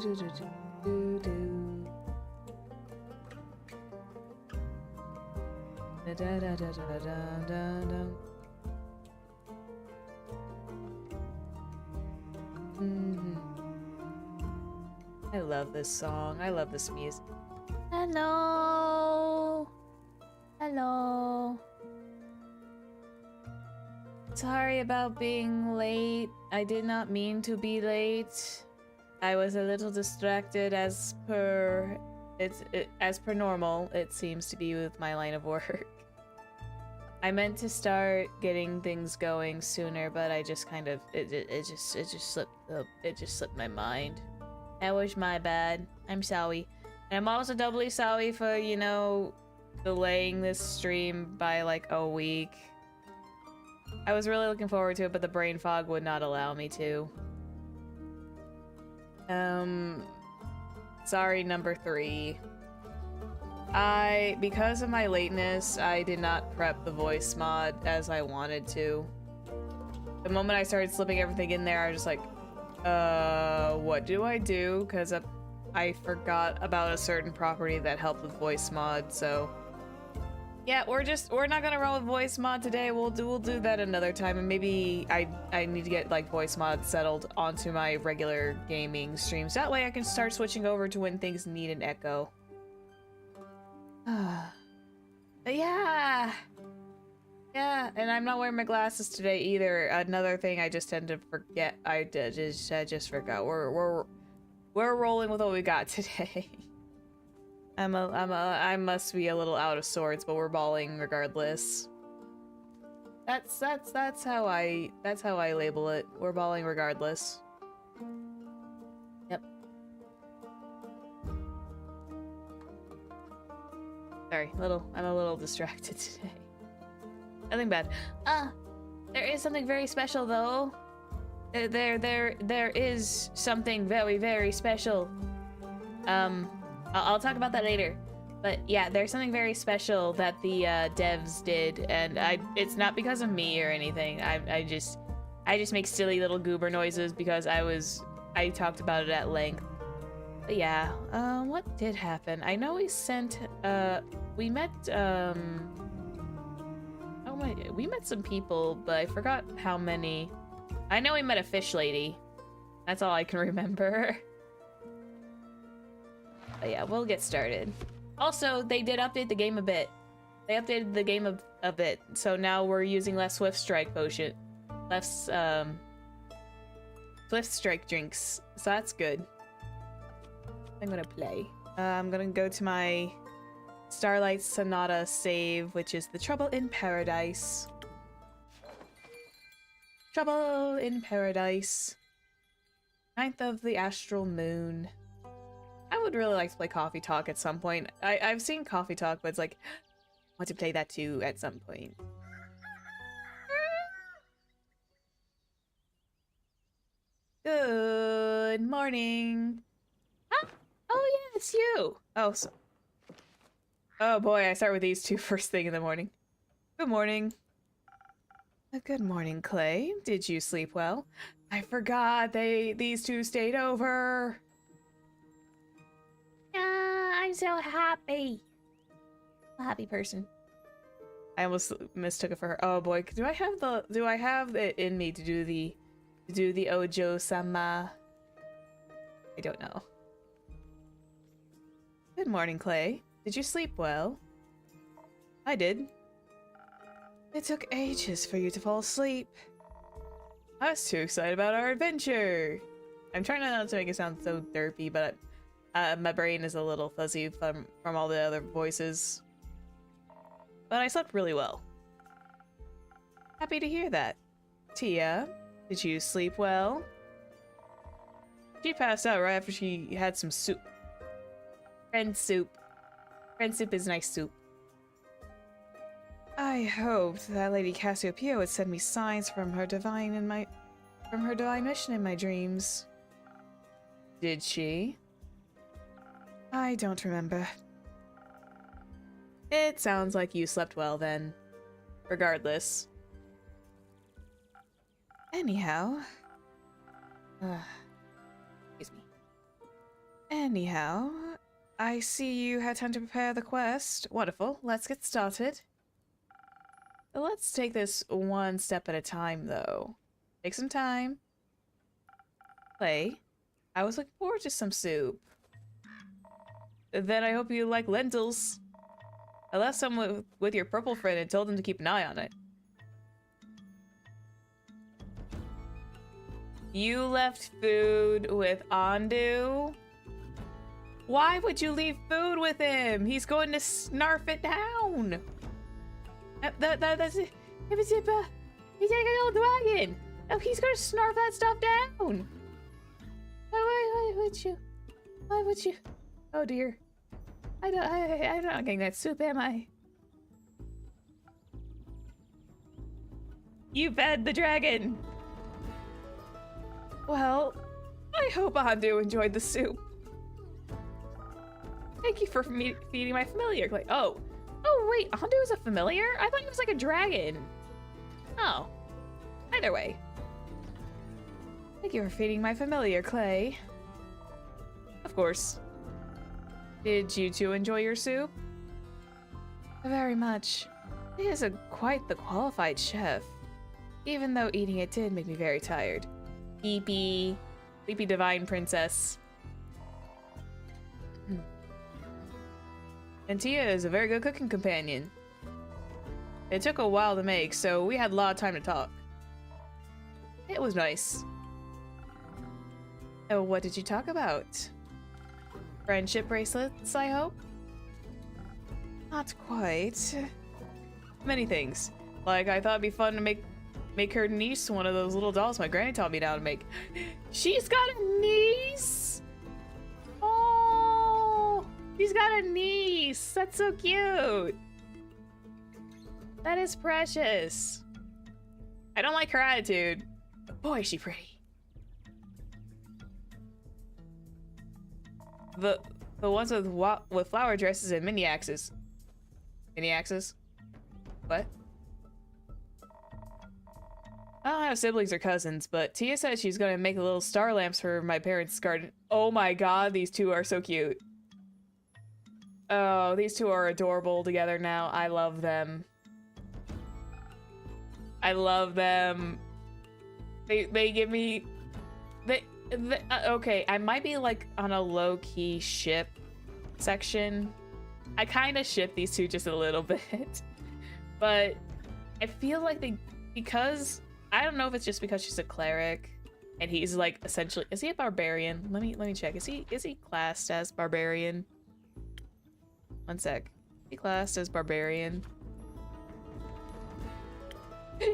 I love this song. I love this music. Hello. Hello. Sorry about being late. I did not mean to be late. I was a little distracted as per normal, it seems to be with my line of work. I meant to start getting things going sooner, but I just kind of it just slipped my mind. That was my bad. I'm sorry. And I'm also doubly sorry for, you know, delaying this stream by like a week. I was really looking forward to it, but the brain fog would not allow me to. Sorry, number 3. Because of my lateness, I did not prep the voice mod as I wanted to. The moment I started slipping everything in there, I was just like, what do I do? Because I forgot about a certain property that helped with voice mod, so... Yeah, we're not gonna run with voice mod today. We'll do that another time, and maybe I need to get like voice mod settled onto my regular gaming streams. That way I can start switching over to when things need an echo. But yeah, and I'm not wearing my glasses today either. Another thing I just tend to forget. I just forgot. We're rolling with what we got today. I must be a little out of sorts, but we're balling regardless. That's how I label it. We're balling regardless. Yep. Sorry, I'm a little distracted today. Nothing bad. There is something very special though. There is something very, very special. I'll talk about that later. But yeah, there's something very special that the devs did, and it's not because of me or anything. I just make silly little goober noises because I talked about it at length. But yeah, what did happen? I know we met we met some people, but I forgot how many. I know we met a fish lady. That's all I can remember. But yeah, we'll get started. Also, they did update the game a bit. They updated the game a bit, so now we're using less Swift Strike potion. Less, Swift Strike drinks. So that's good. I'm gonna play. I'm gonna go to my Starlight Sonata save, which is the Trouble in Paradise. Trouble in Paradise. 9th of the Astral Moon. I would really like to play Coffee Talk at some point. I've seen Coffee Talk, but it's like, I want to play that too at some point. Good morning. Huh? Oh yeah, it's you. Oh boy, I start with these two first thing in the morning. Good morning. Good morning, Clay. Did you sleep well? I forgot these two stayed over. I'm so happy. A happy person. I almost mistook it for her. Oh boy, do I have it in me to do the Ojo-sama? I don't know. Good morning, Clay. Did you sleep well? I did. It took ages for you to fall asleep. I was too excited about our adventure. I'm trying not to make it sound so derpy, but my brain is a little fuzzy from all the other voices. But I slept really well. Happy to hear that. Tia, did you sleep well? She passed out right after she had some soup. Friend soup. Friend soup is nice soup. I hoped that Lady Cassiopeia would send me signs from her divine mission in my dreams. Did she? I don't remember. It sounds like you slept well then. Regardless. Anyhow. Excuse me. Anyhow, I see you had time to prepare the quest. Wonderful. Let's get started. Let's take this one step at a time, though. Take some time. Play. I was looking forward to some soup. Then I hope you like lentils. I left some with your purple friend and told him to keep an eye on it. You left food with Andu? Why would you leave food with him? He's going to snarf it down. That's it. He's like a little dragon. Oh, he's going to snarf that stuff down. Why would you? Why would you? Oh dear. I'm not getting that soup, am I? You fed the dragon. Well, I hope Andu enjoyed the soup. Thank you for feeding my familiar. Like, oh wait, Andu is a familiar? I thought he was like a dragon. Oh, either way. Thank you for feeding my familiar, Clay. Of course. Did you two enjoy your soup? Very much. He is quite the qualified chef. Even though eating it did make me very tired. Sleepy divine princess. And Tia is a very good cooking companion. It took a while to make, so we had a lot of time to talk. It was nice. Oh, what did you talk about? Friendship bracelets, I hope? Not quite. Many things. Like, I thought it'd be fun to make her niece one of those little dolls my granny taught me how to make. She's got a niece! Oh! She's got a niece! That's so cute! That is precious. I don't like her attitude, but boy, is she pretty. The ones with flower dresses and mini axes. Mini axes? What? I don't have siblings or cousins, but Tia said she's gonna make little star lamps for my parents' garden. Oh my god, these two are so cute. Oh, these two are adorable together now. I love them. I love them. They give me... okay, I might be like on a low-key ship section. I kind of ship these two just a little bit. But I feel like because... I don't know if it's just because she's a cleric and he's like essentially, is he a barbarian? Let me check. Is he classed as barbarian? One sec. Is he classed as barbarian?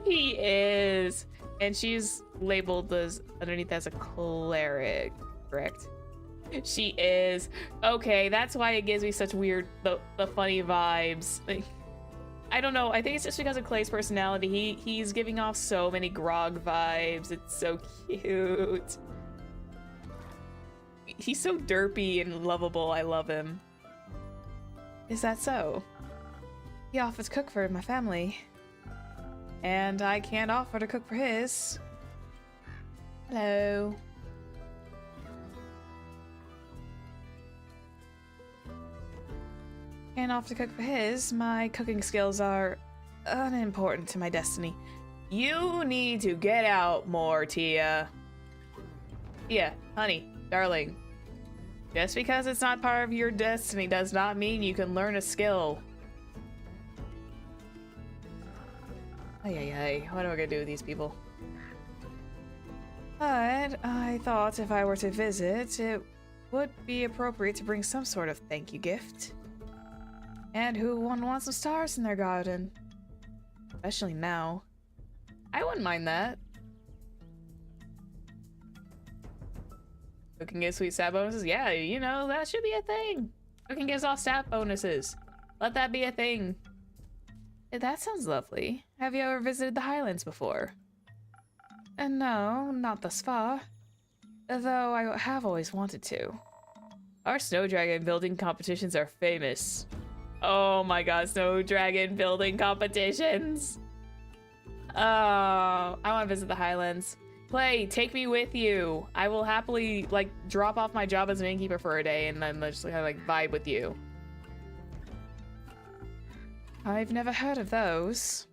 He is. And she's labeled as underneath as a cleric, correct? She is. Okay, that's why it gives me such weird the funny vibes. Like, I don't know. I think it's just because of Clay's personality. He's giving off so many grog vibes. It's so cute. He's so derpy and lovable. I love him. Is that so? He offers to cook for my family. And I can't offer to cook for his. Hello. Can't offer to cook for his. My cooking skills are unimportant to my destiny. You need to get out more, Tia. Tia, honey, darling. Just because it's not part of your destiny does not mean you can learn a skill. Ay, what am I gonna do with these people? But I thought if I were to visit, it would be appropriate to bring some sort of thank you gift. And who wouldn't want some stars in their garden? Especially now. I wouldn't mind that. Cooking gives sweet stat bonuses? Yeah, you know, that should be a thing. Cooking gives off stat bonuses. Let that be a thing. That sounds lovely. Have you ever visited the Highlands before? No, not thus far. Though I have always wanted to. Our snow dragon building competitions are famous. Oh my god, snow dragon building competitions! Oh, I want to visit the Highlands. Play, take me with you. I will happily, like, drop off my job as an innkeeper for a day and then just kind of, like, vibe with you. I've never heard of those.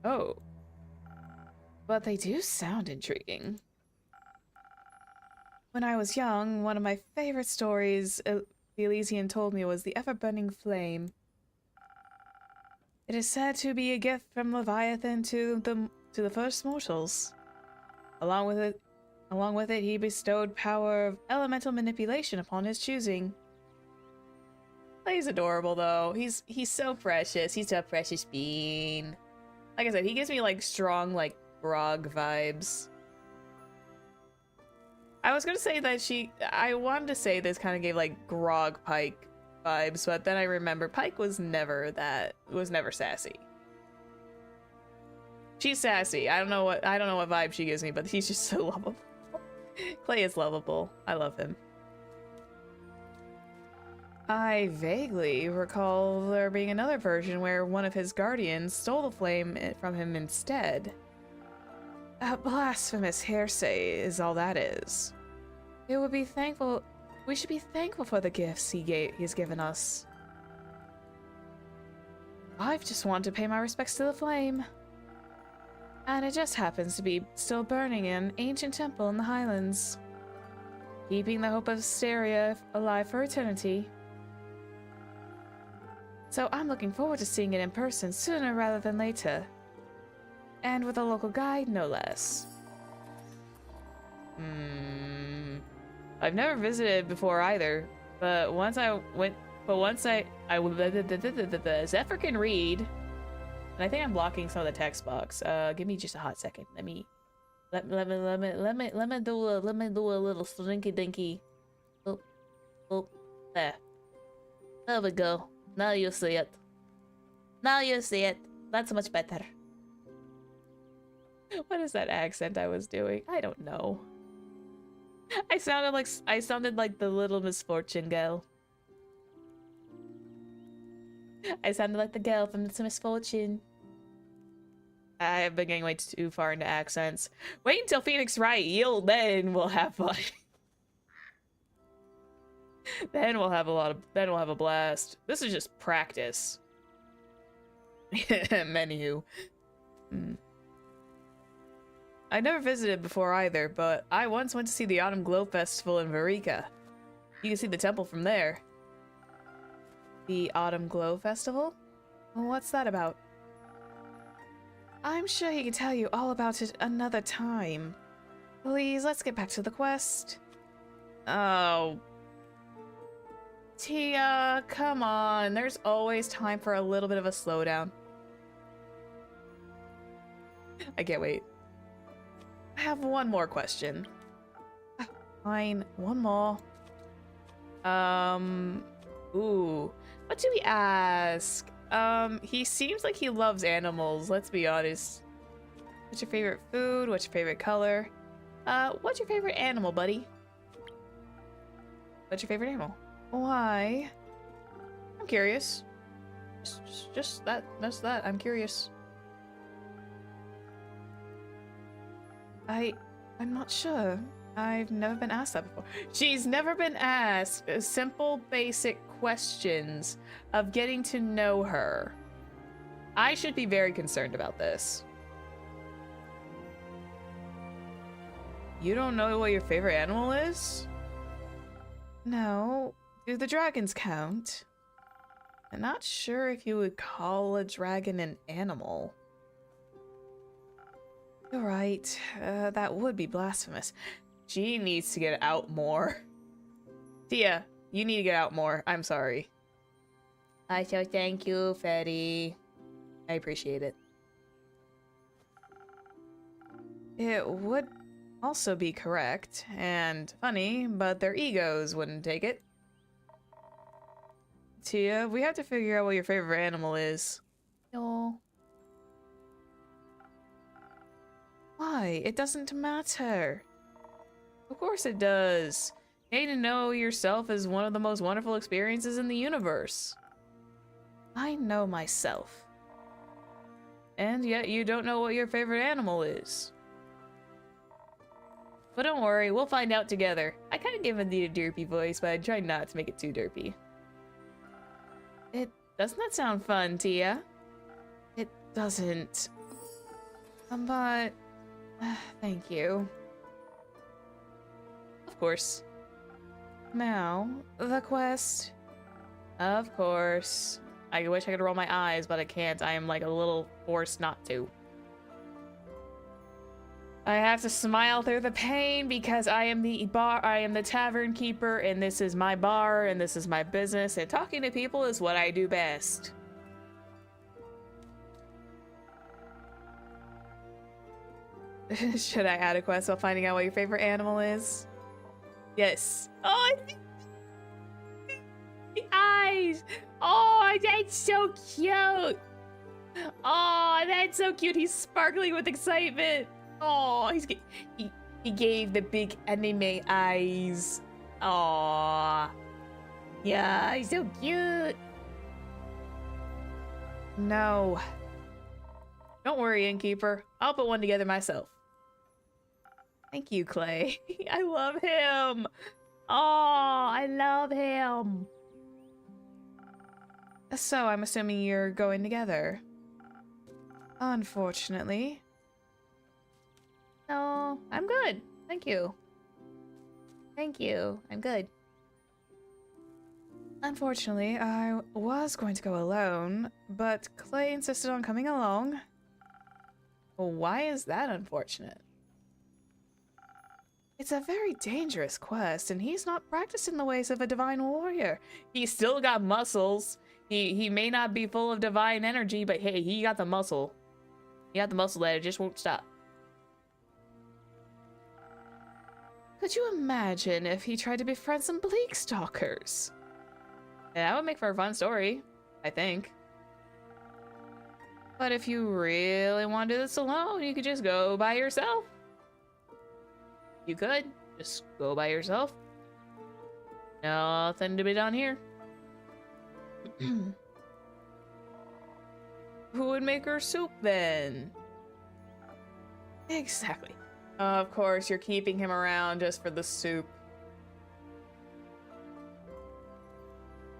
Oh. But they do sound intriguing. When I was young, one of my favorite stories the Elysian told me was the ever-burning flame. It is said to be a gift from Leviathan to the first mortals. Along with it, he bestowed power of elemental manipulation upon his choosing. He's adorable though. He's so precious. He's a precious bean. Like I said, he gives me like strong like grog vibes. I was gonna say that I wanted to say this kind of gave like grog Pike vibes, but then I remember Pike was never sassy. She's sassy. I don't know what vibe she gives me, but he's just so lovable. Clay is lovable. I love him. I vaguely recall there being another version where one of his guardians stole the flame from him instead. A blasphemous hearsay is all that is. We should be thankful for the gifts he's given us. I've just wanted to pay my respects to the flame. And it just happens to be still burning in an ancient temple in the Highlands, keeping the hope of Asteria alive for eternity. So I'm looking forward to seeing it in person sooner rather than later. And with a local guide, no less. I've never visited before either, but once I Zephyr can read. And I think I'm blocking some of the text box. Give me just a hot second. Let me do a little slinky dinky. Oh, there. There we go. Now you see it. Now you see it. That's much better. What is that accent I was doing? I don't know. I sounded like the little misfortune girl. I sounded like the girl from It's a Misfortune. I have been getting way too far into accents. Wait until Phoenix Wright, then we'll have fun. Then we'll have a blast. This is just practice. Menu. I never visited before either, but I once went to see the Autumn Glow Festival in Varika. You can see the temple from there. The Autumn Glow Festival? What's that about? I'm sure he can tell you all about it another time. Please, let's get back to the quest. Oh. Tia, come on. There's always time for a little bit of a slowdown. I can't wait. I have one more question. Fine, one more. Ooh. What do we ask? He seems like he loves animals, let's be honest. What's your favorite food? What's your favorite color? What's your favorite animal, buddy? What's your favorite animal? Why? I'm curious. Just that. I'm curious. I'm not sure. I've never been asked that before. She's never been asked simple, basic questions of getting to know her. I should be very concerned about this. You don't know what your favorite animal is? No. Do the dragons count? I'm not sure if you would call a dragon an animal. You're right. That would be blasphemous. She needs to get out more. Tia, you need to get out more. I'm sorry. I shall thank you, Fetty. I appreciate it. It would also be correct and funny, but their egos wouldn't take it. Tia, we have to figure out what your favorite animal is. No. Why? It doesn't matter. Of course it does. Getting to know yourself is one of the most wonderful experiences in the universe. I know myself. And yet you don't know what your favorite animal is. But don't worry, we'll find out together. I kind of gave him the derpy voice, but I tried not to make it too derpy. It doesn't that sound fun, Tia? It doesn't. But thank you. Of course. Now, the quest. Of course. I wish I could roll my eyes, but I can't. I am like a little forced not to. I have to smile through the pain because I am the tavern keeper, and this is my bar, and this is my business, and talking to people is what I do best. Should I add a quest while finding out what your favorite animal is? Yes. Oh, the eyes! Oh, that's so cute! Oh, that's so cute. He's sparkling with excitement. Oh, he gave the big anime eyes. Aw. Yeah, he's so cute. No. Don't worry, innkeeper. I'll put one together myself. Thank you, Clay. I love him. Oh, I love him. So, I'm assuming you're going together. Unfortunately. No, I'm good. Thank you. Thank you. I'm good. Unfortunately, I was going to go alone, but Clay insisted on coming along. Why is that unfortunate? It's a very dangerous quest, and he's not practicing the ways of a divine warrior. He's still got muscles. He may not be full of divine energy, but hey, he got the muscle. He got the muscle that it just won't stop. Could you imagine if he tried to befriend some bleak stalkers? Yeah, that would make for a fun story, I think. But if you really want to do this alone, you could just go by yourself. You could. Just go by yourself. Nothing to be done here. Who would make her soup then? Exactly. Of course, you're keeping him around just for the soup.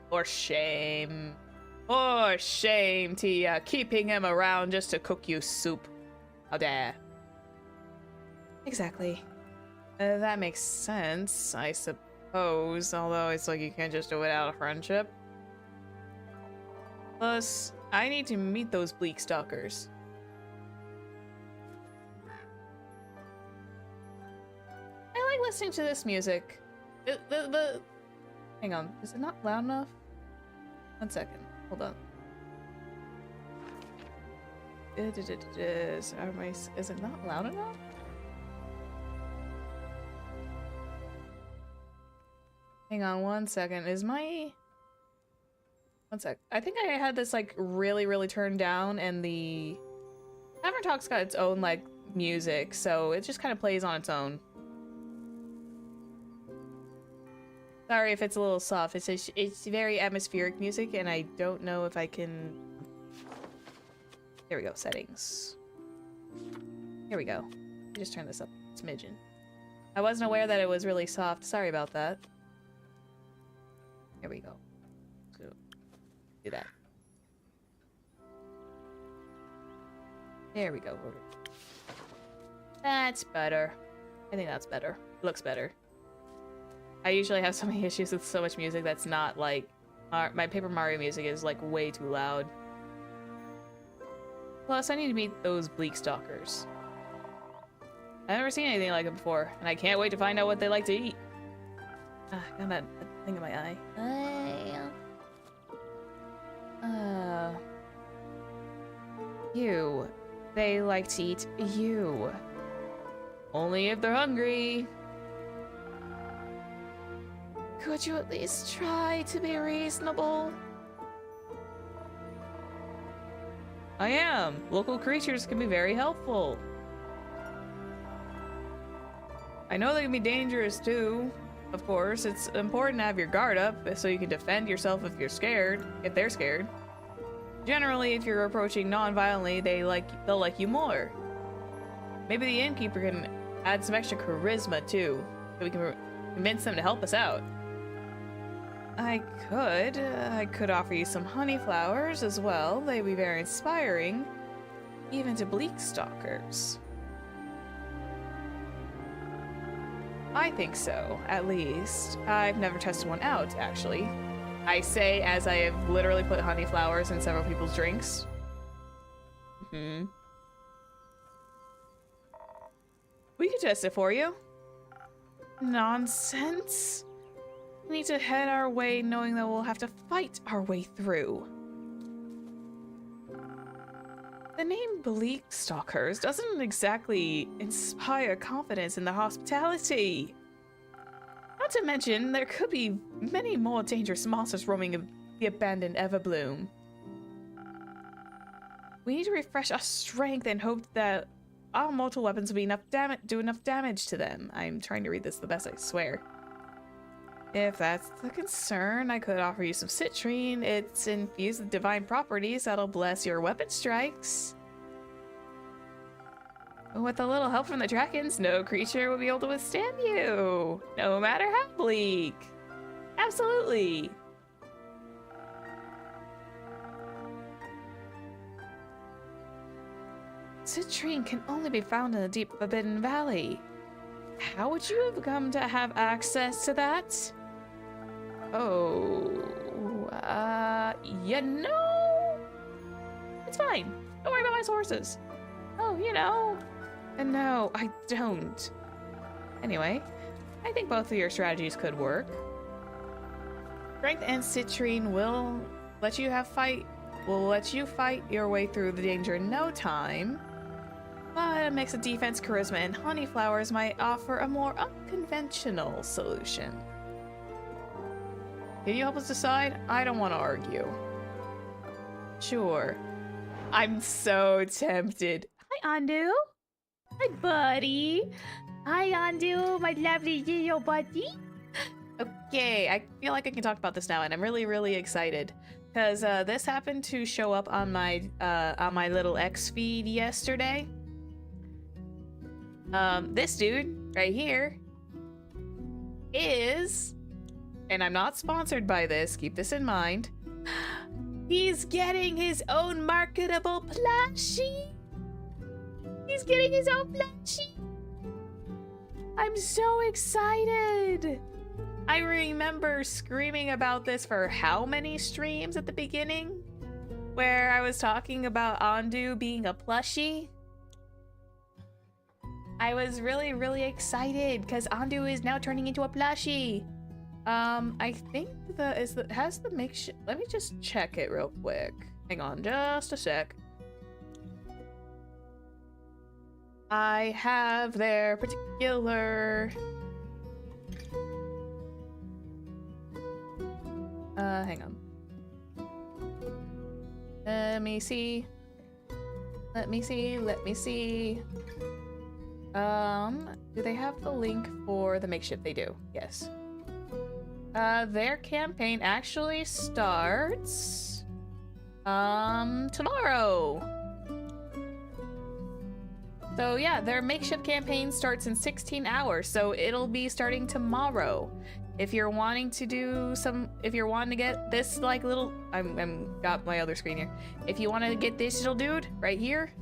For shame. For shame, Tia. Keeping him around just to cook you soup. How dare. Exactly. That makes sense, I suppose. Although it's like you can't just do it out of friendship. Plus, I need to meet those bleak stalkers. I like listening to this music. Hang on, is it not loud enough? 1 second, hold on. Is it not loud enough? Hang on 1 second, is my... 1 sec. I think I had this like really turned down, and the Tavern Talk's got its own like music, so it just kind of plays on its own. Sorry if it's a little soft. It's very atmospheric music, and I don't know if I can... There we go, settings. Here we go. Just turn this up a smidgen. I wasn't aware that it was really soft. Sorry about that. Here we go. So, do that. There we go. That's better. I think that's better. Looks better. I usually have so many issues with so much music that's not like... my Paper Mario music is like way too loud. Plus, I need to meet those bleak stalkers. I've never seen anything like it before, and I can't wait to find out what they like to eat. Ah, got that thing in my eye. You. They like to eat you. Only if they're hungry. Could you at least try to be reasonable? I am. Local creatures can be very helpful. I know they can be dangerous too. Of course, it's important to have your guard up so you can defend yourself if you're scared, if they're scared. Generally, if you're approaching non-violently, they'll like you more. Maybe the innkeeper can add some extra charisma too, so we can convince them to help us out. I could offer you some honey flowers as well. They'd be very inspiring, even to bleak stalkers. I think so, at least. I've never tested one out, actually. I say as I have literally put honey flowers in several people's drinks. We could test it for you. Nonsense. We need to head our way knowing that we'll have to fight our way through. The name Bleak Stalkers doesn't exactly inspire confidence in the hospitality. Not to mention, there could be many more dangerous monsters roaming the abandoned Everbloom. We need to refresh our strength and hope that our mortal weapons will be do enough damage to them. I'm trying to read this the best, I swear. If that's the concern, I could offer you some citrine. It's infused with divine properties that'll bless your weapon strikes. With a little help from the dragons, no creature will be able to withstand you, no matter how bleak. Absolutely. Citrine can only be found in the deep Forbidden Valley. How would you have come to have access to that? Oh, you know, it's fine. Don't worry about my sources. Oh, you know. And no, I don't. Anyway, I think both of your strategies could work. Strength and citrine will let you fight your way through the danger in no time. But a mix of defense, charisma, and honey flowers might offer a more unconventional solution. Can you help us decide? I don't want to argue. Sure. I'm so tempted. Hi, Andu. Hi, buddy. Hi, Andu, my lovely little buddy. Okay, I feel like I can talk about this now, and I'm really, really excited. Because this happened to show up on my little X feed yesterday. This dude right here is, and I'm not sponsored by this, keep this in mind, he's getting his own marketable plushie. He's getting his own plushie. I'm so excited. I remember screaming about this for how many streams at the beginning? Where I was talking about Andu being a plushie. I was really, really excited because Andu is now turning into a plushie. I think has the makeshift. Let me just check it real quick. Hang on, just a sec. I have their particular. Hang on. Let me see. Do they have the link for the makeshift? They do, yes. Their campaign actually starts, tomorrow. So yeah, their makeshift campaign starts in 16 hours, so it'll be starting tomorrow. If you're wanting to get this like little, I'm got my other screen here. If you want to get this little dude right here,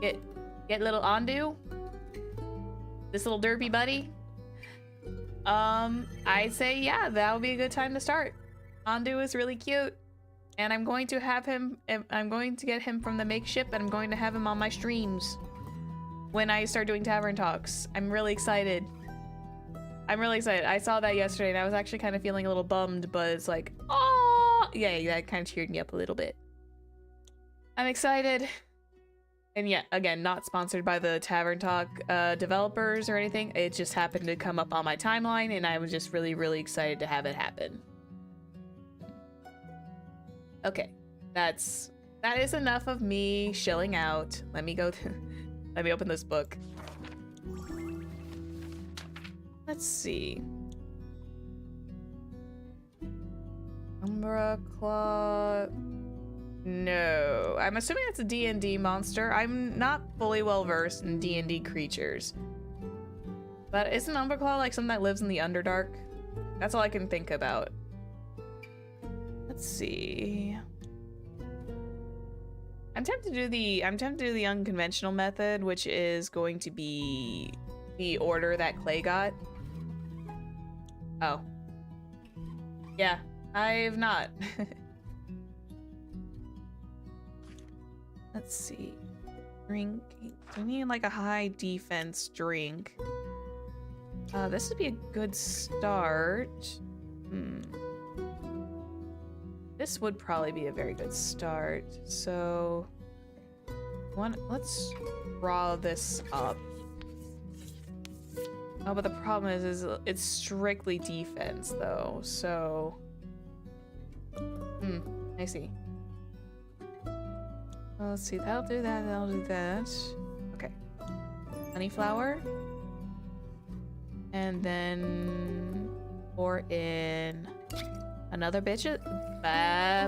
get little Andu, this little derpy buddy. I'd say yeah, that would be a good time to start. Andu is really cute, and I'm going to get him from the makeshift, and I'm going to have him on my streams when I start doing Tavern talks. I'm really excited. I saw that yesterday, and I was actually kind of feeling a little bummed, but it's like, oh, yeah, that kind of cheered me up a little bit. I'm excited. And yeah, again, not sponsored by the Tavern Talk developers or anything. It just happened to come up on my timeline, and I was just really, really excited to have it happen. Okay, that is enough of me shilling out. Let me open this book. Let's see. Umbra Claw. No. I'm assuming it's a D&D monster. I'm not fully well versed in D&D creatures. But isn't Umberclaw like something that lives in the Underdark? That's all I can think about. Let's see. I'm tempted to do the unconventional method, which is going to be the order that Clay got. Oh. Yeah, I've not. Let's see. Drink. We need like a high defense drink. This would be a good start. This would probably be a very good start. So, let's draw this up. Oh, but the problem is it's strictly defense though. So, I see. Well, let's see. That'll do that. That'll do that. Okay. Honeyflower. And then pour in another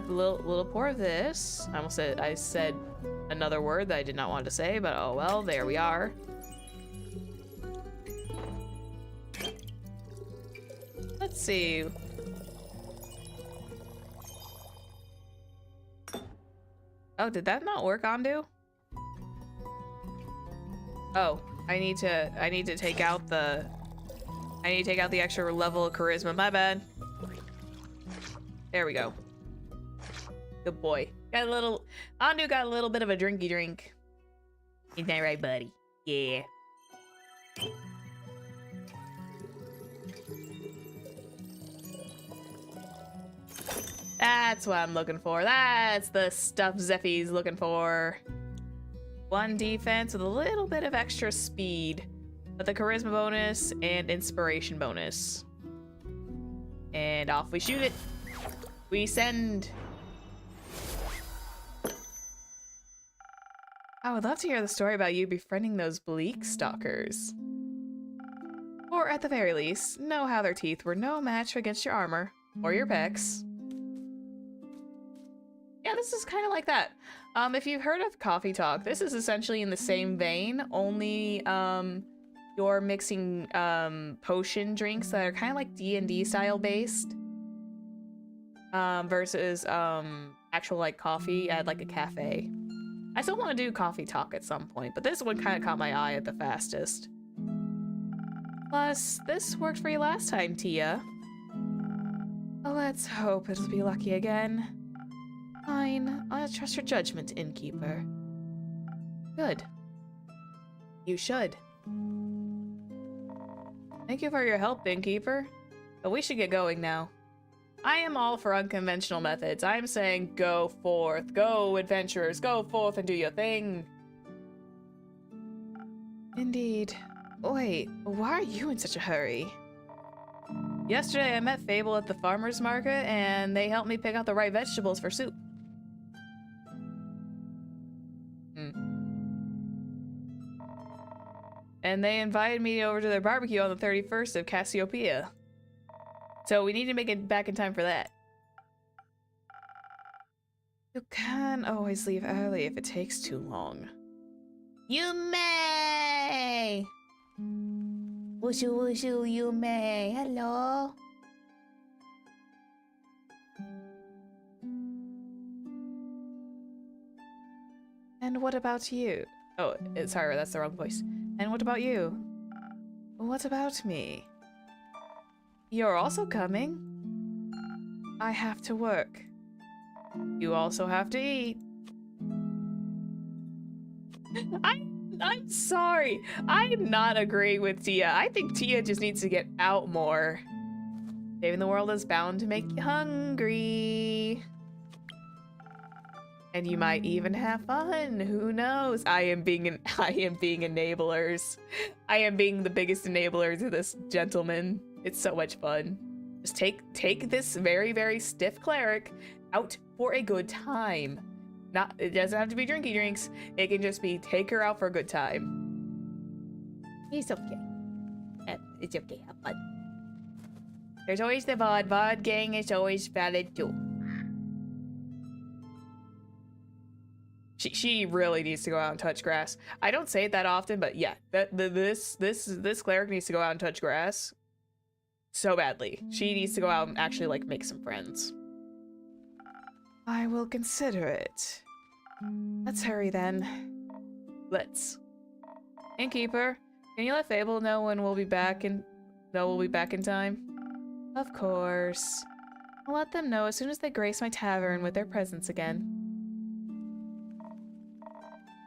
little pour of this. I said another word that I did not want to say, but oh well, there we are. Let's see. Oh, did that not work, Andu? Oh, I need to take out the extra level of charisma. My bad. There we go. Good boy. Andu got a little bit of a drinky drink. Isn't that right, buddy? Yeah. That's what I'm looking for. That's the stuff Zephyr's looking for. 1 defense with a little bit of extra speed, with a charisma bonus and inspiration bonus. And off we shoot it. We send. I would love to hear the story about you befriending those bleak stalkers. Or at the very least, know how their teeth were no match against your armor or your pecs. Yeah, this is kind of like that. If you've heard of Coffee Talk, this is essentially in the same vein, only you're mixing potion drinks that are kind of like D&D style based versus actual like coffee at like a cafe. I still want to do Coffee Talk at some point, but this one kind of caught my eye at the fastest. Plus, this worked for you last time, Tia. Let's hope it'll be lucky again. Fine, I'll trust your judgment, Innkeeper. Good. You should. Thank you for your help, Innkeeper. But we should get going now. I am all for unconventional methods. I am saying go forth. Go, adventurers. Go forth and do your thing. Indeed. Wait, why are you in such a hurry? Yesterday I met Fable at the farmer's market and they helped me pick out the right vegetables for soup. And they invited me over to their barbecue on the 31st of Cassiopeia. So we need to make it back in time for that. You can always leave early if it takes too long. You may! Wushu wushu, you may. Hello? And what about you? Oh, sorry, that's the wrong voice. And what about you? What about me? You're also coming. I have to work. You also have to eat. I'm sorry. I'm not agreeing with Tia. I think Tia just needs to get out more. Saving the world is bound to make you hungry. And you might even have fun. Who knows? I am being enablers. I am being the biggest enablers of this gentleman. It's so much fun. Just take this very, very stiff cleric out for a good time. It doesn't have to be drinky drinks. It can just be take her out for a good time. It's okay. It's okay. Have fun. There's always the VOD. VOD gang is always valid too. She really needs to go out and touch grass. I don't say it that often, but yeah, this cleric needs to go out and touch grass so badly. She needs to go out and actually like make some friends. I will consider it. Let's hurry then. Let's. Innkeeper, can you let Fable know when we'll be back in time? Of course. I'll let them know as soon as they grace my tavern with their presence again.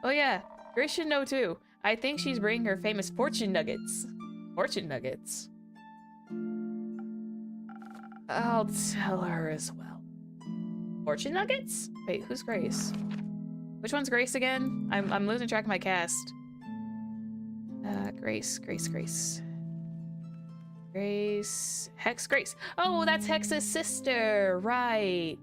Oh yeah, Grace should know too. I think she's bringing her famous fortune nuggets. Fortune nuggets. I'll tell her as well. Fortune nuggets? Wait, who's Grace? Which one's Grace again? I'm losing track of my cast. Grace. Hex Grace. Oh, that's Hex's sister, right.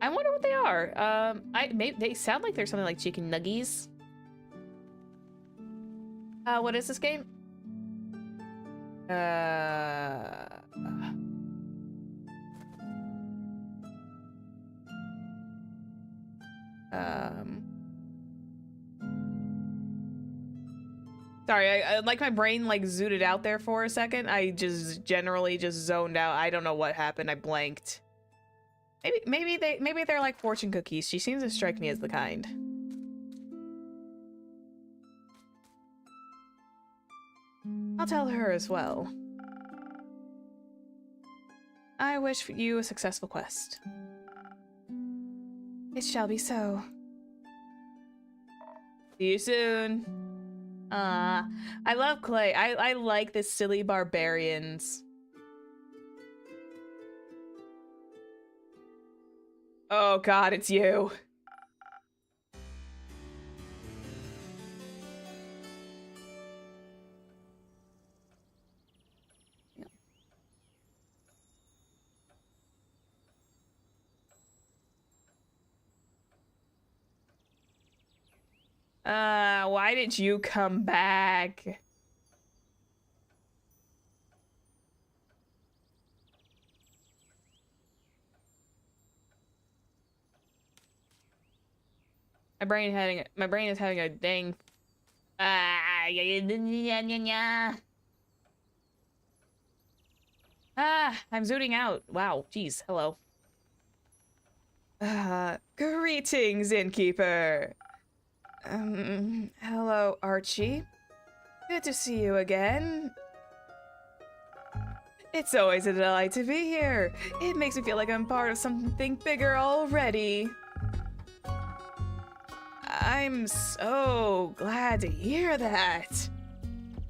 I wonder what they are. They sound like they're something like chicken nuggies. What is this game? Sorry, I like my brain like zooted out there for a second. I just generally just zoned out. I don't know what happened. I blanked. Maybe they're like fortune cookies. She seems to strike me as the kind. I'll tell her as well. I wish you a successful quest. It shall be so. See you soon. I love Clay. I like the silly barbarians. Oh god, it's you. Why did you come back? My brain is having a dang I'm zooting out. Wow, jeez, hello. Greetings, innkeeper. Hello, Archie. Good to see you again. It's always a delight to be here. It makes me feel like I'm part of something bigger already. I'm so glad to hear that.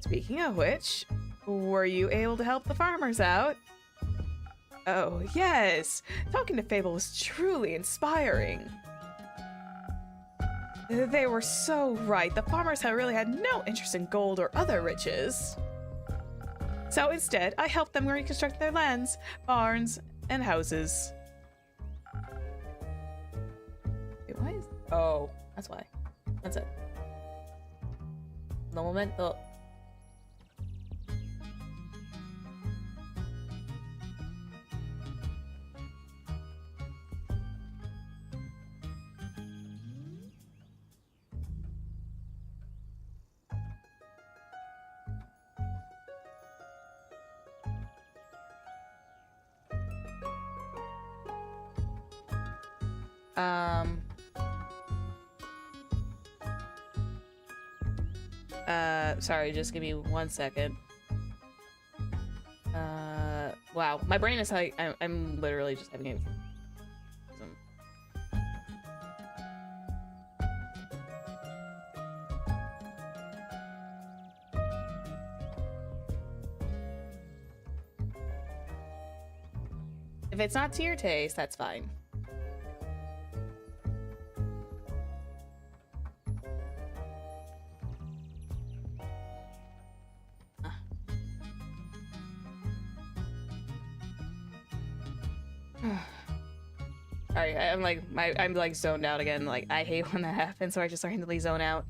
Speaking of which, were you able to help the farmers out? Oh, yes. Talking to Fable was truly inspiring. They were so right. The farmers had really had no interest in gold or other riches. So instead, I helped them reconstruct their lands, barns, and houses. Wait, why is... Oh, that's why. That's it. No momento. Sorry, just give me 1 second. Wow, my brain is like, I'm literally just having a... If it's not to your taste, that's fine. Sorry, I'm like zoned out again. Like, I hate when that happens, so I just randomly zone out.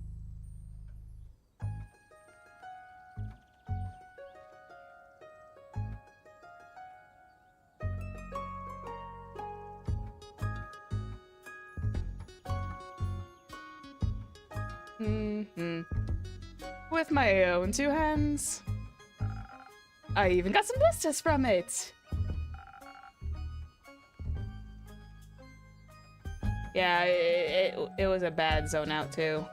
Mm-hmm. With my own two hands. I even got some blisters from it. Yeah, it was a bad zone out too.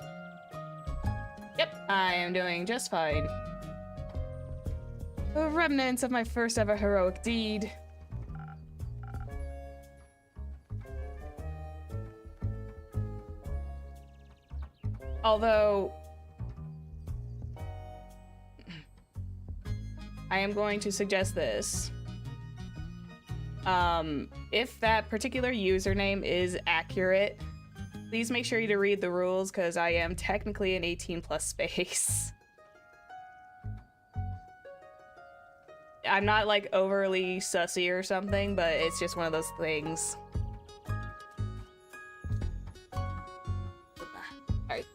Yep, I am doing just fine. The remnants of my first ever heroic deed. Although, I am going to suggest this. If that particular username is accurate, please make sure you to read the rules, because I am technically an 18+ space. I'm not like overly sussy or something, but it's just one of those things. Alright.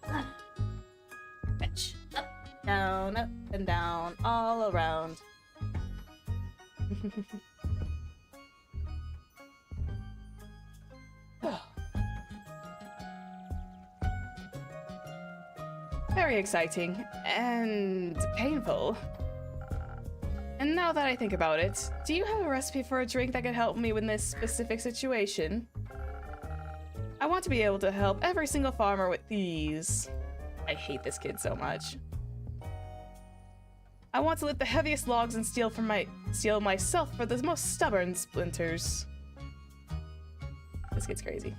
Fetch. Up, and down, all around. Very exciting and painful. And now that I think about it, do you have a recipe for a drink that could help me with this specific situation? I want to be able to help every single farmer with these. I hate this kid so much. I want to lift the heaviest logs and steal myself for the most stubborn splinters. This kid's crazy.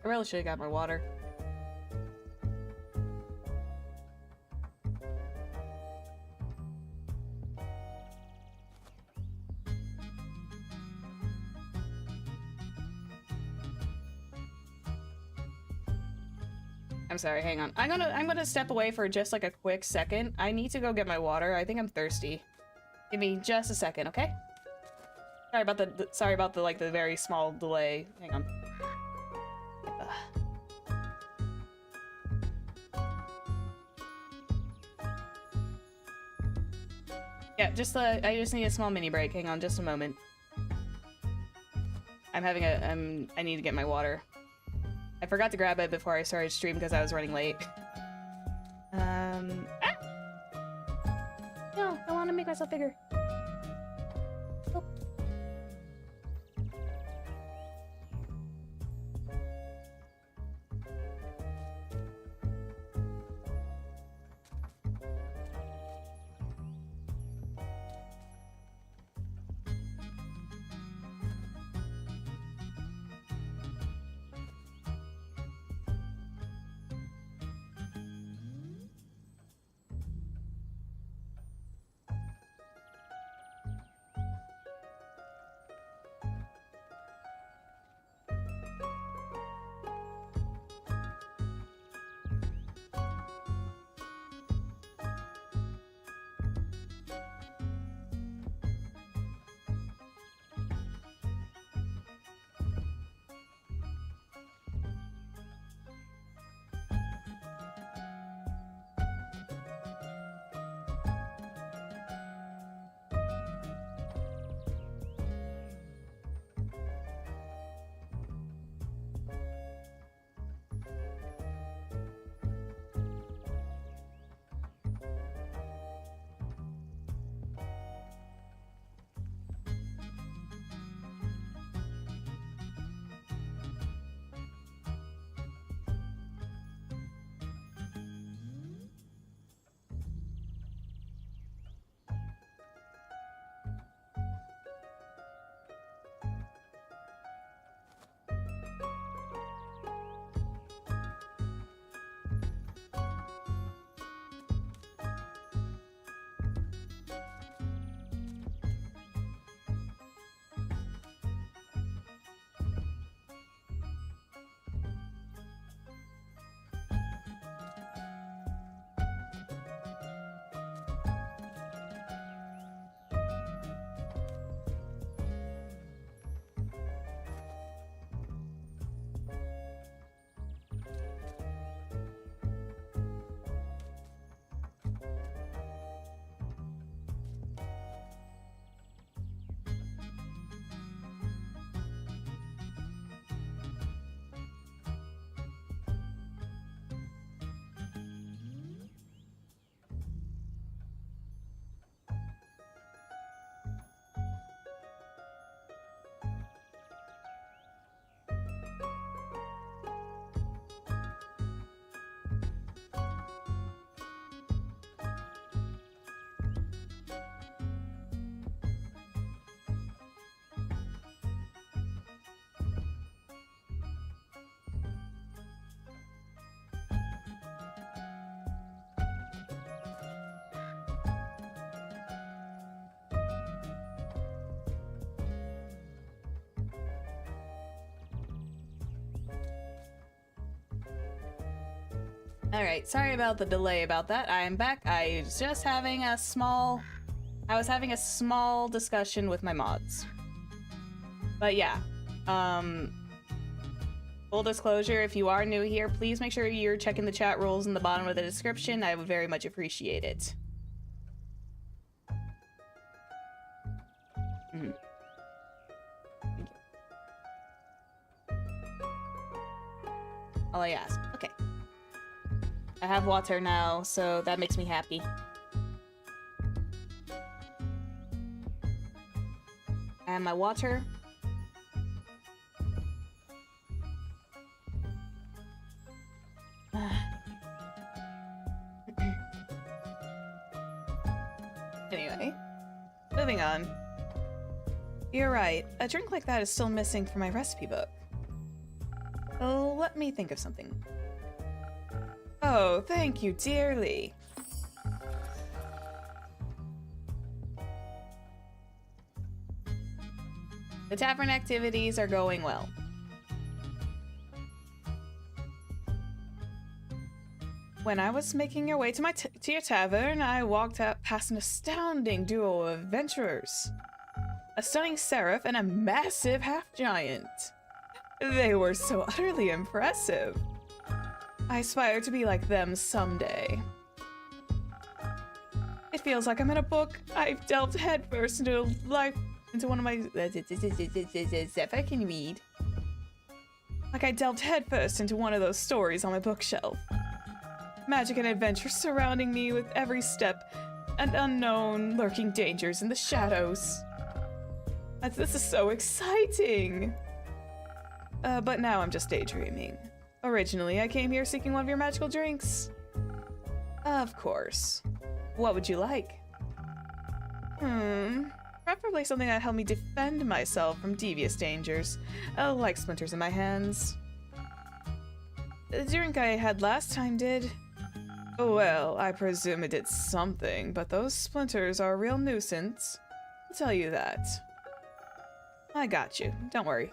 I really should have got my water. I'm sorry, hang on. I'm gonna step away for just like a quick second. I need to go get my water. I think I'm thirsty. Give me just a second, okay? Sorry about the like the very small delay. Hang on. Yeah, I just need a small mini break. Hang on just a moment. I need to get my water. I forgot to grab it before I started stream because I was running late. No, I want to make myself bigger. Oh. Alright, sorry about the delay about that. I am back. I was just having a small discussion with my mods. But yeah, full disclosure, if you are new here, please make sure you're checking the chat rules in the bottom of the description. I would very much appreciate it. Mm-hmm. All I ask. Okay. I have water now, so that makes me happy. I have my water. Anyway, moving on. You're right. A drink like that is still missing from my recipe book. Oh, let me think of something. Oh, thank you dearly. The tavern activities are going well. When I was making your way to your tavern, I walked out past an astounding duo of adventurers. A stunning seraph and a massive half-giant. They were so utterly impressive. I aspire to be like them someday. It feels like I'm in a book. I've delved headfirst into one of my... Zephyr, can you read? Like I delved headfirst into one of those stories on my bookshelf. Magic and adventure surrounding me with every step, and unknown lurking dangers in the shadows. This is so exciting! But now I'm just daydreaming. Originally, I came here seeking one of your magical drinks. Of course. What would you like? Preferably something that helped me defend myself from devious dangers, like splinters in my hands. The drink I had last time did... Well, I presume it did something, but those splinters are a real nuisance. I'll tell you that. I got you. Don't worry.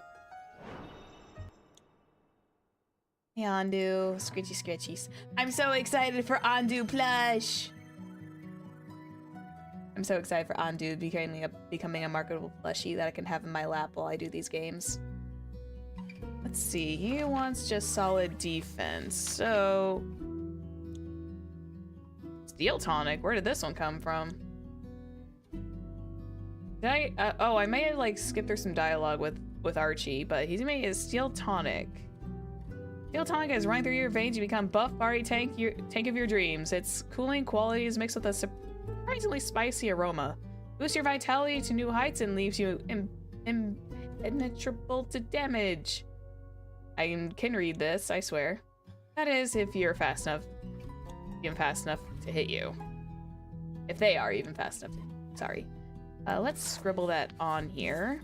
Hey, Andu. Scritchy scritchies. I'm so excited for Andu plush! I'm so excited for Andu becoming a marketable plushie that I can have in my lap while I do these games. Let's see. He wants just solid defense, so... Steel tonic? Where did this one come from? Did I... oh, I may have, like, skipped through some dialogue with Archie, but he's made a steel tonic. Steel tonic is running through your veins. You become buff, fiery tank of your dreams. Its cooling qualities mixed with a surprisingly spicy aroma. Boosts your vitality to new heights and leaves you impenetrable to damage. I can read this, I swear. That is, if you're fast enough. Even fast enough to hit you. If they are even fast enough to... Sorry. Let's scribble that on here.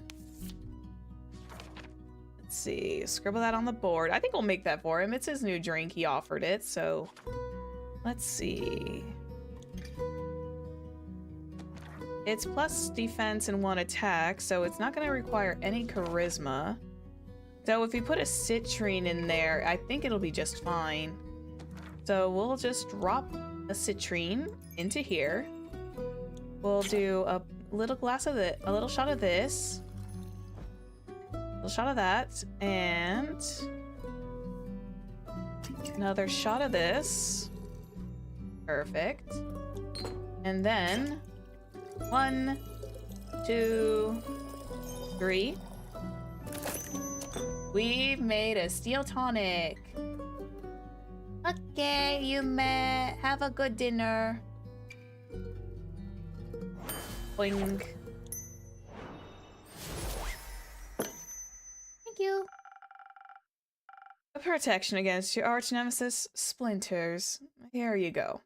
Let's see. Scribble that on the board. I think we'll make that for him. It's his new drink. He offered it, so... Let's see. It's plus defense and 1 attack, so it's not going to require any charisma. So if we put a citrine in there, I think it'll be just fine. So we'll just drop a citrine into here. We'll do a little glass of it, a little shot of this, a little shot of that, and another shot of this. Perfect. And then 1, 2, 3. We've made a steel tonic. Okay, you may have a good dinner. Boing. Thank you. A protection against your arch nemesis, splinters. Here you go.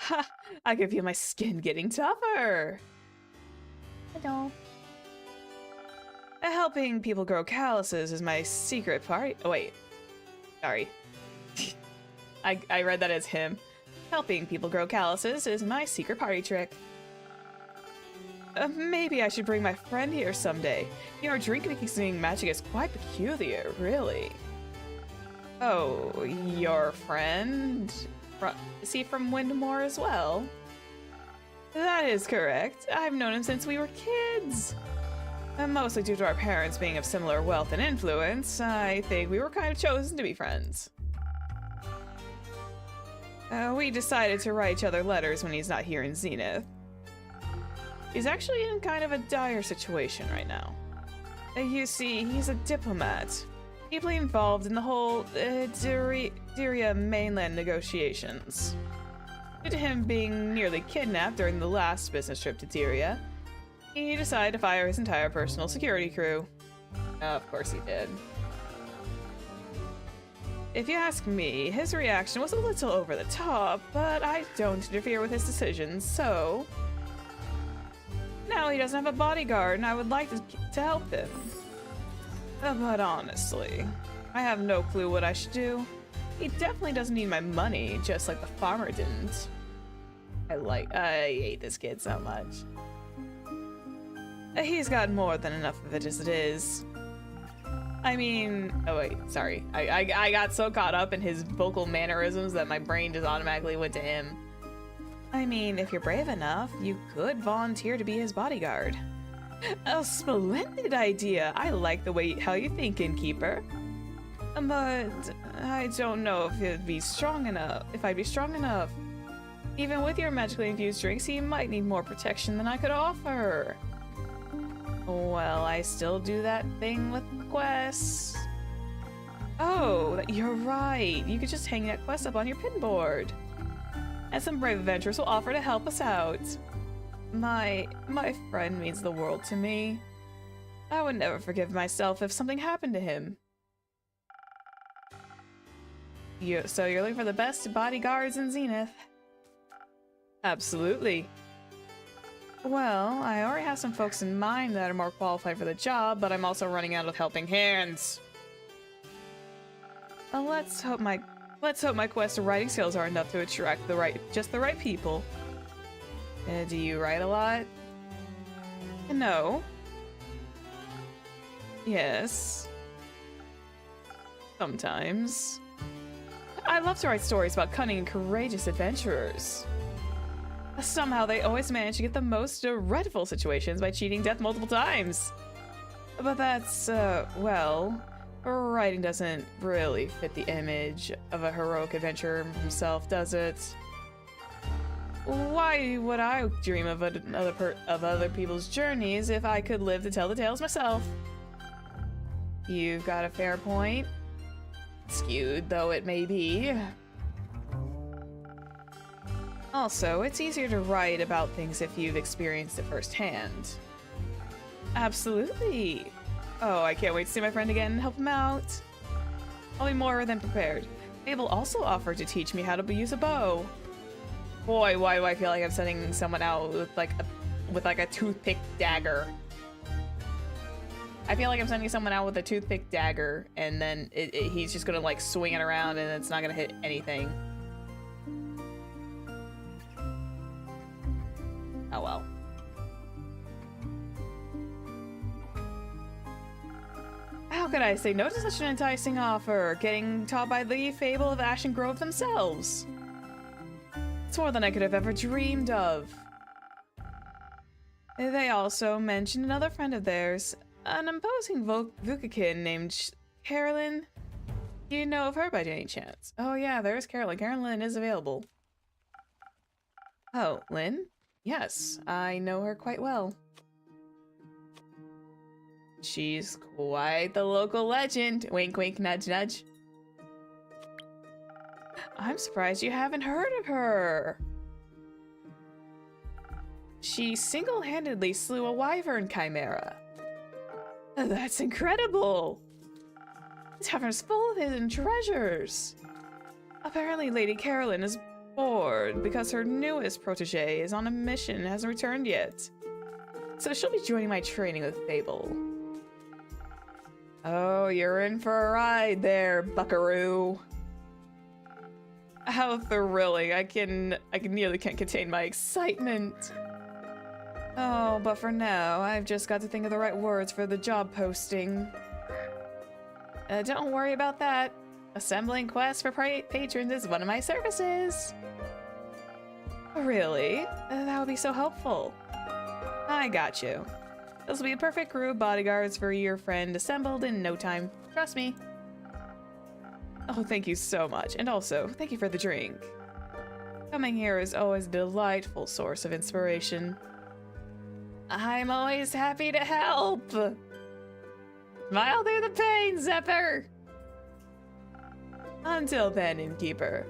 Ha! I can feel my skin getting tougher. Hello. Helping people grow calluses is my secret party. Oh wait, sorry. I read that as him. Helping people grow calluses is my secret party trick. Maybe I should bring my friend here someday. Your drink-mixing magic is quite peculiar, really. Oh, your friend? Is he from Windmore as well? That is correct. I've known him since we were kids. Mostly due to our parents being of similar wealth and influence, I think we were kind of chosen to be friends. We decided to write each other letters when he's not here in Zenith. He's actually in kind of a dire situation right now. You see, he's a diplomat, deeply involved in the whole Dyria mainland negotiations. Due to him being nearly kidnapped during the last business trip to Dyria, he decided to fire his entire personal security crew. Of course he did. If you ask me, his reaction was a little over the top, but I don't interfere with his decisions, so... Now he doesn't have a bodyguard, and I would like to help him. But honestly, I have no clue what I should do. He definitely doesn't need my money, just like the farmer didn't. I hate this kid so much. He's got more than enough of it as it is. I mean, oh wait, sorry. I got so caught up in his vocal mannerisms that my brain just automatically went to him. I mean, if you're brave enough, you could volunteer to be his bodyguard. A splendid idea. I like the way how you think, innkeeper. But I don't know if it'd be strong enough. If I'd be strong enough. Even with your magically infused drinks, he might need more protection than I could offer. Well, I still do that thing with quests. Oh, you're right. You could just hang that quest up on your pinboard. And some brave adventurers will offer to help us out. My friend means the world to me. I would never forgive myself if something happened to him. So you're looking for the best bodyguards in Zenith? Absolutely. Well, I already have some folks in mind that are more qualified for the job, but I'm also running out of helping hands. Let's hope my quest writing skills are enough to attract just the right people. Do you write a lot? No. Yes. Sometimes. I love to write stories about cunning and courageous adventurers. Somehow they always manage to get the most dreadful situations by cheating death multiple times. But that's, well, writing doesn't really fit the image of a heroic adventurer himself, does it? Why would I dream of other people's journeys if I could live to tell the tales myself? You've got a fair point. Skewed though it may be. Also, it's easier to write about things if you've experienced it firsthand. Absolutely. Oh, I can't wait to see my friend again and help him out. I'll be more than prepared. Fable also offered to teach me how to use a bow. Boy, why do I feel like I'm sending someone out with like a toothpick dagger? I feel like I'm sending someone out with a toothpick dagger, and then he's just gonna like swing it around, and it's not gonna hit anything. Oh well. How could I say no to such an enticing offer, getting taught by the Fable of Ashen Grove themselves? It's more than I could have ever dreamed of. They also mentioned another friend of theirs, an imposing Vukakin named Carolyn. Do you know of her by any chance? Oh yeah, there's Carolyn. Carolyn is available. Oh, Lynn? Yes, I know her quite well. She's quite the local legend. Wink, wink, nudge, nudge. I'm surprised you haven't heard of her. She single-handedly slew a wyvern chimera. That's incredible. The tavern's full of hidden treasures. Apparently Lady Carolyn is bored because her newest protege is on a mission and hasn't returned yet. So she'll be joining my training with Fable. Oh, you're in for a ride there, buckaroo. How thrilling. I nearly can't contain my excitement. Oh, but for now, I've just got to think of the right words for the job posting. Don't worry about that. Assembling quests for patrons is one of my services. Really? That would be so helpful. I got you. This will be a perfect crew of bodyguards for your friend assembled in no time. Trust me. Oh, thank you so much. And also, thank you for the drink. Coming here is always a delightful source of inspiration. I'm always happy to help. Smile through the pain, Zephyr. Until then, innkeeper.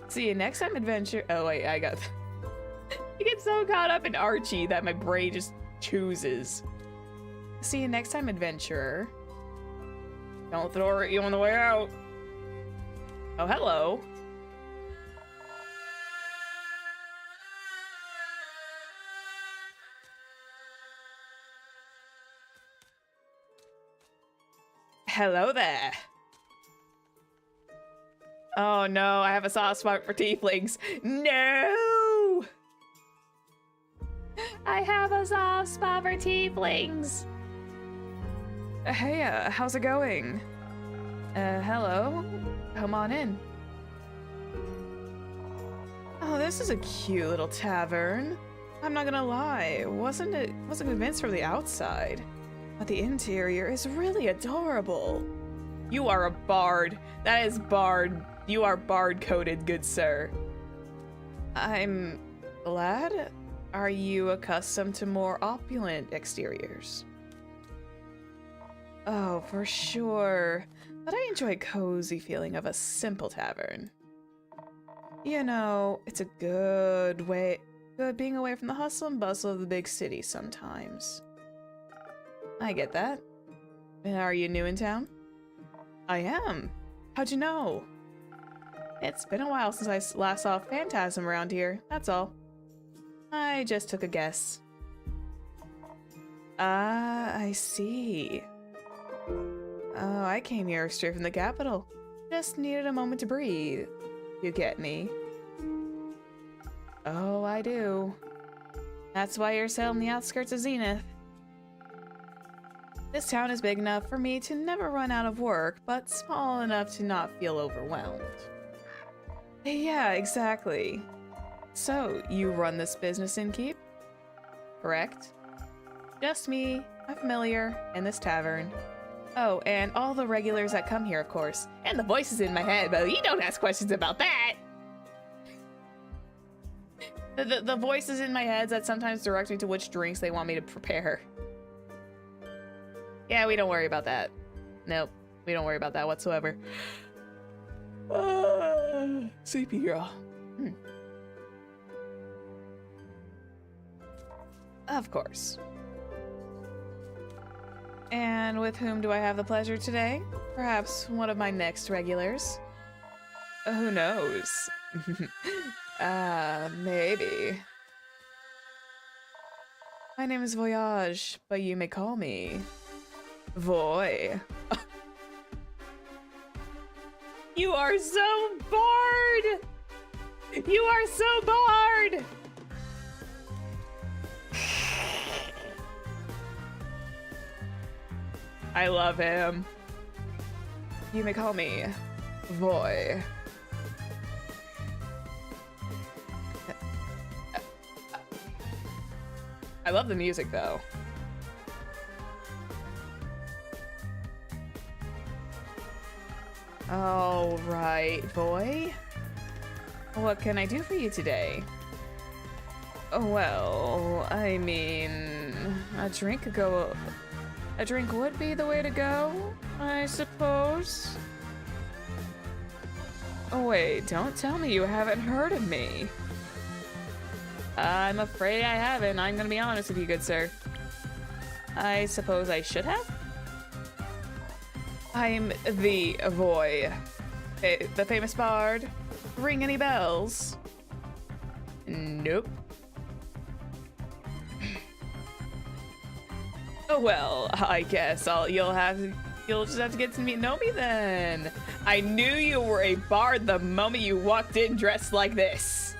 See you next time, adventure. Oh wait, I got. I get so caught up in Archie that my brain just chooses. See you next time, adventurer. Don't throw it at you on the way out. Oh, hello. Hello there. Oh no, I have a soft spot for tieflings. No! I have a soft spot for tieflings. Hey, how's it going? Hello? Come on in. Oh, this is a cute little tavern. I'm not gonna lie, wasn't convinced from the outside. But the interior is really adorable. You are a bard. That is bard. You are bard-coded, good sir. I'm glad. Are you accustomed to more opulent exteriors? Oh, for sure. But I enjoy a cozy feeling of a simple tavern. You know, it's a good being away from the hustle and bustle of the big city sometimes. I get that. And are you new in town? I am. How'd you know? It's been a while since I last saw a phantasm around here, that's all. I just took a guess. Ah, I see. Oh, I came here straight from the capital. Just needed a moment to breathe. You get me? Oh, I do. That's why you're set on the outskirts of Zenith. This town is big enough for me to never run out of work, but small enough to not feel overwhelmed. Yeah, exactly. So, you run this business in Keep? Correct? Just me, a familiar, and this tavern. Oh, and all the regulars that come here, of course. And the voices in my head, but you don't ask questions about that! The voices in my head that sometimes direct me to which drinks they want me to prepare. Yeah, we don't worry about that. Nope, we don't worry about that whatsoever. Sleepy girl. Of course. And with whom do I have the pleasure today? Perhaps one of my next regulars? Who knows? Maybe. My name is Voyage, but you may call me Voy. You are so bored! You are so bored! I love him. You may call me Voy. I love the music though. All right, Voy. What can I do for you today? Well, I mean, a drink would be the way to go, I suppose. Oh wait, don't tell me you haven't heard of me. I'm afraid I haven't. I'm gonna be honest with you, good sir. I suppose I should have? I'm the Voy, the famous bard. Ring any bells? Nope. Oh well, I guess you'll just have to get to know me then. I knew you were a bard the moment you walked in dressed like this.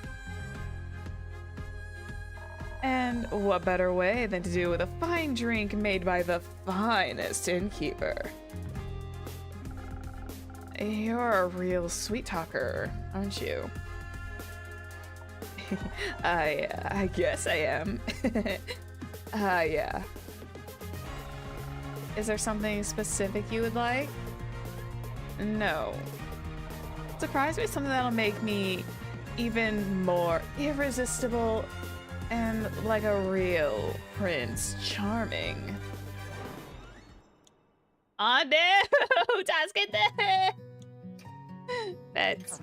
And what better way than to do with a fine drink made by the finest innkeeper? You're a real sweet talker, aren't you? I guess I am. Yeah. Is there something specific you would like? No. Surprise me with something that'll make me even more irresistible and like a real Prince Charming. Oh no! Tasket! That's...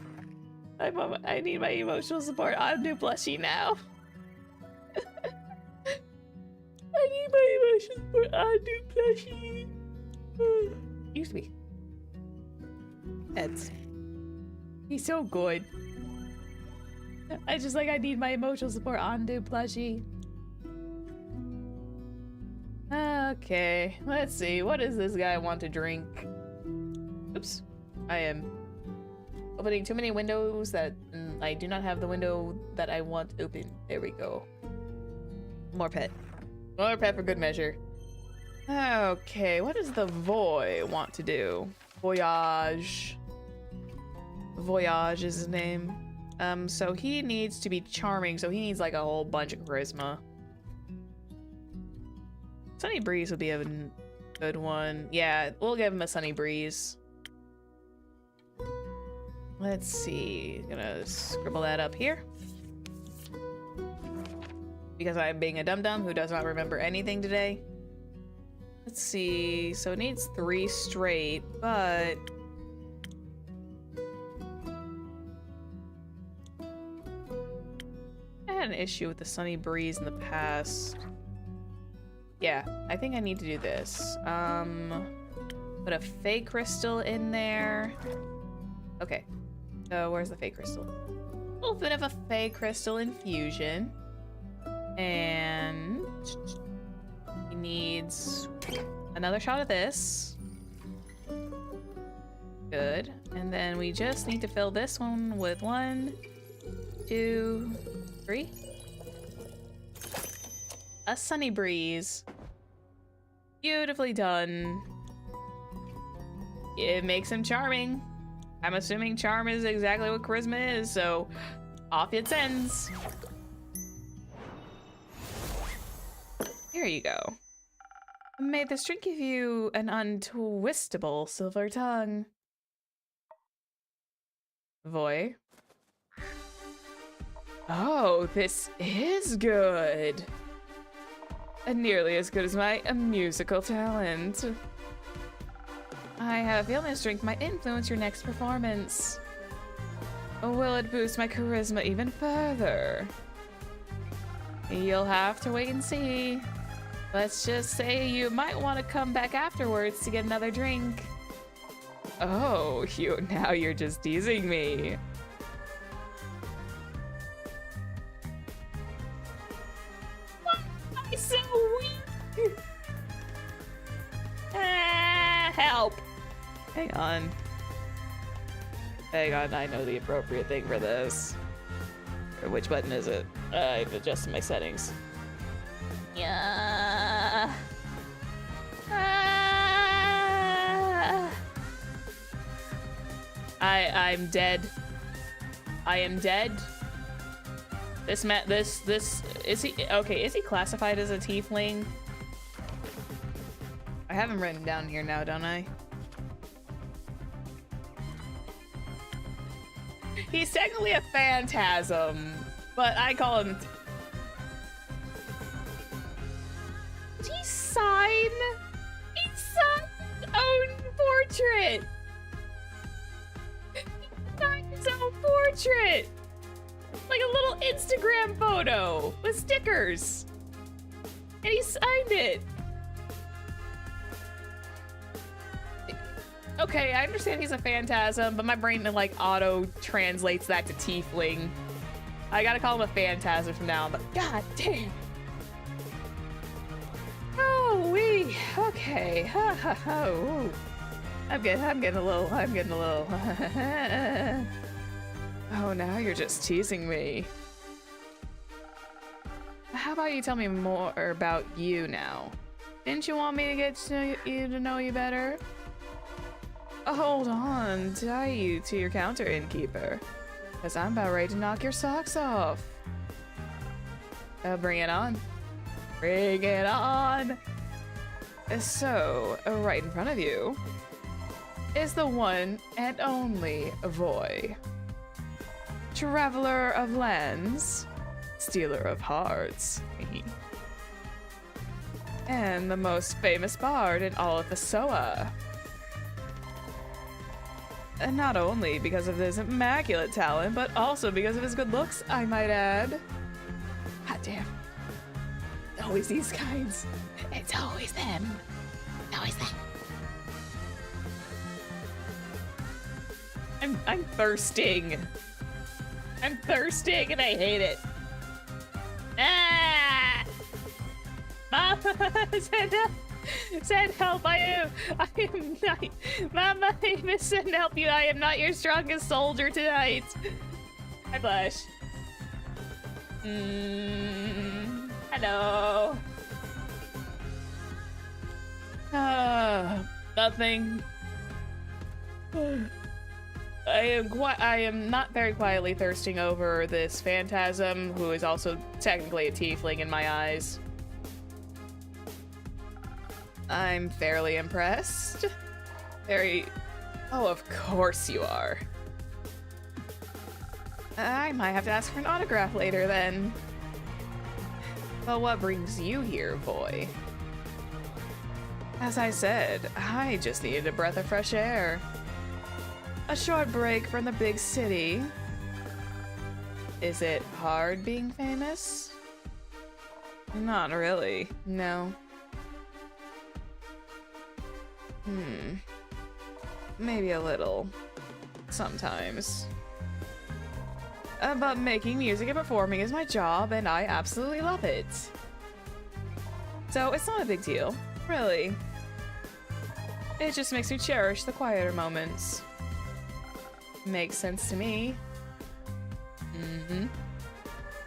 I need my emotional support. I'm new plushie now. I need my emotional support. I'm new plushie. Used to be. That's... He's so good. I need my emotional support on new plushie. Okay, let's see. What does this guy want to drink? Oops. I am opening too many windows that I do not have the window that I want open. There we go. More pet. More pet for good measure. Okay, what does the Voy want to do? Voyage. Voyage is his name. So he needs to be charming, so he needs like a whole bunch of charisma. Sunny Breeze would be a good one. Yeah, we'll give him a Sunny Breeze. Let's see. Gonna scribble that up here. Because I'm being a dum-dum who does not remember anything today. Let's see. So it needs 3 straight, but... I had an issue with the Sunny Breeze in the past. Yeah, I think I need to do this. Put a Fey Crystal in there. Okay. Where's the Fey Crystal? A little bit of a Fey Crystal infusion. And he needs another shot of this. Good. And then we just need to fill this one with 1, 2, 3. A Sunny Breeze. Beautifully done. It makes him charming. I'm assuming charm is exactly what charisma is, so off it sends. Here you go. May this drink give you an untwistable silver tongue. Voy. Oh, this is good. Nearly as good as my musical talent. I have a feeling this drink might influence your next performance. Will it boost my charisma even further? You'll have to wait and see. Let's just say you might want to come back afterwards to get another drink. Oh, now you're just teasing me. Why am I so weak? Help. Hang on. Hang on, I know the appropriate thing for this. Or which button is it? I've adjusted my settings. Yeah. I'm dead. I am dead. This is he okay, is he classified as a tiefling? I have him written down here now, don't I? He's technically a phantasm, but I call him... Did he sign? He signed his own portrait! He signed his own portrait! Like a little Instagram photo with stickers. And he signed it. Okay, I understand he's a phantasm, but my brain like auto translates that to tiefling. I gotta call him a phantasm from now on, but god damn. Oh wee. Okay. Ha ha ha. Ooh. I'm getting a little. Oh, now you're just teasing me. how about you tell me more about you now? Didn't you want me to get to know you better? Hold on, tie you to your counter, innkeeper. Because I'm about ready to knock your socks off. Bring it on. Bring it on! So, right in front of you is the one and only Voy. Traveler of lands, stealer of hearts, and the most famous bard in all of Thessoa. And not only because of his immaculate talent, but also because of his good looks, I might add. Hot damn. Always these kinds. It's always them. Always them. I'm thirsting. I'm thirsting and I hate it. Ah! Mama, send help. I am not. Mama, send help you. I am not your strongest soldier tonight. I blush. Hello. Nothing. I am not very quietly thirsting over this phantasm, who is also technically a tiefling in my eyes. I'm fairly impressed. Very... Oh, of course you are. I might have to ask for an autograph later, then. But what brings you here, boy? As I said, I just needed a breath of fresh air. A short break from the big city. Is it hard being famous? Not really, no. Maybe a little. Sometimes. But making music and performing is my job, and I absolutely love it. So it's not a big deal, really. It just makes me cherish the quieter moments. Makes sense to me.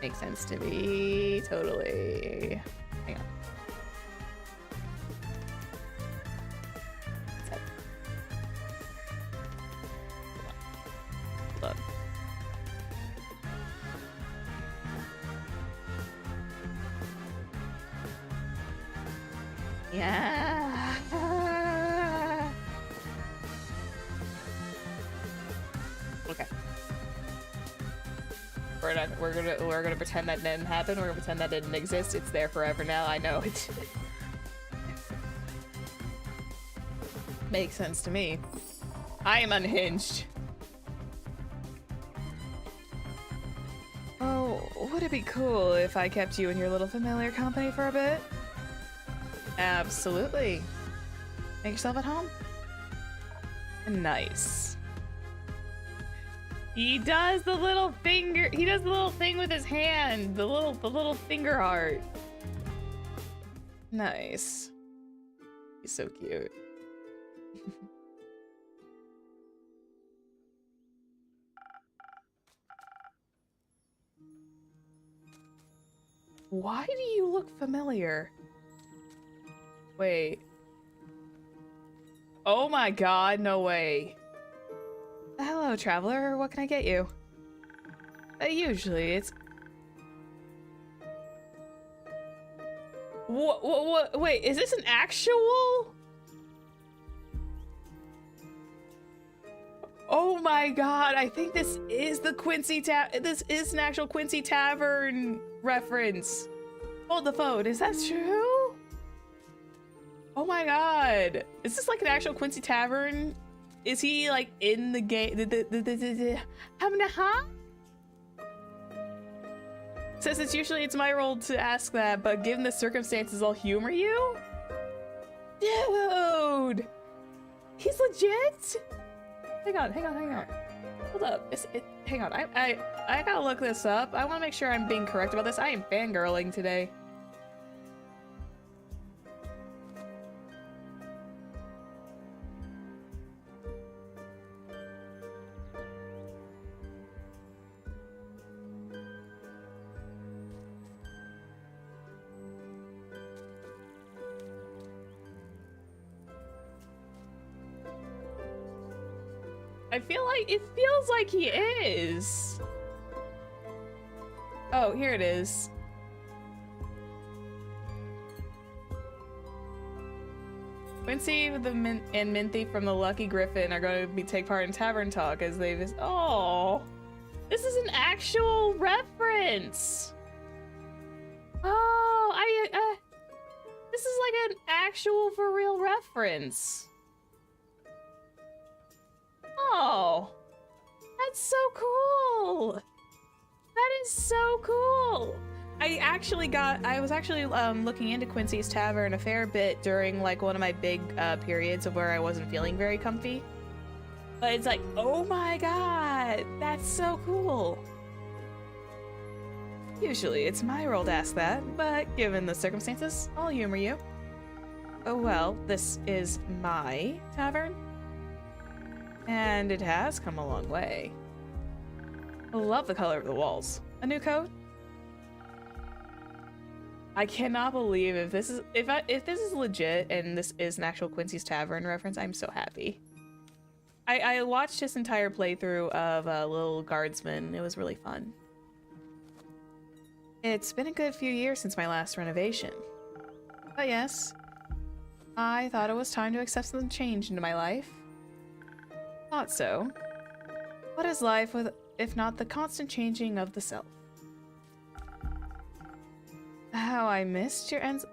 Makes sense to me, totally. Hang on. Hold on. Yeah. Okay. We're gonna pretend that didn't happen. We're gonna pretend that didn't exist. It's there forever now. I know it. Makes sense to me. I am unhinged. Oh, would it be cool if I kept you in your little familiar company for a bit? Absolutely. Make yourself at home. Nice. He does the little finger. He does the little thing with his hand. The little finger heart. Nice. He's so cute. Why do you look familiar? Wait. Oh my god, no way. Hello, traveler. What can I get you? Usually it's... What? Wait, is this an actual? Oh my god, I think this is the this is an actual Quincy Tavern reference. Hold the phone, is that true? Oh my god. Is this like an actual Quincy Tavern? Is he like in the game? Says it's my role to ask that, but given the circumstances, I'll humor you. Dude, he's legit. Hang on. Hold up. Hang on. I gotta look this up. I want to make sure I'm being correct about this. I am fangirling today. I feel like it feels like he is. Oh, here it is. Quincy and Minthy from the Lucky Griffin are going to take part in Tavern Talk as they visit. Oh, this is an actual reference. Oh, this is like an actual for real reference. Oh, that's so cool. That is so cool. I was actually looking into Quincy's Tavern a fair bit during like one of my big periods of where I wasn't feeling very comfy. But it's like, oh my god, that's so cool. Usually it's my role to ask that, but given the circumstances, I'll humor you. Oh well, this is my tavern. And it has come a long way. I love the color of the walls. A new coat? I cannot believe if this is legit and this is an actual Quincy's Tavern reference, I'm so happy. I watched his entire playthrough of Little Guardsman. It was really fun. It's been a good few years since my last renovation. But yes, I thought it was time to accept some change into my life. Thought so. What is life if not the constant changing of the self? How I missed your ends.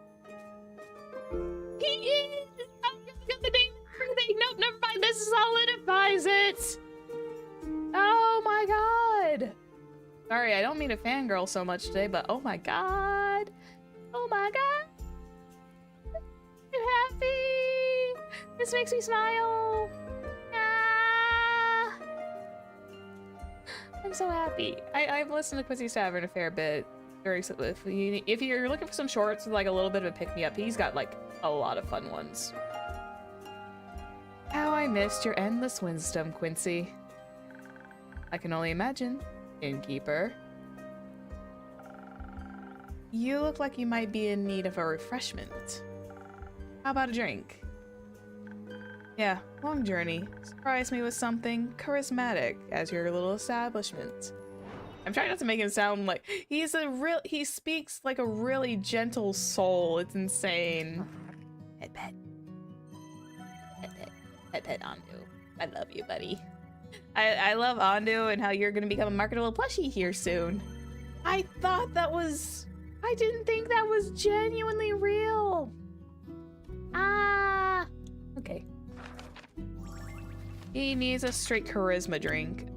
He is! Oh, got the name and everything! Nope, never mind. This solidifies it! Oh my god! Sorry, I don't mean to fangirl so much today, but oh my god! Oh my god! I'm happy! This makes me smile! Ah! I'm so happy. I've listened to Quincy's Tavern a fair bit. If you're looking for some shorts with like a little bit of a pick-me-up, he's got like a lot of fun ones. How I missed your endless wisdom, Quincy. I can only imagine. Innkeeper. You look like you might be in need of a refreshment. How about a drink? Yeah, long journey. Surprise me with something charismatic as your little establishment. I'm trying not to make him sound like he speaks like a really gentle soul. It's insane. Pet pet. Pet pet. Pet pet Andu. I love you, buddy. I love Andu and how you're gonna become a marketable plushie here soon. I didn't think that was genuinely real. Ah. Okay. He needs a straight charisma drink.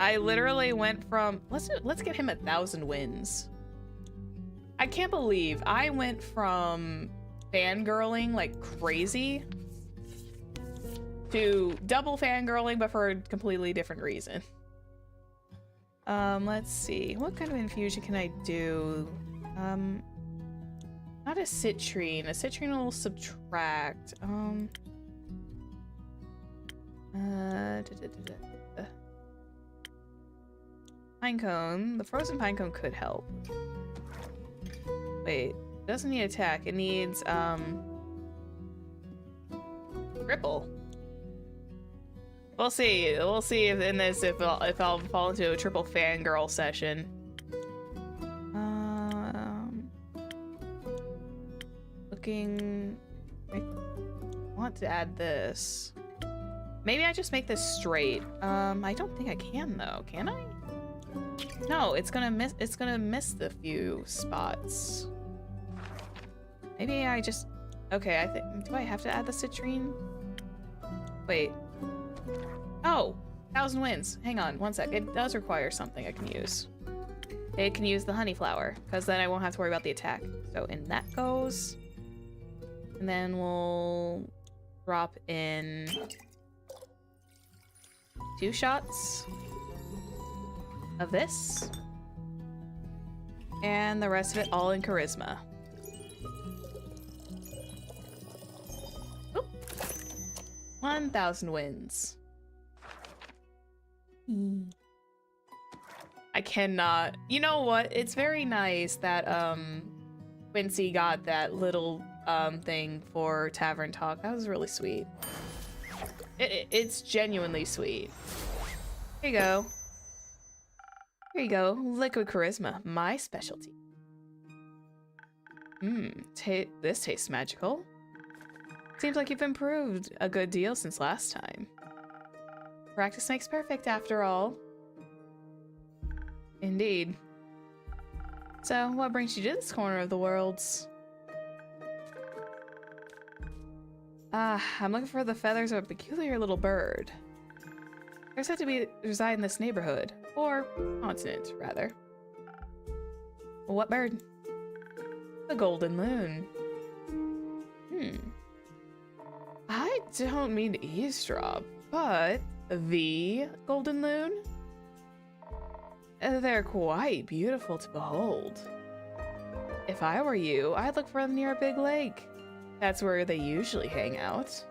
I literally went from let's get him 1,000 wins. I can't believe I went from fangirling like crazy to double fangirling, but for a completely different reason. Let's see. What kind of infusion can I do? Not a citrine. A citrine will subtract. Pinecone. The frozen pinecone could help. Wait, it doesn't need attack. It needs cripple. We'll see. We'll see if in this if I'll fall into a triple fangirl session. Looking. I want to add this. Maybe I just make this straight. I don't think I can though. Can I? No, it's gonna miss. It's gonna miss the few spots. Maybe I just. Okay, I think. Do I have to add the citrine? Wait. Oh, 1,000 wins. Hang on, one sec. It does require something I can use. It can use the honey flower, because then I won't have to worry about the attack. So in that goes. And then we'll drop in 2 shots of this. And the rest of it all in charisma. Oop. 1,000 wins. I cannot. You know what? It's very nice that Quincy got that little thing for Tavern Talk. That was really sweet. It's genuinely sweet. Here you go. Here you go. Liquid charisma, my specialty. This tastes magical. Seems like you've improved a good deal since last time. Practice makes perfect, after all. Indeed. So, what brings you to this corner of the worlds? I'm looking for the feathers of a peculiar little bird. They're said to reside in this neighborhood, or continent, rather. What bird? The golden loon. I don't mean to eavesdrop, but the golden loon? They're quite beautiful to behold. If I were you, I'd look for them near a big lake. That's where they usually hang out.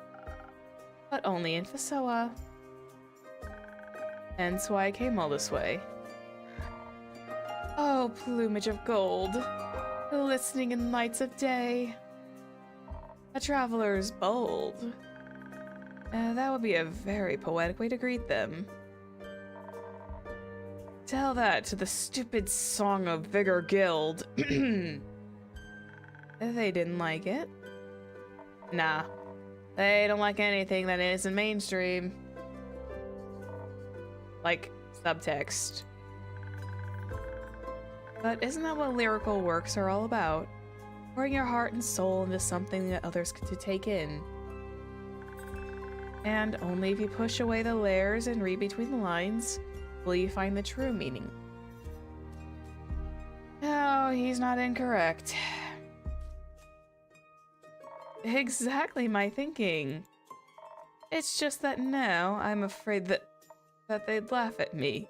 But only in Fasoa. Hence why I came all this way. Oh, plumage of gold, glistening in lights of day. A traveler's bold. That would be a very poetic way to greet them. Tell that to the stupid Song of Vigor Guild. They didn't like it. Nah, they don't like anything that isn't mainstream. Like subtext. But isn't that what lyrical works are all about? Pouring your heart and soul into something that others get to take in. And only if you push away the layers and read between the lines will you find the true meaning. No, he's not incorrect. Exactly my thinking. It's just that now I'm afraid that they'd laugh at me.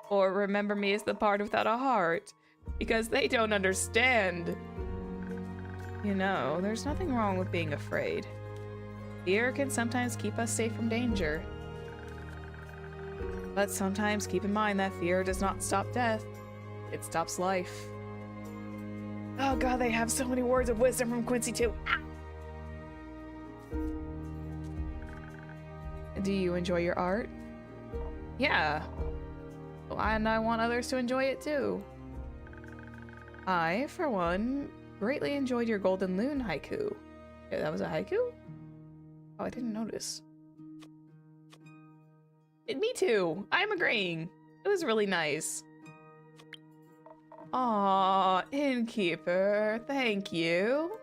Or remember me as the part without a heart, because they don't understand. You know, there's nothing wrong with being afraid. Fear can sometimes keep us safe from danger. But sometimes keep in mind that fear does not stop death. It stops life. Oh god, they have so many words of wisdom from Quincy too. Ah! Do you enjoy your art? Yeah. And I want others to enjoy it too. I, for one, greatly enjoyed your Golden Loon haiku. Yeah, that was a haiku? Oh, I didn't notice. Me too. I'm agreeing. It was really nice. Aw, Innkeeper, thank you.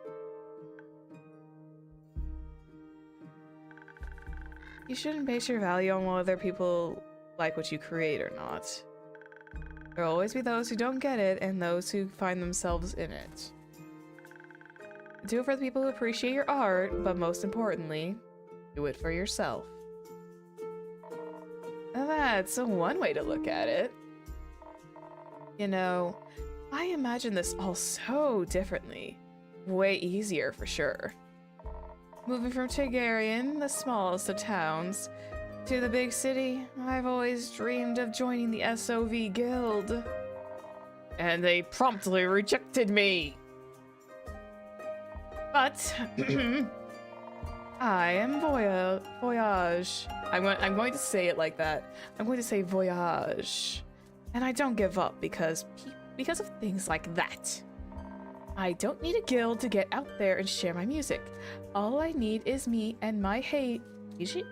You shouldn't base your value on whether people like what you create or not. There will always be those who don't get it and those who find themselves in it. Do it for the people who appreciate your art, but most importantly, do it for yourself. And that's one way to look at it. You know, I imagine this all so differently. Way easier for sure. Moving from Targaryen, the smallest of towns, to the big city, I've always dreamed of joining the SOV Guild. And they promptly rejected me. But I am Voyage. I'm going to say it like that. I'm going to say Voyage. And I don't give up because of things like that. I don't need a guild to get out there and share my music. All I need is me and my Hajium.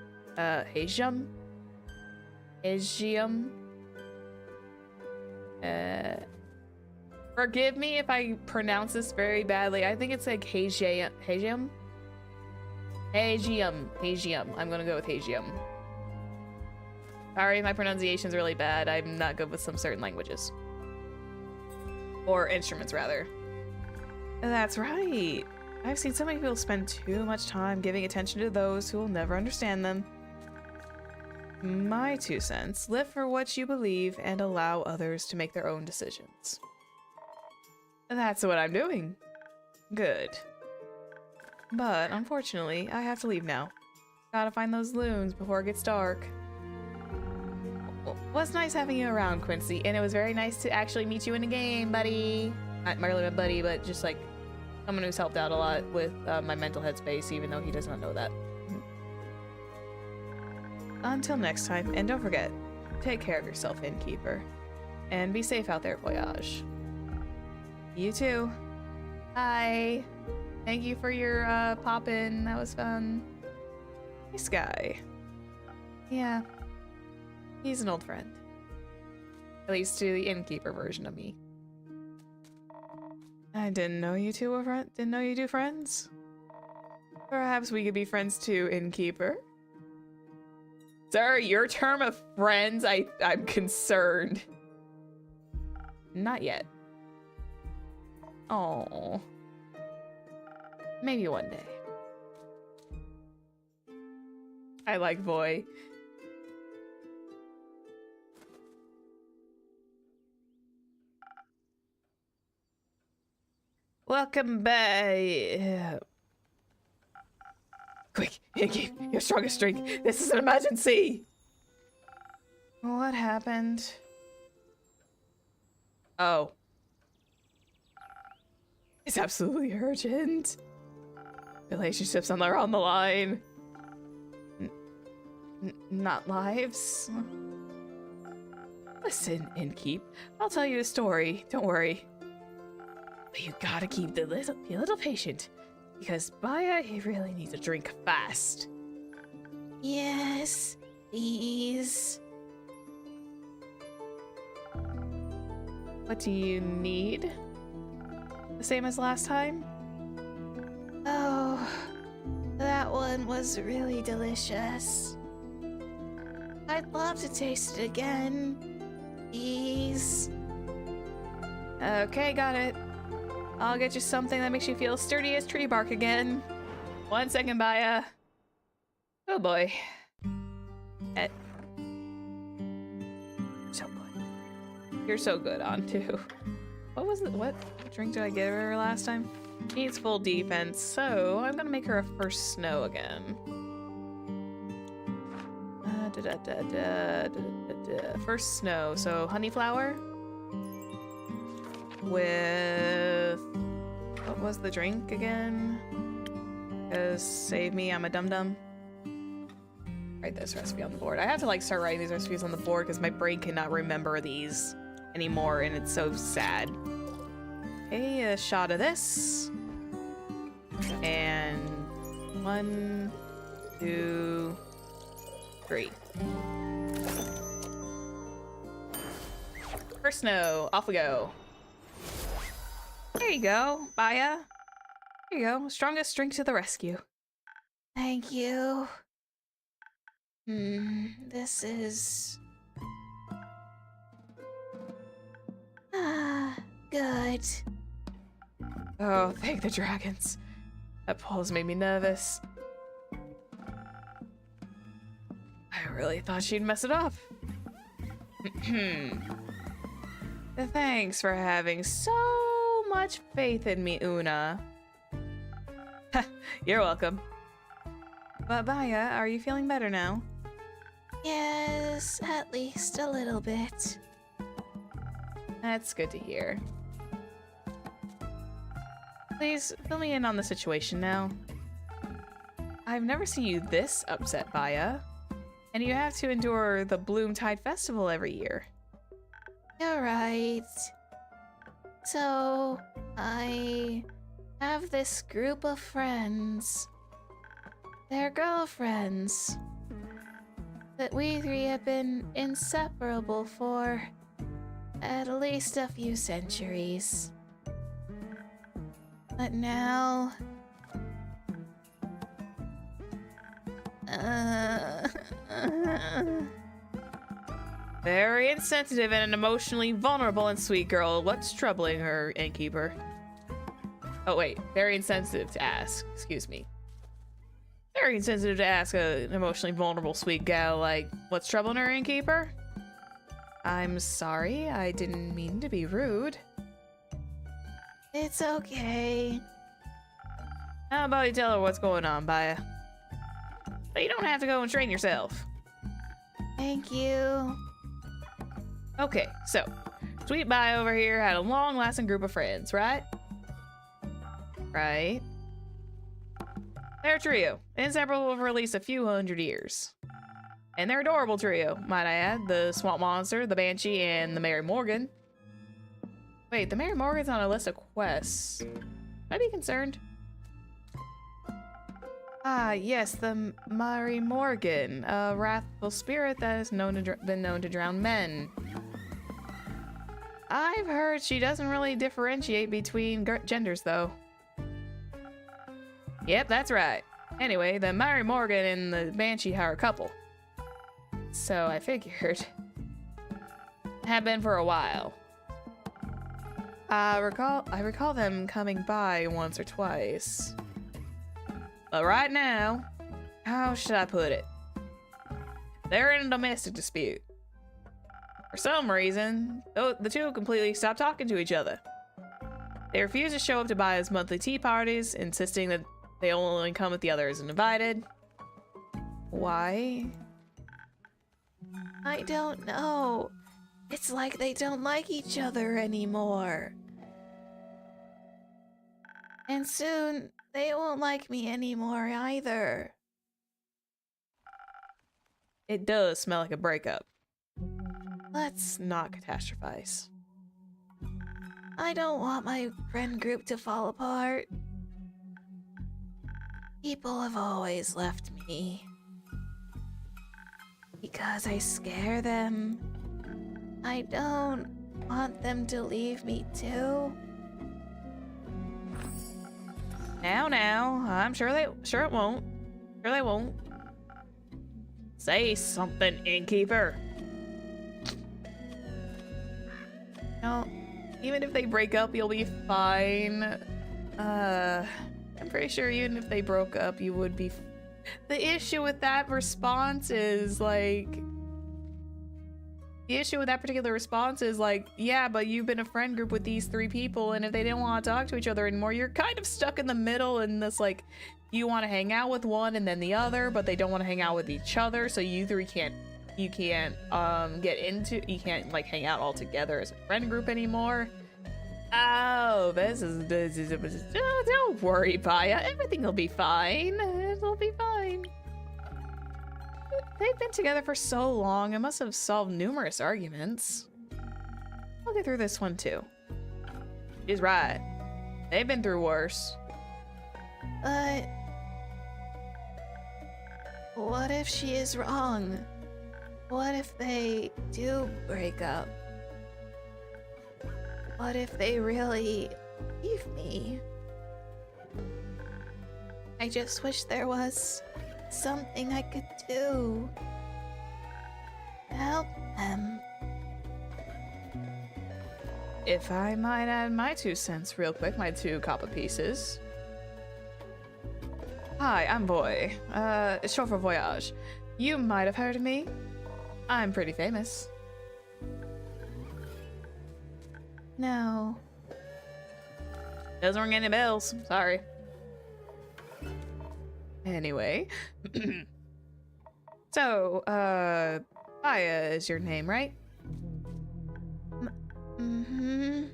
Forgive me if I pronounce this very badly. I think it's like Hajium. I'm gonna go with Hajium. Sorry, my pronunciation's really bad. I'm not good with some certain languages. Or instruments, rather. That's right. I've seen so many people spend too much time giving attention to those who will never understand them. My 2 cents. Live for what you believe and allow others to make their own decisions. That's what I'm doing. Good. But, unfortunately, I have to leave now. Gotta find those loons before it gets dark. Well, it was nice having you around, Quincy, and it was very nice to actually meet you in a game, buddy. Not really my buddy, but just like Someone who's helped out a lot with my mental headspace, even though he does not know that. Until next time, and don't forget, take care of yourself, innkeeper. And be safe out there, Voyage. You too. Bye. Thank you for your pop-in. That was fun. Nice guy. Yeah. He's an old friend. At least to the innkeeper version of me. I didn't know you two were friends. Didn't know you do friends. Perhaps we could be friends too, innkeeper. Sir, your term of friends, I'm concerned. Not yet. Oh. Maybe one day. I like boy. Welcome back. Quick, Yankee, your strongest drink. This is an emergency. What happened? Oh. It's absolutely urgent. Relationships are on the line. Not lives. Listen, Innkeep. I'll tell you a story. Don't worry. But you gotta keep be a little patient. Because Baya, he really needs a drink fast. Yes, please. What do you need? The same as last time? Oh, that one was really delicious. I'd love to taste it again. Please. Okay, got it. I'll get you something that makes you feel sturdy as tree bark again. 1 second, Baya. Oh boy. So good. You're so good on too. What was it? What drink did I give her last time? Needs full defense, so I'm gonna make her a first snow again. First snow, so honey flower with what was the drink again? Because save me, I'm a dum-dum. Write this recipe on the board. I have to like start writing these recipes on the board because my brain cannot remember these anymore, and it's so sad. Okay, a shot of this. And 1, 2, 3. First snow, off we go. There you go, Baya. There you go, strongest drink to the rescue. Thank you. This is... good. Oh, thank the dragons. That pulse made me nervous. I really thought she'd mess it up. Thanks for having so much faith in me, Una. You're welcome. But Baya, are you feeling better now? Yes, at least a little bit. That's good to hear. Please fill me in on the situation now. I've never seen you this upset, Baya. And you have to endure the Bloom Tide Festival every year. You're right. So, I have this group of friends. They're girlfriends. That we three have been inseparable for at least a few centuries. But now... Very insensitive and an emotionally vulnerable and sweet girl. What's troubling her, innkeeper? Oh wait, very insensitive to ask. Excuse me. Very insensitive to ask an emotionally vulnerable sweet gal like, what's troubling her, innkeeper? I'm sorry, I didn't mean to be rude. It's okay. How about you tell her what's going on, Baya? But you don't have to go and train yourself. Thank you. Okay, so, Sweet Baya over here had a long-lasting group of friends, right? right? They're a trio, inseparable for at least a few hundred years. And they're adorable trio, might I add. The Swamp Monster, the Banshee, and the Mary Morgan. Wait, the Mary Morgan's on a list of quests. Should I be concerned? Ah, yes, the Mary Morgan, a wrathful spirit that has been known to drown men. I've heard she doesn't really differentiate between genders, though. Yep, that's right. Anyway, the Mary Morgan and the Banshee are a couple. So I figured. Have been for a while. I recall them coming by once or twice. But right now, how should I put it? They're in a domestic dispute. For some reason, the two completely stopped talking to each other. They refuse to show up to Baya's monthly tea parties, insisting that they only come if the other isn't invited. Why? I don't know. It's like they don't like each other anymore. And soon, they won't like me anymore either. It does smell like a breakup. Let's not catastrophize. I don't want my friend group to fall apart. People have always left me. Because I scare them. I don't want them to leave me too. Now, I'm sure it won't. Sure they won't. Say something, innkeeper. No, even if they break up, you'll be fine. I'm pretty sure even if they broke up, you would be. The issue with that response is like. The issue with that particular response is like, yeah, but you've been a friend group with these three people, and if they didn't want to talk to each other anymore, you're kind of stuck in the middle in this, like, you want to hang out with one and then the other, but they don't want to hang out with each other, so you three can't like hang out all together as a friend group anymore. Oh, this is don't worry, Baya. Everything will be fine. It'll be fine. They've been together for so long, it must have solved numerous arguments. I'll get through this one too. She's right. They've been through worse. But what if she is wrong? What if they do break up? What if they really leave me? I just wish there was something I could do to help them. If I might add my 2 cents real quick, my 2 copper pieces. Hi, I'm Boy. It's short for Voyage. You might have heard of me. I'm pretty famous. No. Doesn't ring any bells. Sorry. Anyway. So, Baya is your name, right? Mm-hmm.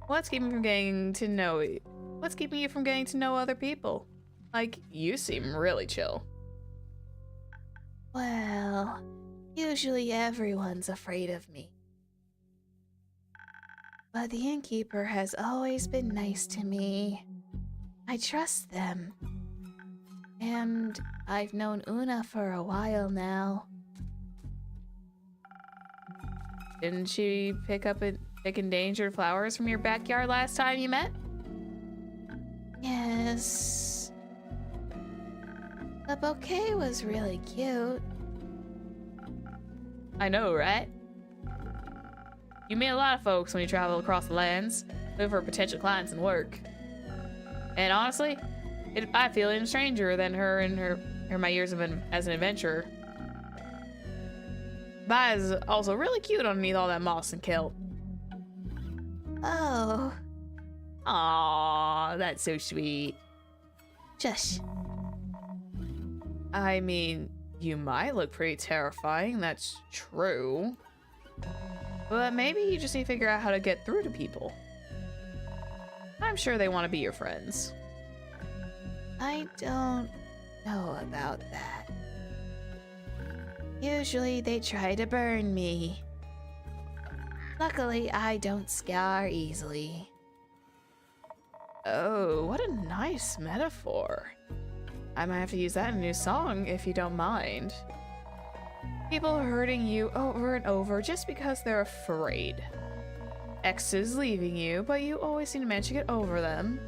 What's keeping you from getting to know you? What's keeping you from getting to know other people? Like, you seem really chill. Well, usually everyone's afraid of me. But the innkeeper has always been nice to me. I trust them. And I've known Una for a while now. Didn't she pick endangered flowers from your backyard last time you met? Yes. The bouquet was really cute. I know, right? You meet a lot of folks when you travel across the lands, looking for potential clients and work. And honestly, I feel even stranger than her in my years as an adventurer. Baya's also really cute underneath all that moss and kelp. Oh. Aww, that's so sweet. Shush. I mean, you might look pretty terrifying, that's true. But maybe you just need to figure out how to get through to people. I I'm sure they want to be your friends. I don't know about that. Usually they try to burn me. Luckily, I don't scar easily. Oh, what a nice metaphor. I might have to use that in a new song if you don't mind. People hurting you over and over just because they're afraid. Exes leaving you, but you always seem to manage to get over them.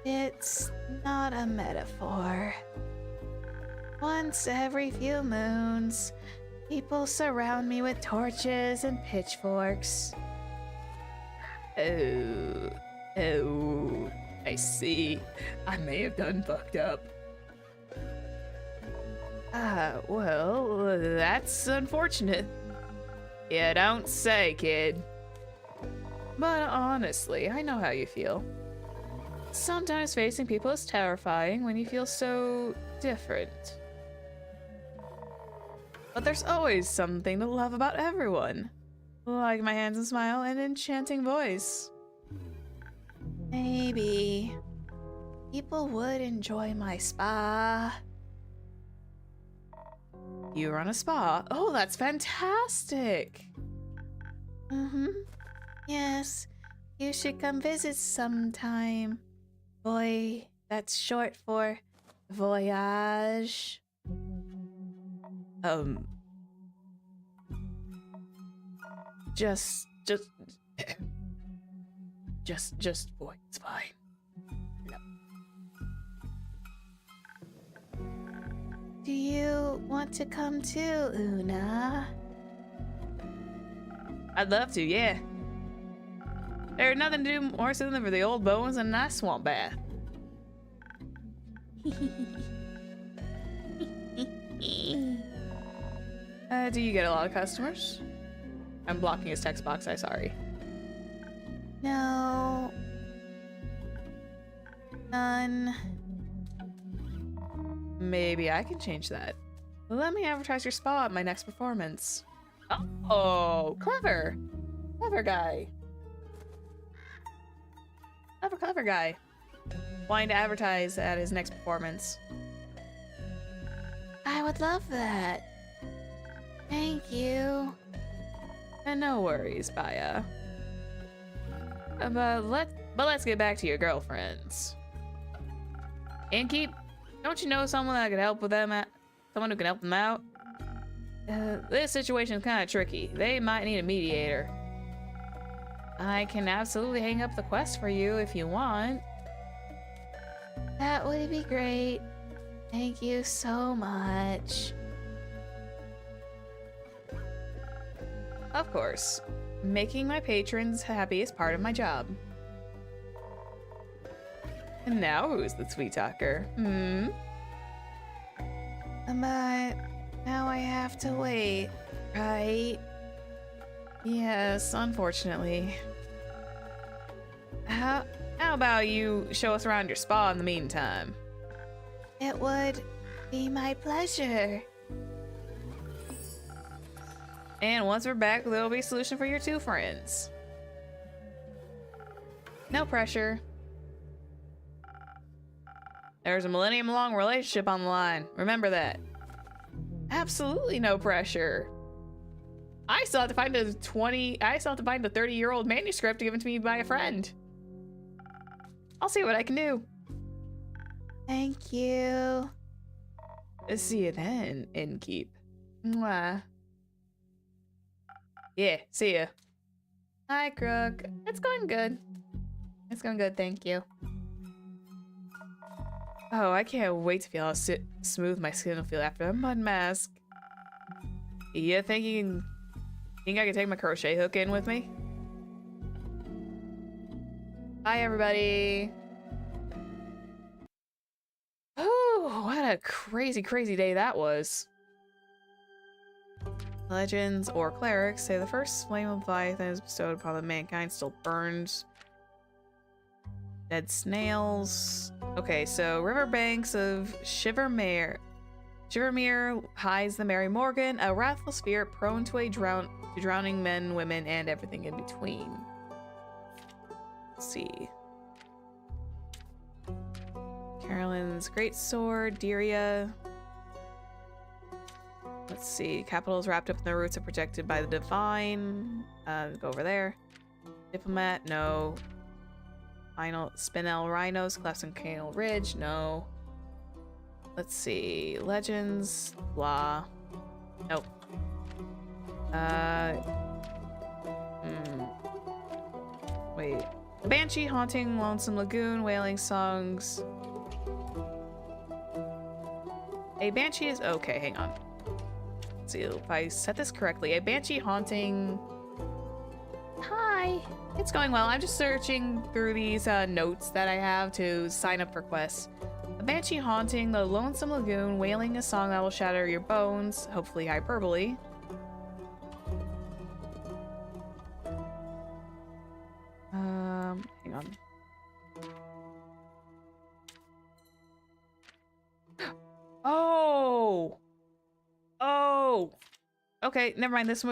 It's not a metaphor. Once every few moons, people surround me with torches and pitchforks. Oh, I see. I may have done fucked up. Well, that's unfortunate. You don't say, kid. But honestly, I know how you feel. Sometimes facing people is terrifying when you feel so different. But there's always something to love about everyone. Like my handsome smile and enchanting voice. Maybe people would enjoy my spa. You run a spa? Oh, that's fantastic! Yes, you should come visit sometime. Boy, that's short for voyage. Just, boy, it's fine. No. Do you want to come too, Una? I'd love to, yeah. There's nothing to do more soothing for the old bones than a nice swamp bath. Do you get a lot of customers? I'm blocking his text box, I'm sorry. No. None. Maybe I can change that. Let me advertise your spa at my next performance. Oh, clever. Clever guy. Clever guy. Wanting to advertise at his next performance. I would love that. Thank you. And no worries, Baya. But let's get back to your girlfriends. Innkeep, don't you know someone that could help with them? Someone who can help them out? This situation is kind of tricky. They might need a mediator. I can absolutely hang up the quest for you if you want. That would be great. Thank you so much. Of course. Making my patrons happy is part of my job. And now who's the sweet talker? But now I have to wait, right? Yes, unfortunately. How about you show us around your spa in the meantime? It would be my pleasure. And once we're back, there'll be a solution for your two friends. No pressure. There's a millennium-long relationship on the line. Remember that. Absolutely no pressure. I still have to find a 30-year-old manuscript given to me by a friend. I'll see what I can do. Thank you. See you then, Innkeep. Mwah. Yeah, see ya. Hi, Crook. It's going good. It's going good, thank you. Oh, I can't wait to feel how smooth my skin will feel after a mud mask. You think I can take my crochet hook in with me? Hi, everybody. Oh, what a crazy, crazy day that was. Legends or clerics say the first flame of Leviathan is bestowed upon the mankind still burns. Dead snails. Okay, so riverbanks of Shivermere hides the Mary Morgan, a wrathful spirit prone to drowning men, women, and everything in between. Let's see. Carolyn's great sword, Diria. Let's see. Capital is wrapped up in the roots and protected by the divine. Go over there. Diplomat, no. Final Spinel Rhinos, collapse on Canal Ridge, no. Let's see. Legends, blah. Nope. Wait. Banshee haunting Lonesome Lagoon, wailing songs. A banshee is okay, hang on. Let's see if I said this correctly. A banshee haunting. Hi. It's going well. I'm just searching through these notes that I have to sign up for quests. A banshee haunting the Lonesome Lagoon, wailing a song that will shatter your bones, hopefully hyperbole. Hang on. Oh! Okay, never mind. This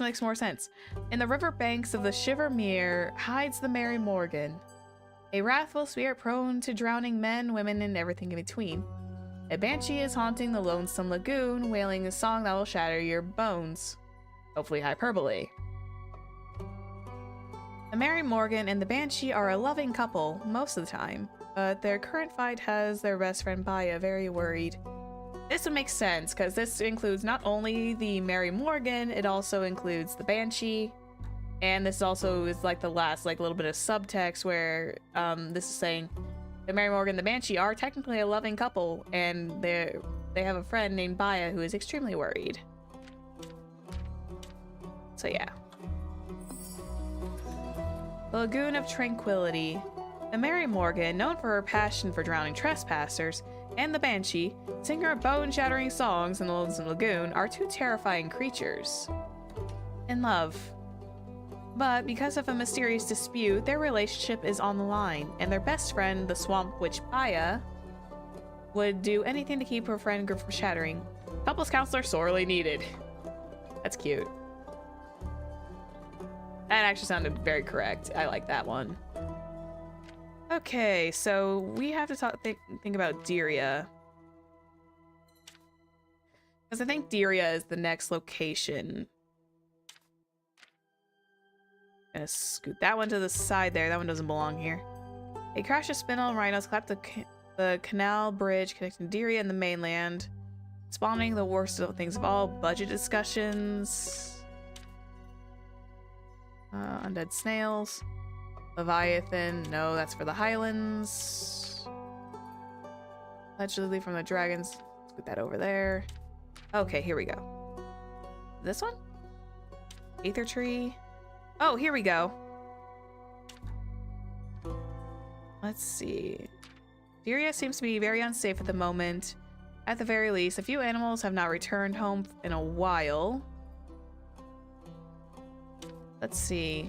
makes more sense. In the river banks of the Shivermere hides the Mary Morgan, a wrathful spirit prone to drowning men, women, and everything in between. A banshee is haunting the Lonesome Lagoon, wailing a song that will shatter your bones. Hopefully hyperbole. The Mary Morgan and the banshee are a loving couple most of the time, but their current fight has their best friend Baya very worried. This would make sense, because this includes not only the Mary Morgan, it also includes the Banshee. And this also is like the last little bit of subtext where this is saying the Mary Morgan and the Banshee are technically a loving couple, and they have a friend named Baya who is extremely worried. So yeah. The Lagoon of Tranquility. The Mary Morgan, known for her passion for drowning trespassers, and the Banshee, singer of bone-shattering songs in the Lonesome Lagoon, are two terrifying creatures. In love. But because of a mysterious dispute, their relationship is on the line, and their best friend, the Swamp Witch Baya, would do anything to keep her friend group from shattering. Couples counselor sorely needed. That's cute. That actually sounded very correct. I like that one. Okay, so we have to think about Diria. Because I think Diria is the next location. Gonna scoot that one to the side there. That one doesn't belong here. A crash of spinel rhinos clapped the canal bridge connecting Diria and the mainland, spawning the worst of things of all. Budget discussions. Undead snails. Leviathan. No, that's for the Highlands. Allegedly from the dragons. Let's put that over there. Okay, here we go. This one? Aether tree. Oh, here we go. Let's see. Diria seems to be very unsafe at the moment. At the very least, a few animals have not returned home in a while. Let's see.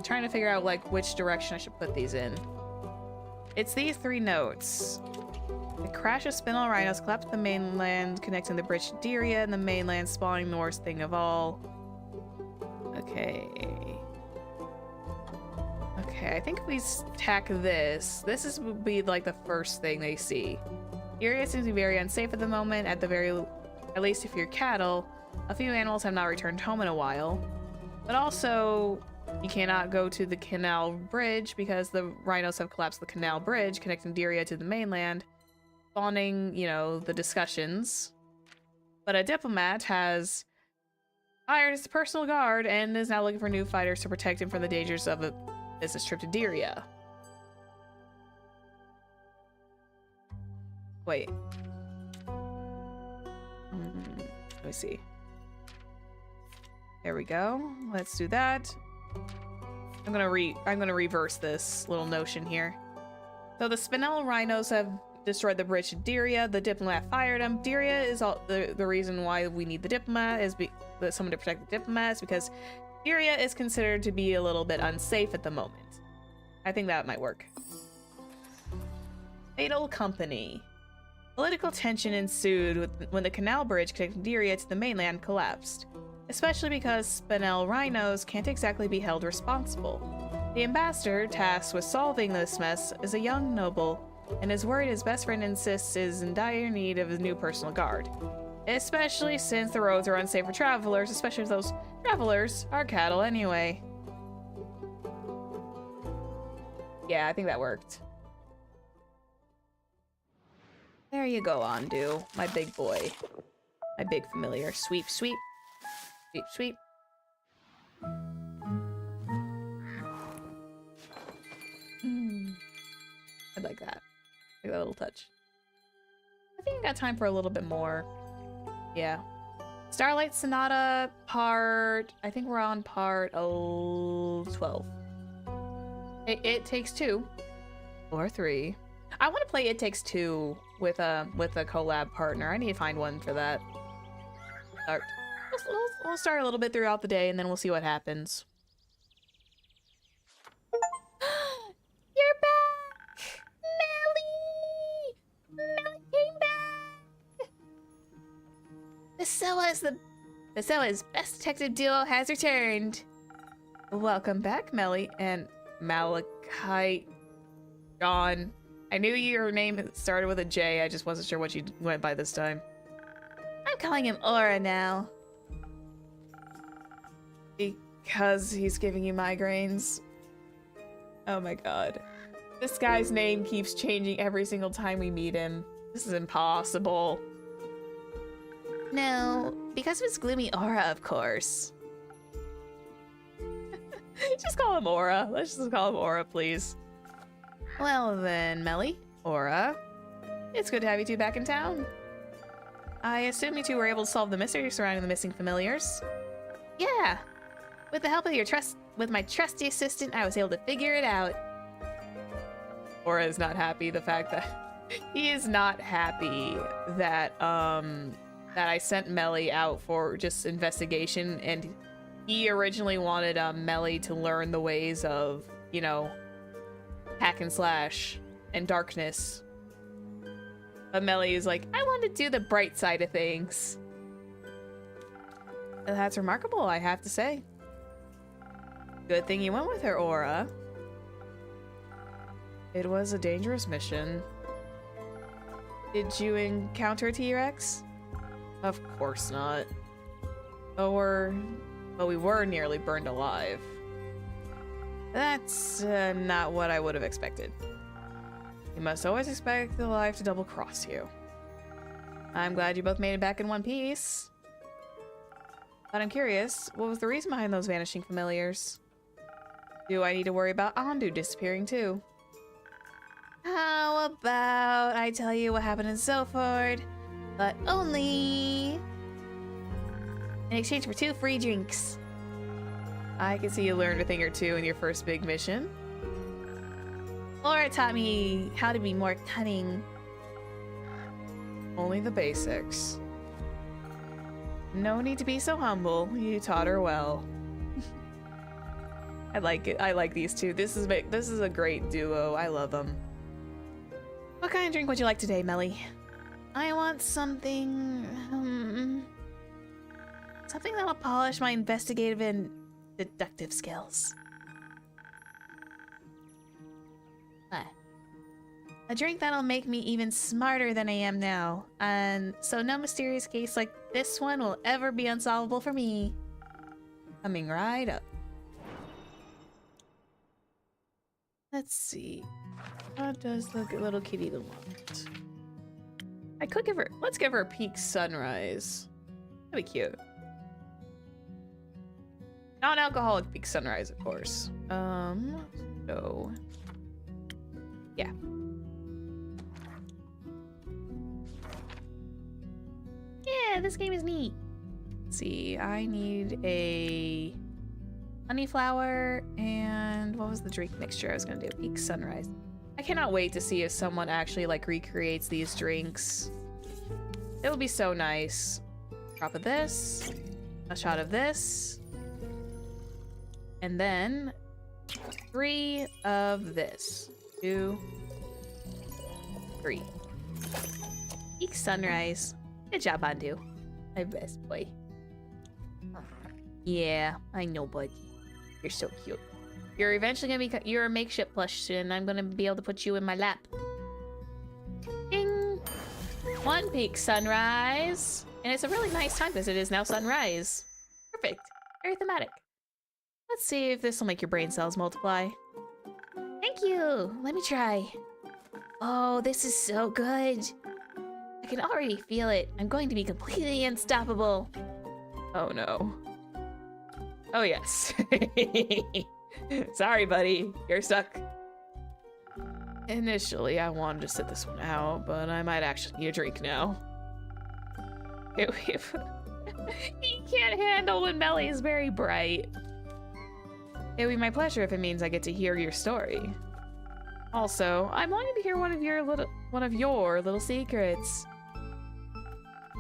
Trying to figure out which direction I should put these in. It's these three notes. The crash of spinel rhinos collapsed the mainland, connecting the bridge to Diria and the mainland, spawning the worst thing of all. Okay. Okay, I think if we tack this would be the first thing they see. Diria seems to be very unsafe at the moment. At least if you're cattle, a few animals have not returned home in a while. But also, you cannot go to the canal bridge because the rhinos have collapsed the canal bridge connecting Diria to the mainland, spawning, the discussions. But a diplomat has hired his personal guard and is now looking for new fighters to protect him from the dangers of a business trip to Diria. Wait. Let me see. There we go. Let's do that. I'm gonna reverse this little notion here. So the Spinel rhinos have destroyed the bridge to Diria. The diplomat fired him. Diria is the reason why we need the diplomat is someone to protect the diplomat, is because Diria is considered to be a little bit unsafe at the moment. I think that might work. Fatal Company. Political tension ensued when the canal bridge connecting Diria to the mainland collapsed. especially because Spinel rhinos can't exactly be held responsible. The ambassador tasked with solving this mess is a young noble, and is worried his best friend insists is in dire need of a new personal guard. Especially since the roads are unsafe for travelers, especially if those travelers are cattle anyway. Yeah, I think that worked. There you go, Ondu, my big boy. My big familiar. Sweep, sweep. Sweep, sweep. I like that. I like that little touch. I think I got time for a little bit more. Yeah. Starlight Sonata part... I think we're on part 12. It Takes Two. Or 3. I want to play It Takes Two with a collab partner. I need to find one for that. We'll start a little bit throughout the day, and then we'll see what happens. You're back! Melly! Melly came back! The Sewa's best detective duo has returned. Welcome back, Melly and Malachite. John. I knew your name started with a J, I just wasn't sure what you went by this time. I'm calling him Aura now. Because he's giving you migraines. Oh my god. This guy's name keeps changing every single time we meet him. This is impossible. No, because of his gloomy aura, of course. Just call him Aura. Let's just call him Aura, please. Well then, Melly, Aura, it's good to have you two back in town. I assume you two were able to solve the mystery surrounding the missing familiars. Yeah, with the help of my trusty assistant, I was able to figure it out. Aura is not happy. The fact that he is not happy that that I sent Melly out for just investigation, and he originally wanted Melly to learn the ways of, you know, hack and slash and darkness. But Melly is like, I want to do the bright side of things. And that's remarkable, I have to say. Good thing you went with her, Aura. It was a dangerous mission. Did you encounter a T-Rex? Of course not. But we were nearly burned alive. That's not what I would have expected. You must always expect the life to double-cross you. I'm glad you both made it back in one piece. But I'm curious, what was the reason behind those vanishing familiars? Do I need to worry about Ondu disappearing too? How about I tell you what happened in Zephyr, but only in exchange for 2 free drinks. I can see you learned a thing or two in your first big mission. Laura taught me how to be more cunning. Only the basics. No need to be so humble. You taught her well. I like it. I like these two. This is a great duo. I love them. What kind of drink would you like today, Melly? I want something... something that'll polish my investigative and deductive skills. A drink that'll make me even smarter than I am now, and so no mysterious case like this one will ever be unsolvable for me. Coming right up. Let's see. What does the little kitty want? I could give her... Let's give her a peak sunrise. That'd be cute. Non-alcoholic peak sunrise, of course. So... yeah. Yeah, this game is neat. Let's see, I need a honey flower and what was the drink mixture I was gonna do? Peak sunrise. I cannot wait to see if someone actually like recreates these drinks. It would be so nice. Drop of this, a shot of this, and then 3 of this. 2, 3. Peak sunrise. Good job, Ondu. My best boy. Yeah, I know, buddy. You're so cute. You're eventually gonna be you're a makeshift plush, and I'm gonna be able to put you in my lap. Ding! One peak sunrise. And it's a really nice time because it is now sunrise. Perfect. Very thematic. Let's see if this will make your brain cells multiply. Thank you. Let me try. Oh, this is so good. I can already feel it. I'm going to be completely unstoppable. Oh no. Oh yes. Sorry, buddy. You're stuck. Initially, I wanted to sit this one out, but I might actually need a drink now. He can't handle when Melly is very bright. It would be my pleasure if it means I get to hear your story. Also, I'm wanting to hear one of your little secrets.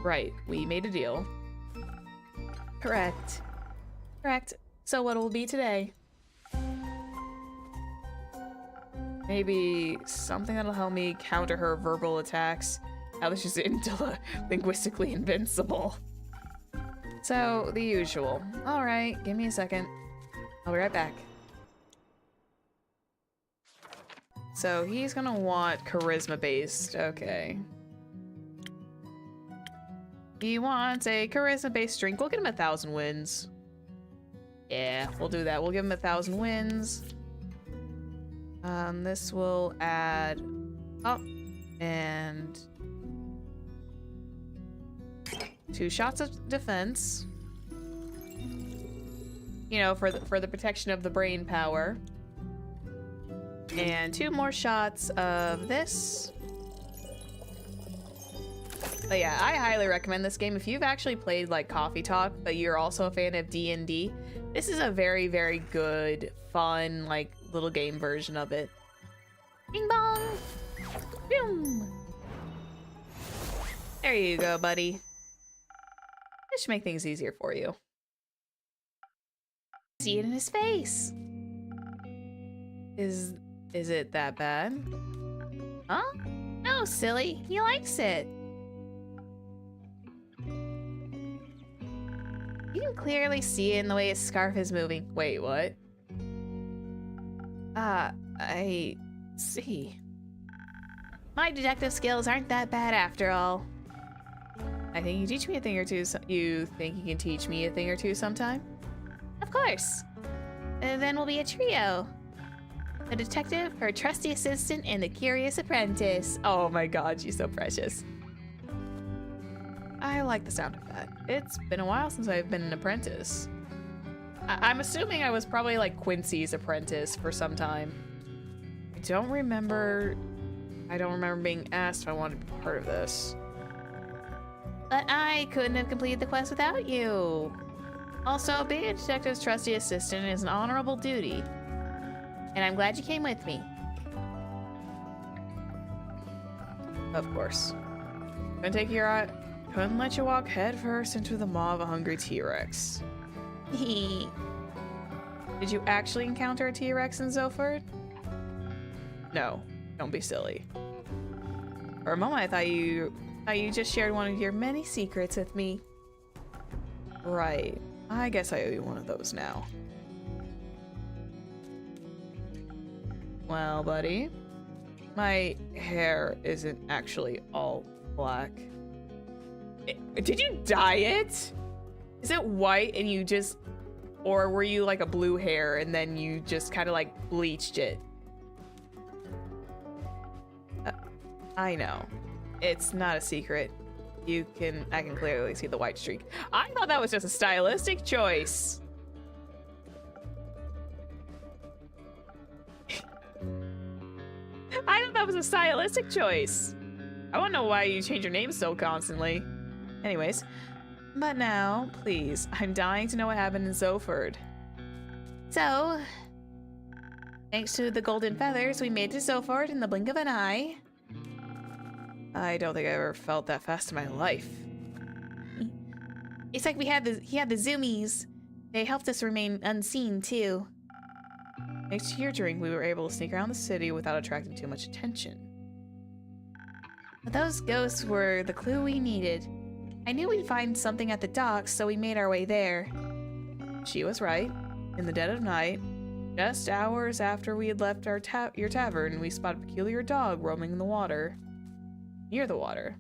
Right, we made a deal. Correct. Correct. So what will it be today? Maybe something that'll help me counter her verbal attacks. Now that she's linguistically invincible. So, the usual. Alright, give me a second. I'll be right back. So, he's gonna want charisma-based. Okay. He wants a charisma-based drink. We'll get him 1,000 wins. Yeah, we'll do that. We'll give him 1,000 wins. This will add up and 2 shots of defense. You know, for the protection of the brain power. And 2 more shots of this. But yeah, I highly recommend this game. If you've actually played like Coffee Talk, but you're also a fan of D&D, this is a very, very good, fun, like, little game version of it. Bing bong! Boom! There you go, buddy. This should make things easier for you. See it in his face. Is it that bad? Huh? No, silly. He likes it. You can clearly see it in the way his scarf is moving. Wait, what? I see. My detective skills aren't that bad after all. I think you teach me a thing or two. You think you can teach me a thing or two sometime? Of course. And then we'll be a trio. The detective, her trusty assistant, and the curious apprentice. Oh my god, she's so precious. I like the sound of that. It's been a while since I've been an apprentice. I'm assuming I was probably like Quincy's apprentice for some time. I don't remember being asked if I wanted to be part of this. But I couldn't have completed the quest without you. Also, being a detective's trusty assistant is an honorable duty. And I'm glad you came with me. Of course. Couldn't take your eye. Couldn't let you walk headfirst into the maw of a hungry T-Rex. Did you actually encounter a T-Rex in Zephyr? No, don't be silly. For a moment, I thought you just shared one of your many secrets with me. Right. I guess I owe you one of those now. Well, buddy, my hair isn't actually all black. Did you dye it? Is it white and you just, or were you like a blue hair and then you just kind of like bleached it? I know. It's not a secret. I can clearly see the white streak. I thought that was just a stylistic choice. I thought that was a stylistic choice. I want to know why you change your name so constantly. Anyways, but now, please, I'm dying to know what happened in Zephyr. So, thanks to the golden feathers, we made to Zephyr in the blink of an eye. I don't think I ever felt that fast in my life. It's like he had the zoomies. They helped us remain unseen too. Thanks to your drink, we were able to sneak around the city without attracting too much attention. But those ghosts were the clue we needed. I knew we'd find something at the docks, so we made our way there. She was right. In the dead of night, just hours after we had left your tavern, we spotted a peculiar dog roaming in the water. Near the water.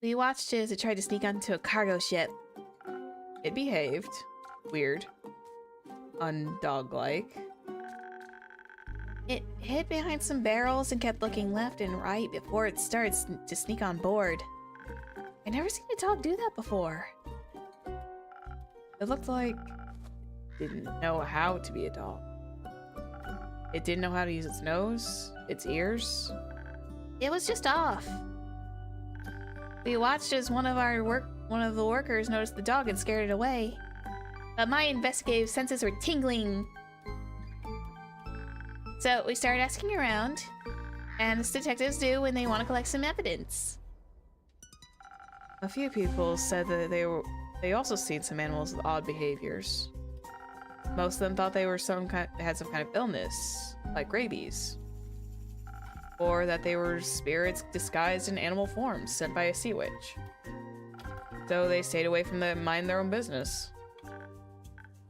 We watched it as it tried to sneak onto a cargo ship. It behaved. Weird. Undog-like. It hid behind some barrels and kept looking left and right before it started to sneak on board. I've never seen a dog do that before. It looked like it didn't know how to be a dog. It didn't know how to use its nose, its ears. It was just off. We watched as one of the workers noticed the dog and scared it away. But my investigative senses were tingling. So we started asking around, and as detectives do when they want to collect some evidence. A few people said that they also seen some animals with odd behaviors. Most of them thought they were had some kind of illness, like rabies. Or that they were spirits disguised in animal forms sent by a sea witch. So they stayed away from them, mind their own business.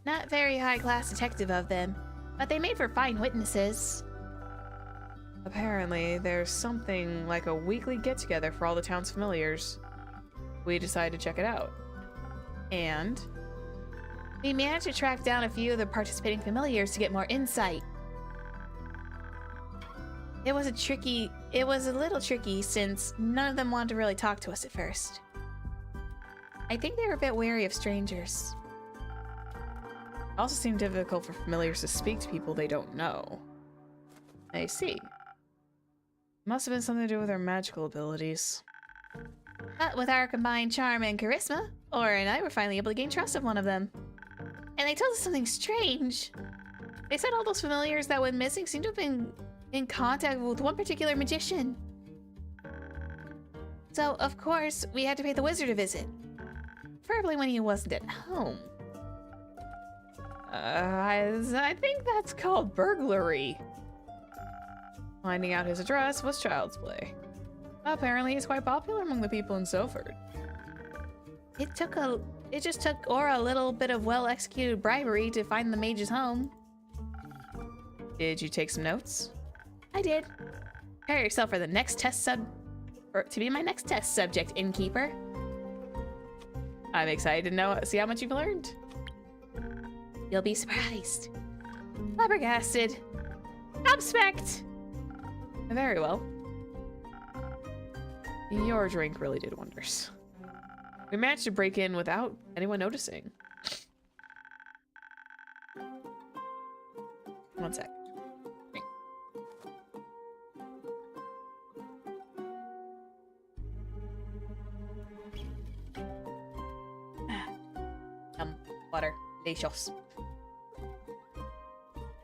Not very high-class detective of them, but they made for fine witnesses. Apparently, there's something like a weekly get-together for all the town's familiars. We decided to check it out. And we managed to track down a few of the participating familiars to get more insight. It was a little tricky since none of them wanted to really talk to us at first. I think they were a bit wary of strangers. It also seemed difficult for familiars to speak to people they don't know. I see. Must have been something to do with their magical abilities. But with our combined charm and charisma, Aura and I were finally able to gain trust of one of them. And they told us something strange. They said all those familiars that went missing seemed to have been in contact with one particular magician. So, of course, we had to pay the wizard a visit. Preferably when he wasn't at home. I think that's called burglary. Finding out his address was child's play. Apparently, he's quite popular among the people in Zephyr. It just took Aura a little bit of well-executed bribery to find the mage's home. Did you take some notes? I did. Prepare yourself for the next to be my next test subject, innkeeper. I'm excited to see how much you've learned. You'll be surprised. Flabbergasted. Gobsmacked. Very well. Your drink really did wonders. We managed to break in without anyone noticing. One sec. Water. Delicious.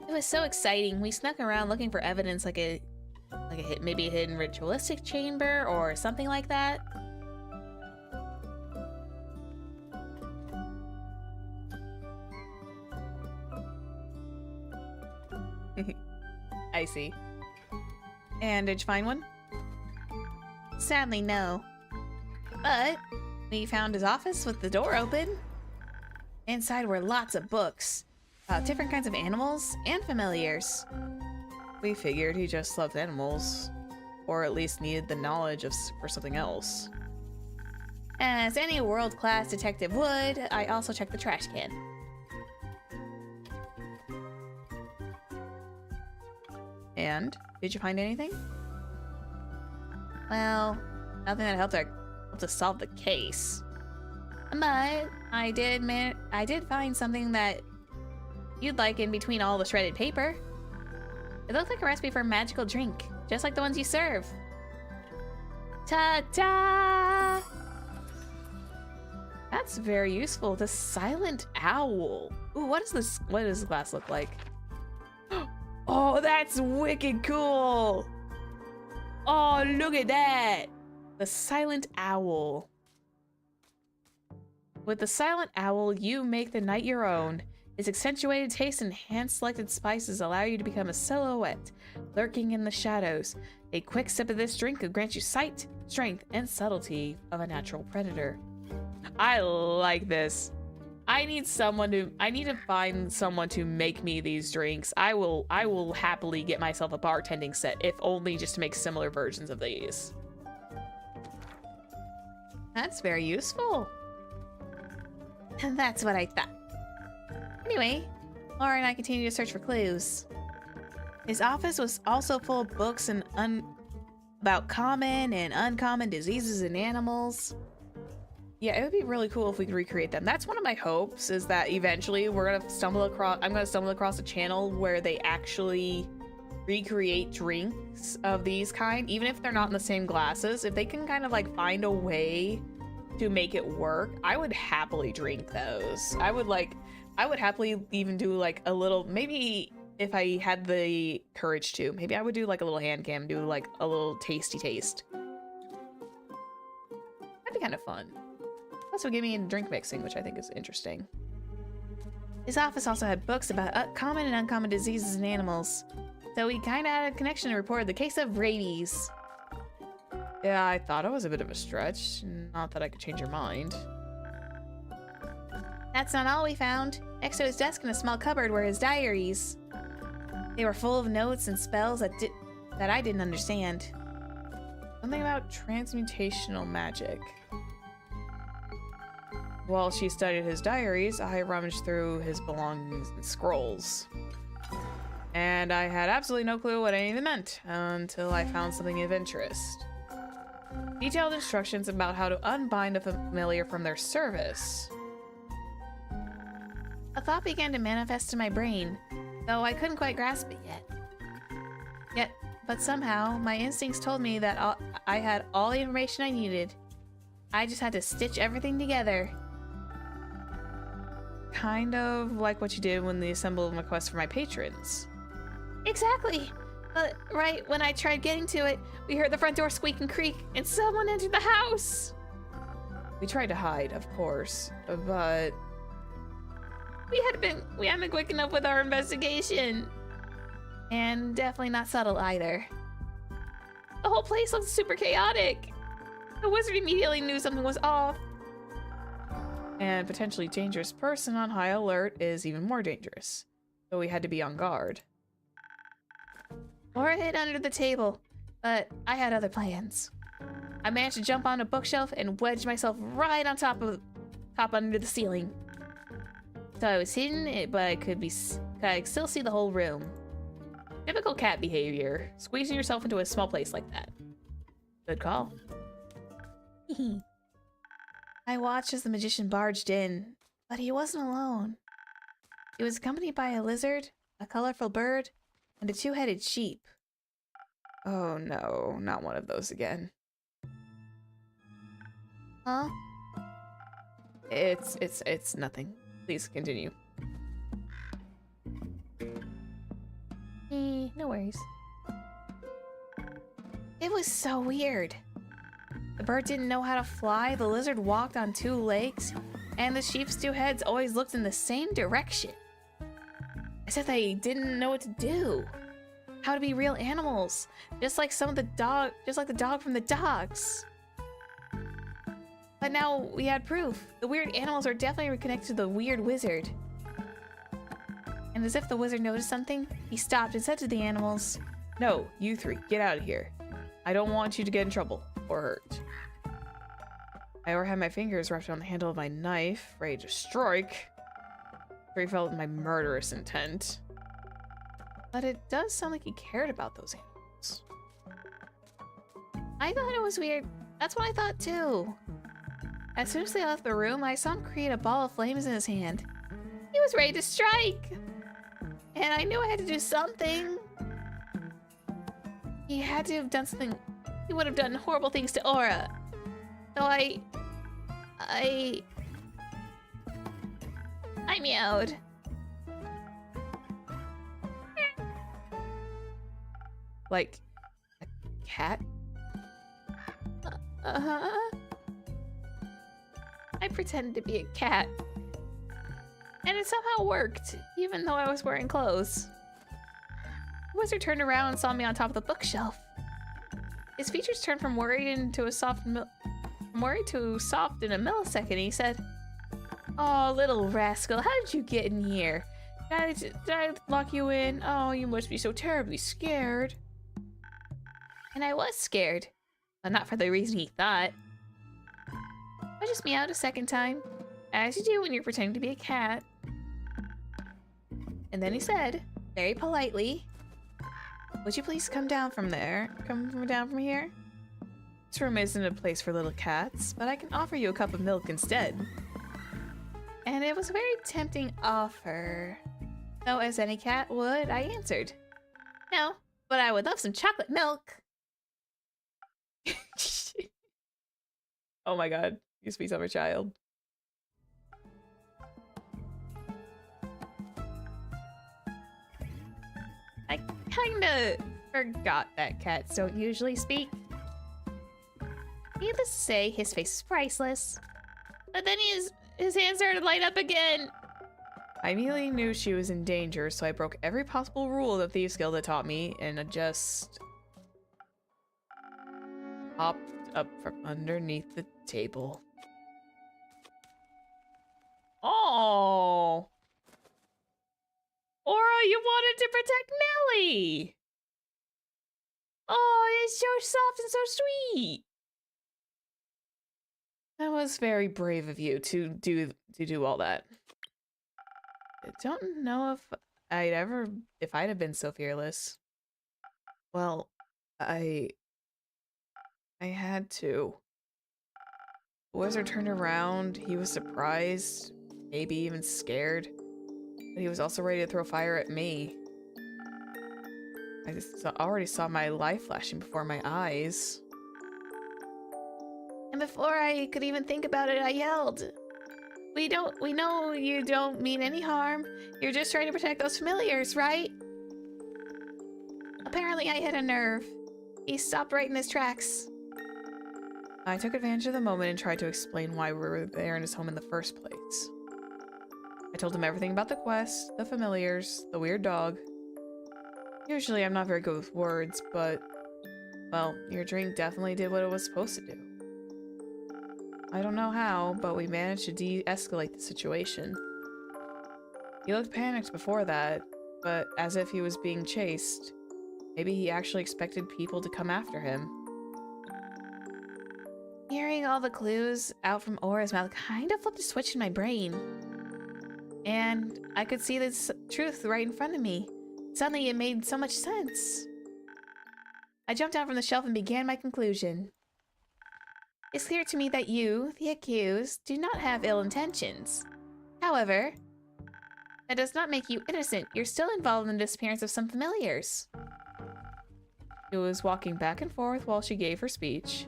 It was so exciting. We snuck around looking for evidence maybe a hidden ritualistic chamber or something like that. I see. And did you find one? Sadly, no. But we found his office with the door open. Inside were lots of books about different kinds of animals and familiars. We figured he just loved animals, or at least needed the knowledge for something else. As any world-class detective would, I also checked the trash can. And did you find anything? Well, nothing that helped us solve the case. But I did find something that you'd like in between all the shredded paper. It looked like a recipe for a magical drink, just like the ones you serve. Ta-ta! That's very useful. The silent owl. Ooh, what does this glass look like? Oh, that's wicked cool. Oh, look at that. The silent owl. With the silent owl, you make the night your own. Its accentuated taste and hand-selected spices allow you to become a silhouette, lurking in the shadows. A quick sip of this drink could grant you sight, strength, and subtlety of a natural predator. I like this. I need to find someone to make me these drinks. I will happily get myself a bartending set, if only just to make similar versions of these. That's very useful. And that's what I thought. Anyway, Laura and I continue to search for clues. His office was also full of books and about common and uncommon diseases in animals. Yeah, it would be really cool if we could recreate them. That's one of my hopes, is that eventually I'm gonna stumble across a channel where they actually recreate drinks of these kind, even if they're not in the same glasses. If they can kind of like find a way to make it work, I would happily drink those. I would happily even do like a little, maybe if I had the courage to, maybe I would do like a little hand cam, do like a little tasty taste. That'd be kind of fun. Also give me in drink mixing, which I think is interesting. His office also had books about common and uncommon diseases in animals. So we kind of had a connection and reported the case of rabies. Yeah, I thought it was a bit of a stretch. Not that I could change your mind. That's not all we found. Next to his desk in a small cupboard were his diaries. They were full of notes and spells that I didn't understand. Something about transmutational magic. While she studied his diaries, I rummaged through his belongings and scrolls. And I had absolutely no clue what any of them meant until I found something of interest. Detailed instructions about how to unbind a familiar from their service. A thought began to manifest in my brain, though I couldn't quite grasp it yet. But somehow, my instincts told me that I had all the information I needed. I just had to stitch everything together. Kind of like what you did when they assembled a quest for my patrons. Exactly! But right when I tried getting to it, we heard the front door squeak and creak, and someone entered the house! We tried to hide, of course, but... We hadn't been quick enough with our investigation. And definitely not subtle either. The whole place looked super chaotic. The wizard immediately knew something was off. And potentially dangerous person on high alert is even more dangerous. So we had to be on guard. Laura hid under the table, but I had other plans. I managed to jump on a bookshelf and wedge myself right on top under the ceiling. So I was hidden, but I could still see the whole room. Typical cat behavior, squeezing yourself into a small place like that. Good call. I watched as the magician barged in, but he wasn't alone. He was accompanied by a lizard, a colorful bird, and a two-headed sheep. Oh no, not one of those again. Huh? It's nothing. Please continue. No worries. It was so weird. The bird didn't know how to fly, the lizard walked on two legs, and the sheep's two heads always looked in the same direction. As if they didn't know what to do. How to be real animals, just like the dog from the dogs. But now we had proof. The weird animals are definitely connected to the weird wizard. And as if the wizard noticed something, he stopped and said to the animals, "No, you three, get out of here. I don't want you to get in trouble or hurt." I already had my fingers wrapped around the handle of my knife, ready to strike. He felt my murderous intent. But it does sound like he cared about those animals. I thought it was weird. That's what I thought too. As soon as they left the room, I saw him create a ball of flames in his hand. He was ready to strike! And I knew I had to do something. He had to have done something. He would have done horrible things to Aura. So I meowed. Like a cat? Uh-huh. I pretended to be a cat. And it somehow worked, even though I was wearing clothes. The wizard turned around and saw me on top of the bookshelf. His features turned from worried into a soft from worried to soft in a millisecond. He said, "Oh, little rascal, how did you get in here? Did I lock you in? Oh, you must be so terribly scared." And I was scared. But not for the reason he thought. I just meowed a second time, as you do when you're pretending to be a cat. And then he said, very politely, "Would you please come down from there? Down from here? This room isn't a place for little cats, but I can offer you a cup of milk instead." And it was a very tempting offer. So as any cat would, I answered, "No, but I would love some chocolate milk." Oh my god, you speak of a child. I kinda forgot that cats don't usually speak. Needless to say, his face is priceless. But then his hands started to light up again. I immediately knew she was in danger, so I broke every possible rule that Thieves Guild had taught me and just hopped up from underneath the table. Oh! Aura, you wanted to protect Melly! Oh, it's so soft and so sweet! That was very brave of you to do all that. I don't know if I'd have been so fearless. Well, I had to. The wizard turned around. He was surprised, maybe even scared. But he was also ready to throw fire at me. Already saw my life flashing before my eyes. And before I could even think about it, I yelled, We know you don't mean any harm. You're just trying to protect those familiars, right?" Apparently I hit a nerve. He stopped right in his tracks. I took advantage of the moment and tried to explain why we were there in his home in the first place. I told him everything about the quest, the familiars, the weird dog. Usually I'm not very good with words, but, well, your drink definitely did what it was supposed to do. I don't know how, but we managed to de-escalate the situation. He looked panicked before that, but as if he was being chased. Maybe he actually expected people to come after him. Hearing all the clues out from Aura's mouth kind of flipped a switch in my brain. And I could see this truth right in front of me. Suddenly it made so much sense. I jumped down from the shelf and began my conclusion. It's clear to me that you, the accused, do not have ill intentions. However, that does not make you innocent. You're still involved in the disappearance of some familiars. She was walking back and forth while she gave her speech.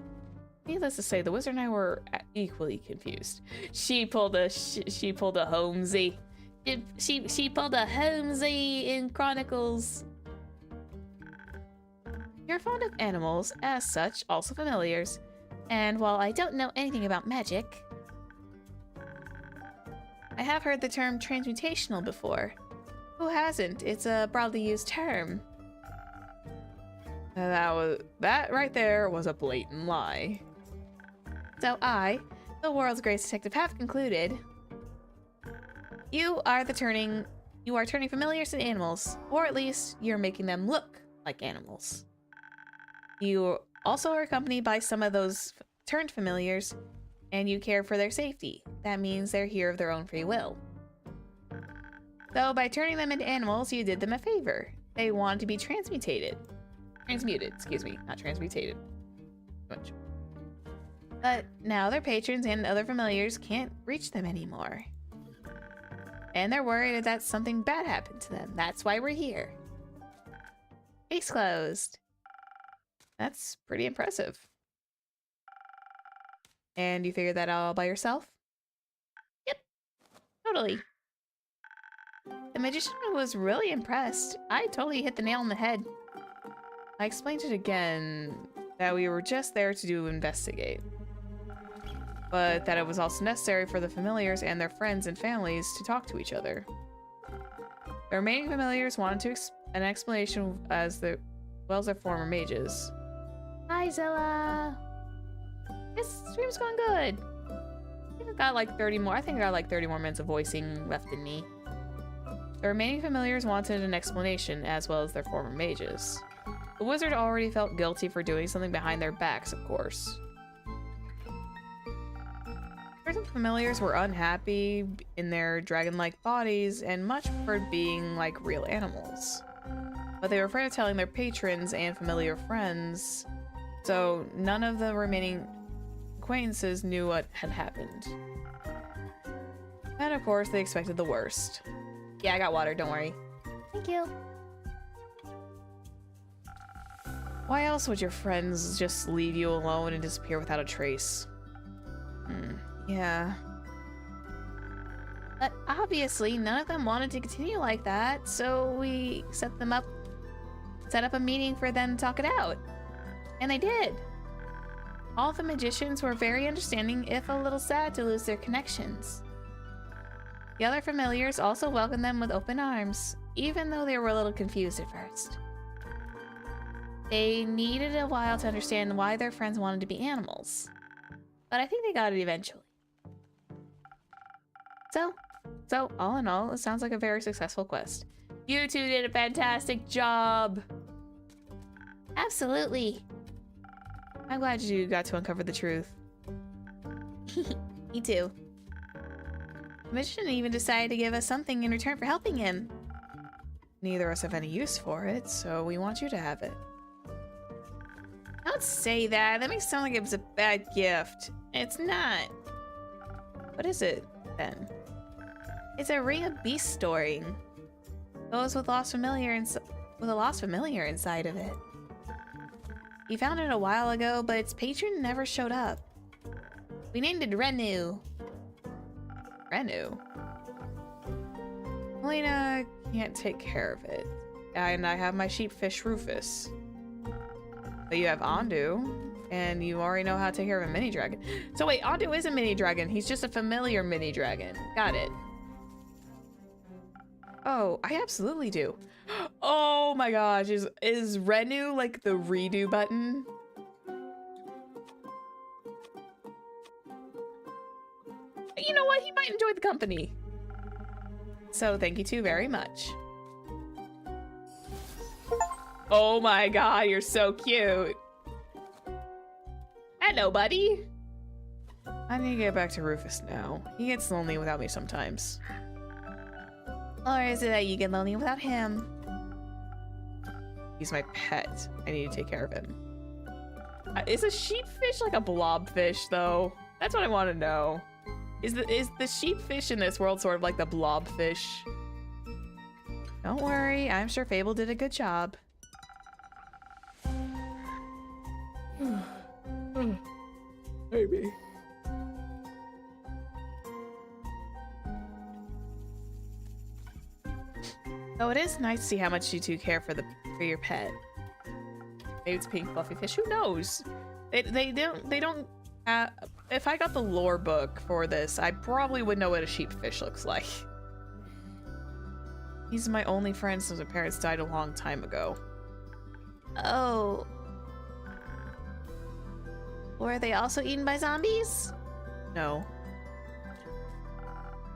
Needless to say, the wizard and I were equally confused. She pulled a Holmesy. She pulled a Holmesy in Chronicles. You're fond of animals, as such, also familiars. And while I don't know anything about magic, I have heard the term transmutational before. Who hasn't? It's a broadly used term. That right there was a blatant lie. So I, the world's greatest detective, have concluded you are turning familiars into animals, or at least you're making them look like animals. You also are accompanied by some of those turned familiars, and you care for their safety. That means they're here of their own free will. So by turning them into animals, you did them a favor. They wanted to be transmuted, excuse me, not transmutated. Much. But now their patrons and other familiars can't reach them anymore. And they're worried that something bad happened to them. That's why we're here. Case closed. That's pretty impressive. And you figured that out all by yourself? Yep, totally. The magician was really impressed. I totally hit the nail on the head. I explained it again, that we were just there to investigate. But that it was also necessary for the familiars and their friends and families to talk to each other. The remaining familiars wanted an explanation as well as their former mages. Hi, Zilla. This stream's going good. I got like 30 more. I think I got like 30 more minutes of voicing left in me. The remaining familiars wanted an explanation, as well as their former mages. The wizard already felt guilty for doing something behind their backs, of course. Certain familiars were unhappy in their dragon-like bodies and much preferred being like real animals. But they were afraid of telling their patrons and familiar friends, so none of the remaining acquaintances knew what had happened. And of course, they expected the worst. Yeah, I got water, don't worry. Thank you. Why else would your friends just leave you alone and disappear without a trace? Yeah. But obviously, none of them wanted to continue like that, so we set up a meeting for them to talk it out. And they did. All the magicians were very understanding, if a little sad to lose their connections. The other familiars also welcomed them with open arms, even though they were a little confused at first. They needed a while to understand why their friends wanted to be animals, but I think they got it eventually. So, all in all, it sounds like a very successful quest. You two did a fantastic job! Absolutely. I'm glad you got to uncover the truth. Me too. The magician even decided to give us something in return for helping him. Neither of us have any use for it, so we want you to have it. Don't say that. That makes it sound like it was a bad gift. It's not. What is it, then? It's a ring of beast storing. Goes with a lost familiar inside of it. He found it a while ago, but its patron never showed up. We named it Renu. Renu? Helena can't take care of it. And I have my sheepfish Rufus. But you have Andu, and you already know how to take care of a mini dragon. So wait, Andu is a mini dragon. He's just a familiar mini dragon. Got it. Oh, I absolutely do. Oh my gosh, is Renu like the redo button? You know what? He might enjoy the company. So thank you two very much. Oh my god, you're so cute. Hello, buddy. I need to get back to Rufus now. He gets lonely without me sometimes. Or is it that you get lonely without him? He's my pet. I need to take care of him. Is a sheepfish like a blobfish, though? That's what I want to know. Is the sheepfish in this world sort of like the blobfish? Don't worry, I'm sure Fable did a good job. Maybe. Though it is nice to see how much you two care for your pet. Maybe it's pink fluffy fish. Who knows? They don't. If I got the lore book for this, I probably would know what a sheepfish looks like. He's my only friend since my parents died a long time ago. Oh. Were they also eaten by zombies? No.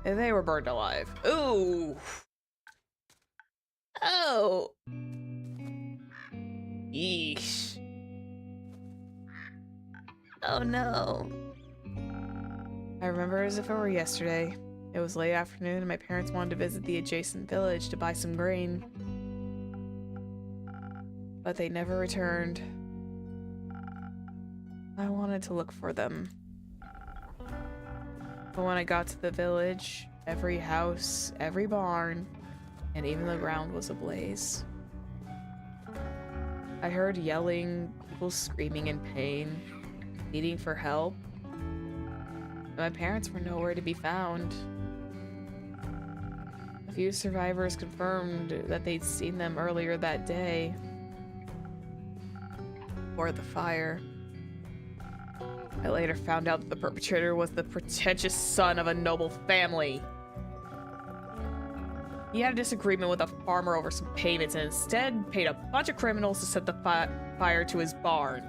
They were burned alive. Ooh. Oh. Yeesh. Oh no. I remember as if it were yesterday. It was late afternoon and my parents wanted to visit the adjacent village to buy some grain. But they never returned. I wanted to look for them. But when I got to the village, every house, every barn, and even the ground was ablaze. I heard yelling, people screaming in pain, needing for help. My parents were nowhere to be found. A few survivors confirmed that they'd seen them earlier that day. Before the fire. I later found out that the perpetrator was the pretentious son of a noble family. He had a disagreement with a farmer over some payments and instead paid a bunch of criminals to set the fire to his barn.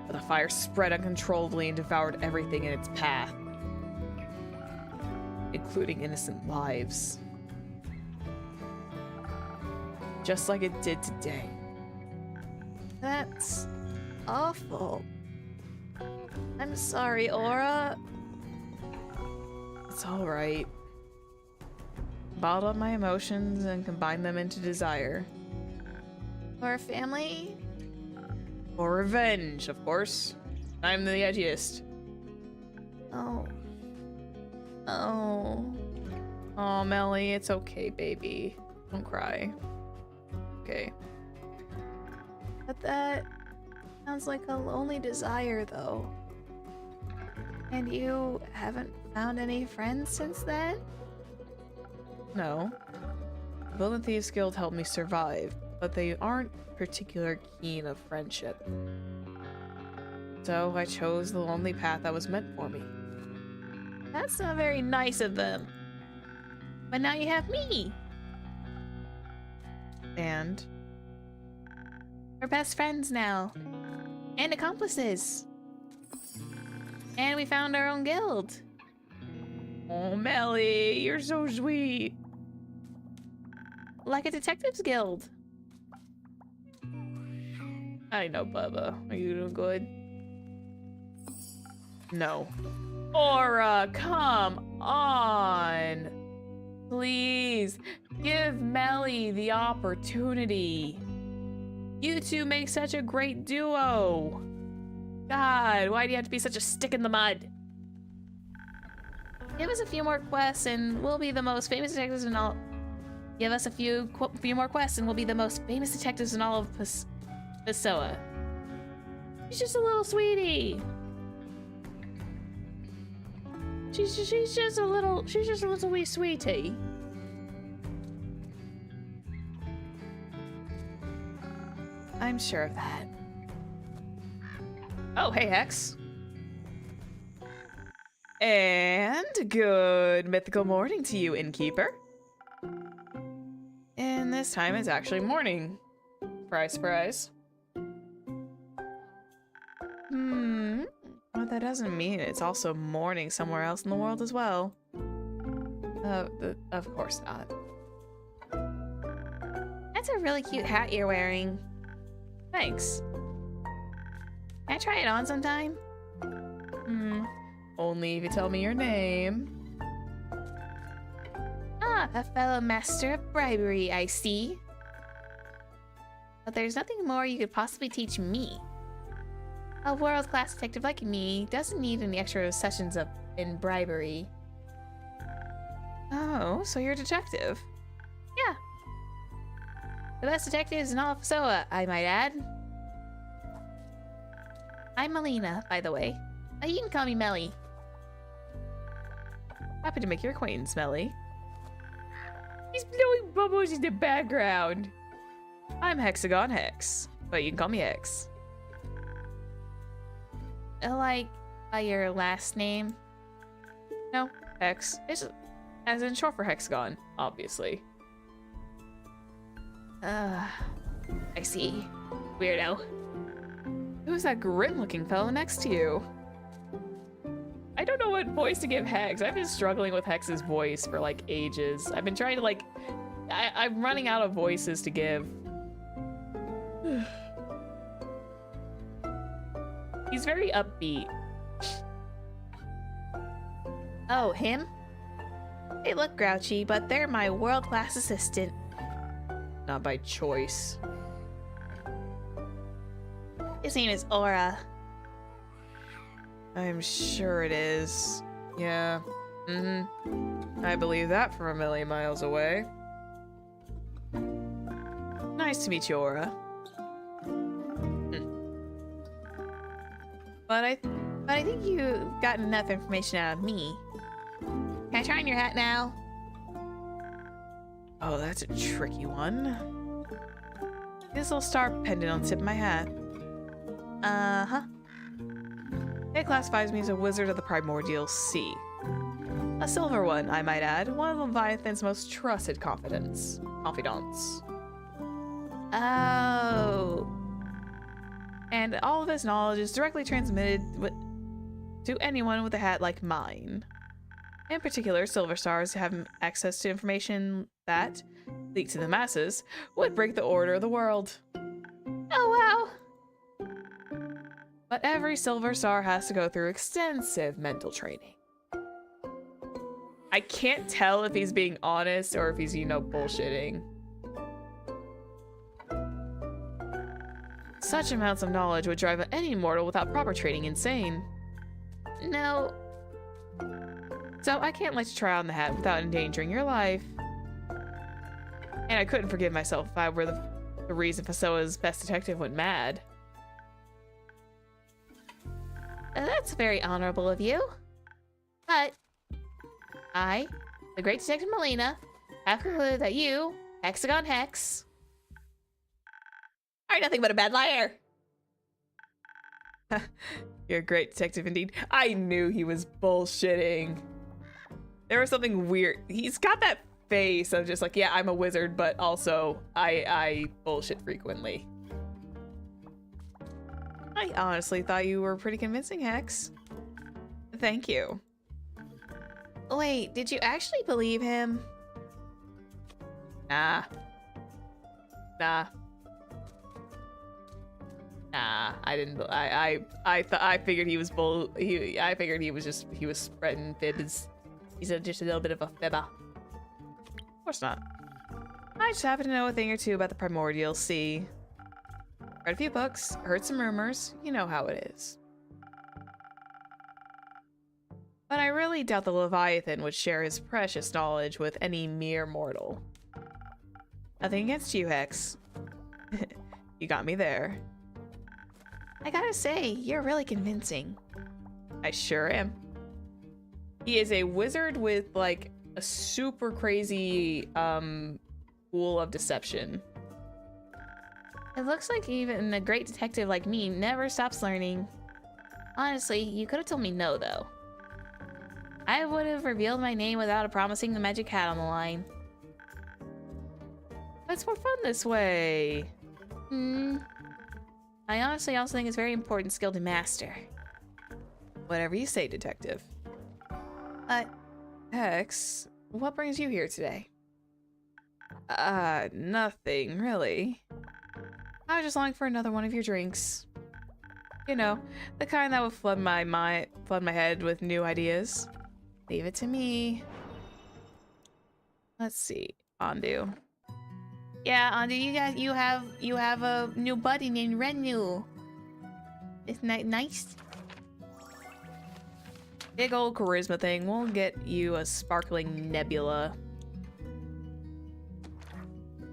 But the fire spread uncontrollably and devoured everything in its path, including innocent lives. Just like it did today. That's awful. I'm sorry, Aura. It's alright. Bottled up my emotions and combined them into desire. For our family? For revenge, of course. I'm the edgiest. Oh. Oh. Oh, Melly, it's okay, baby. Don't cry. Okay. But that sounds like a lonely desire, though. And you haven't found any friends since then? No. The Villain Thieves Guild helped me survive, but they aren't particularly keen of friendship. So I chose the lonely path that was meant for me. That's not very nice of them. But now you have me. And We're best friends now. And accomplices. And we found our own guild. oh, Melly, you're so sweet. Like a detectives guild. I know, Bubba. Are you doing good? No. Aura, come on. Please, give Melly the opportunity. You two make such a great duo. God, why do you have to be such a stick in the mud? Give us a few more quests and we'll be the most famous detectives in all... Give us a few more quests and we'll be the most famous detectives in all of Pessoa. She's just a little sweetie. She's just a little wee sweetie. I'm sure of that. Oh, hey, Hex. And good mythical morning to you, innkeeper. And this time it's actually morning. Surprise, surprise. Well, that doesn't mean it's also morning somewhere else in the world as well. Of course not. That's a really cute hat you're wearing. Thanks. Can I try it on sometime? Only if you tell me your name. Ah, a fellow master of bribery, I see. But there's nothing more you could possibly teach me. A world-class detective like me doesn't need any extra sessions in bribery. Oh, so you're a detective. Yeah. The best detectives in all of Pessoa, I might add. I'm Melina, by the way. You can call me Melly. Happy to make your acquaintance, Melly. He's blowing bubbles in the background. I'm Hexagon Hex, but you can call me Hex. Like, by your last name? No, Hex. It's as in short for Hexagon, obviously. I see. Weirdo. Who's that grim-looking fellow next to you? I don't know what voice to give Hex. I've been struggling with Hex's voice for like ages. I've been trying to I'm running out of voices to give. He's very upbeat. Oh, him? They look grouchy, but they're my world-class assistant. Not by choice. His name is Aura. I'm sure it is. Yeah. I believe that from a million miles away. Nice to meet you, Aura. But I think you've gotten enough information out of me. Can I try on your hat now? Oh, that's a tricky one. This little star pendant on the tip of my hat. Uh-huh. It classifies me as a wizard of the primordial sea. A silver one, I might add, one of Leviathan's most trusted confidants. Oh. And all of his knowledge is directly transmitted to anyone with a hat like mine. In particular, Silver Stars have access to information that, leaked to the masses, would break the order of the world. Oh, wow. But every Silver Star has to go through extensive mental training. I can't tell if he's being honest or if he's, you know, bullshitting. Such amounts of knowledge would drive any mortal without proper training insane. No. So I can't let you try on the hat without endangering your life. And I couldn't forgive myself if I were the reason Fasoa's best detective went mad. That's very honorable of you. But I, the great detective Melina, have concluded that you, Hexagon Hex, are nothing but a bad liar. You're a great detective indeed. I knew he was bullshitting. There was something weird. He's got that face of just like, yeah, I'm a wizard, but also I bullshit frequently. I honestly thought you were pretty convincing, Hex. Thank you. Wait, did you actually believe him? Nah. I didn't. I figured he was I figured he was spreading fibs. He's just a little bit of a fibber. Of course not. I just happen to know a thing or two about the primordial sea. Read a few books, heard some rumors. You know how it is. But I really doubt the Leviathan would share his precious knowledge with any mere mortal. Nothing against you, Hex. You got me there. I gotta say, you're really convincing. I sure am. He is a wizard with, like, a super crazy, pool of deception. It looks like even a great detective like me never stops learning. Honestly, you could have told me no, though. I would have revealed my name without promising the magic hat on the line. It's more fun this way. I honestly also think it's very important skill to master. Whatever you say, detective. Hex, what brings you here today? Nothing, really. I was just longing for another one of your drinks. You know, the kind that would flood my head with new ideas. Leave it to me. Let's see, Andu. Yeah, Andu, you have a new buddy named Renu. Isn't that nice? Big old charisma thing. We'll get you a sparkling nebula.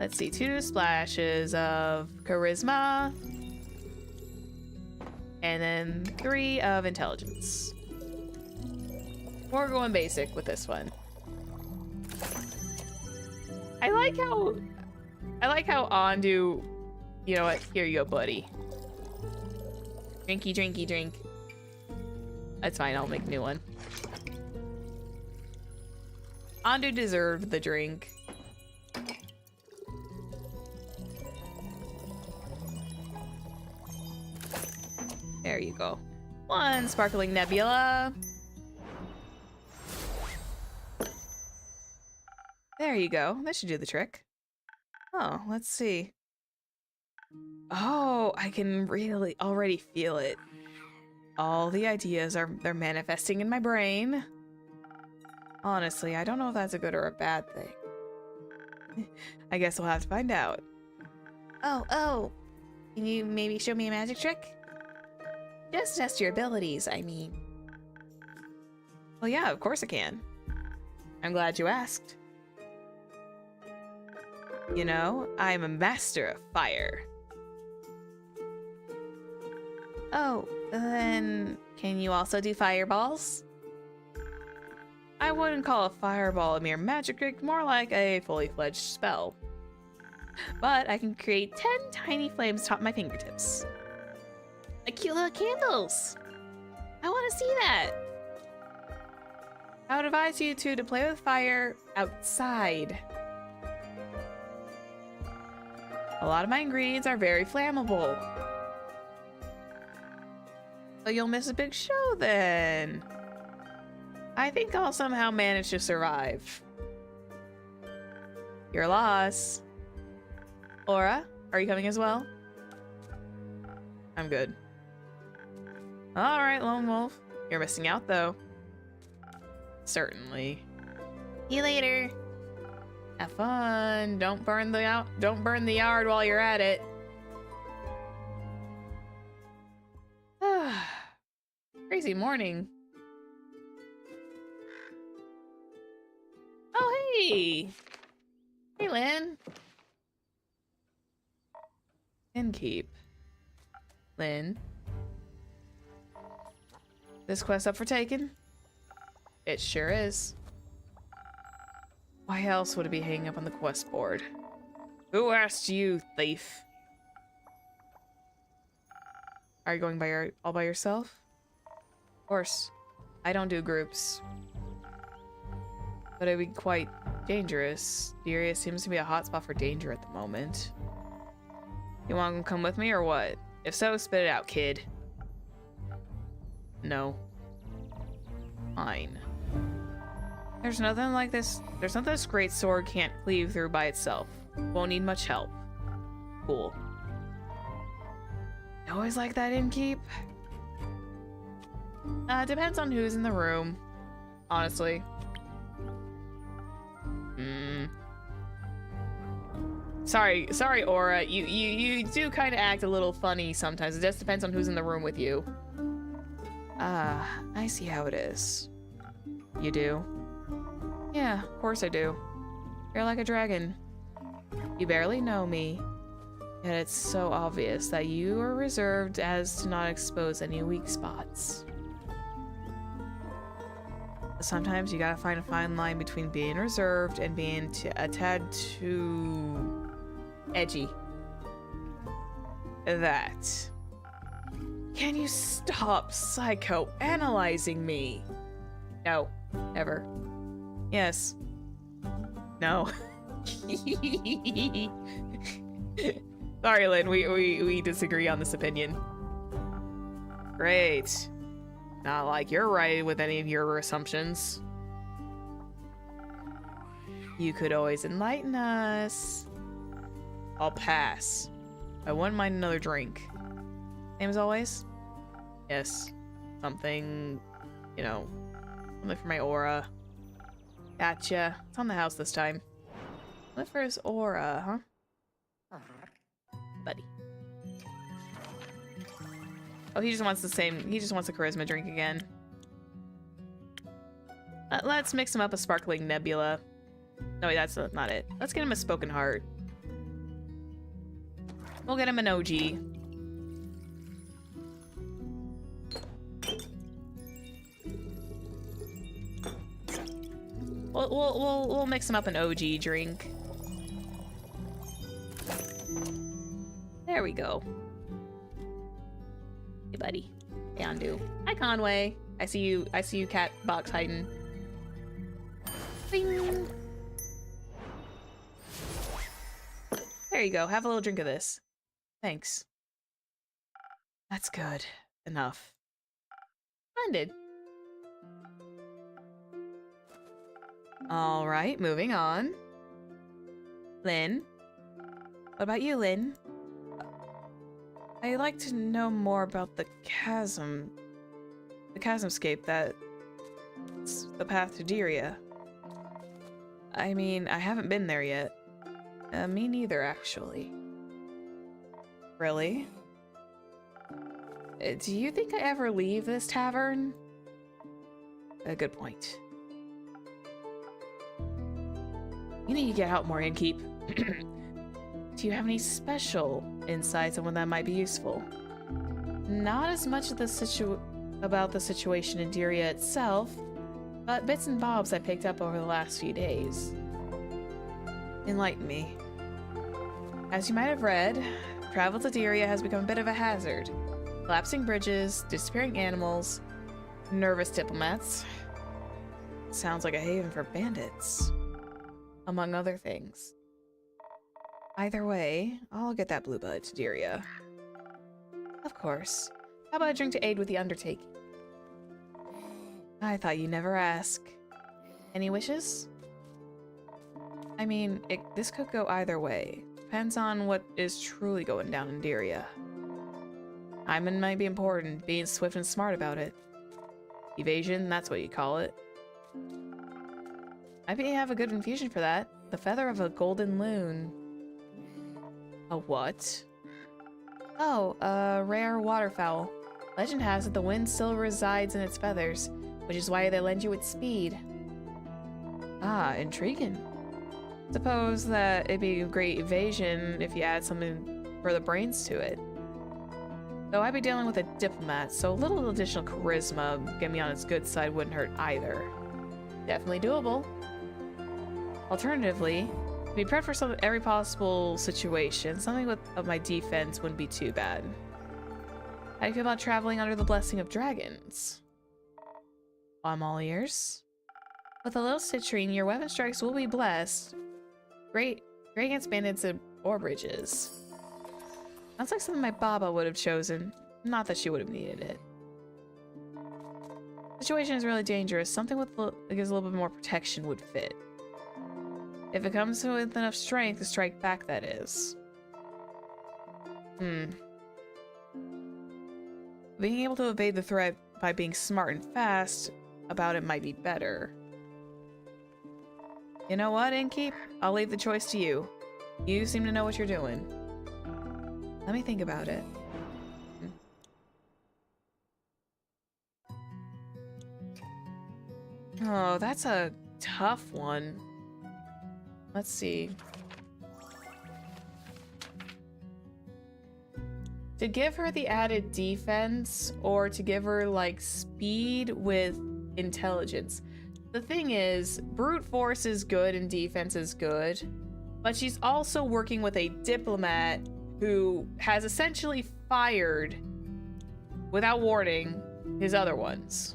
Let's see, 2 splashes of charisma. And then 3 of intelligence. We're going basic with this one. I like how Andu, you know what, here you go, buddy. Drinky, drinky, drink. That's fine, I'll make a new one. Andu deserved the drink. There you go. 1 sparkling nebula. There you go. That should do the trick. Oh, let's see. Oh, I can really already feel it. All the ideas they're manifesting in my brain. Honestly, I don't know if that's a good or a bad thing. I guess we'll have to find out. Oh. Can you maybe show me a magic trick? Just test your abilities, I mean. Well, yeah, of course I can. I'm glad you asked. You know, I'm a master of fire. Oh, then can you also do fireballs? I wouldn't call a fireball a mere magic trick, more like a fully fledged spell. But I can create 10 tiny flames atop my fingertips. Like cute little candles. I want to see that. I would advise you to play with fire outside. A lot of my ingredients are very flammable. So you'll miss a big show then. I think I'll somehow manage to survive. Your loss. Aura, are you coming as well? I'm good. Alright, Lone Wolf. You're missing out though. Certainly. See you later. Have fun. Don't burn the yard while you're at it. Crazy morning. Oh hey! Hey Lynn. Innkeep. Lynn. This quest up for taking? It sure is. Why else would it be hanging up on the quest board? Who asked you, thief? Are you going all by yourself? Of course. I don't do groups. But it'd be quite dangerous. The area seems to be a hotspot for danger at the moment. You want to come with me or what? If so, spit it out, kid. No. Fine. There's nothing like this. There's nothing this great sword can't cleave through by itself. Won't need much help. Cool. Always like that, Innkeep? Depends on who's in the room. Honestly. Sorry, Aura. You do kind of act a little funny sometimes. It just depends on who's in the room with you. I see how it is. You do? Yeah, of course I do. You're like a dragon. You barely know me, yet it's so obvious that you are reserved as to not expose any weak spots. Sometimes you gotta find a fine line between being reserved and being a tad too edgy. That. Can you stop psychoanalyzing me? No, ever. Yes. No. Sorry, Lynn, we disagree on this opinion. Great. Not like you're right with any of your assumptions. You could always enlighten us. I'll pass. I wouldn't mind another drink. Same as always? Yes. Something, something for my aura. Gotcha. It's on the house this time. Look for his aura, huh? Buddy. Oh, he just wants a charisma drink again. Let's mix him up a sparkling nebula. No, wait, that's not it. Let's get him a spoken heart. We'll get him an OG. We'll mix him up an OG drink. There we go. Hey, buddy. Hey, Andu. Hi, Conway. I see you, cat box hiding. Bing. There you go. Have a little drink of this. Thanks. That's good. Enough. Splendid. All right, moving on. Lynn. What about you, Lynn? I'd like to know more about the chasmscape that's the path to Diria. I mean, I haven't been there yet. Me neither, actually. Really? Do you think I ever leave this tavern? A good point. You need to get out more, Innkeep. Do you have any special insights on when that might be useful? Not as much of about the situation in Diria itself, but bits and bobs I picked up over the last few days. Enlighten me. As you might have read, travel to Diria has become a bit of a hazard. Collapsing bridges, disappearing animals, nervous diplomats. Sounds like a haven for bandits. Among other things. Either way, I'll get that blue bud to Diria. Of course. How about a drink to aid with the undertaking? I thought you'd never ask. Any wishes? I mean, this could go either way. Depends on what is truly going down in Diria. Timing might be important, being swift and smart about it. Evasion, that's what you call it. I bet you have a good infusion for that. The feather of a golden loon. A what? Oh, a rare waterfowl. Legend has it the wind still resides in its feathers, which is why they lend you its speed. Ah, intriguing. Suppose that it'd be a great evasion if you add something for the brains to it. Though I'd be dealing with a diplomat, so a little additional charisma, get me on its good side, wouldn't hurt either. Definitely doable. Alternatively, be prepared for every possible situation. Something with my defense wouldn't be too bad. How do you feel about traveling under the blessing of dragons? I'm all ears. With a little citrine, your weapon strikes will be blessed. Great against bandits and ore bridges. Sounds like something my Baba would have chosen. Not that she would have needed it. The situation is really dangerous. Something with that gives a little bit more protection would fit. If it comes with enough strength to strike back, that is. Being able to evade the threat by being smart and fast about it might be better. You know what, Innkeep? I'll leave the choice to you. You seem to know what you're doing. Let me think about it. Oh, that's a tough one. Let's see. To give her the added defense or to give her like speed with intelligence. The thing is, brute force is good and defense is good, but she's also working with a diplomat who has essentially fired, without warning, his other ones.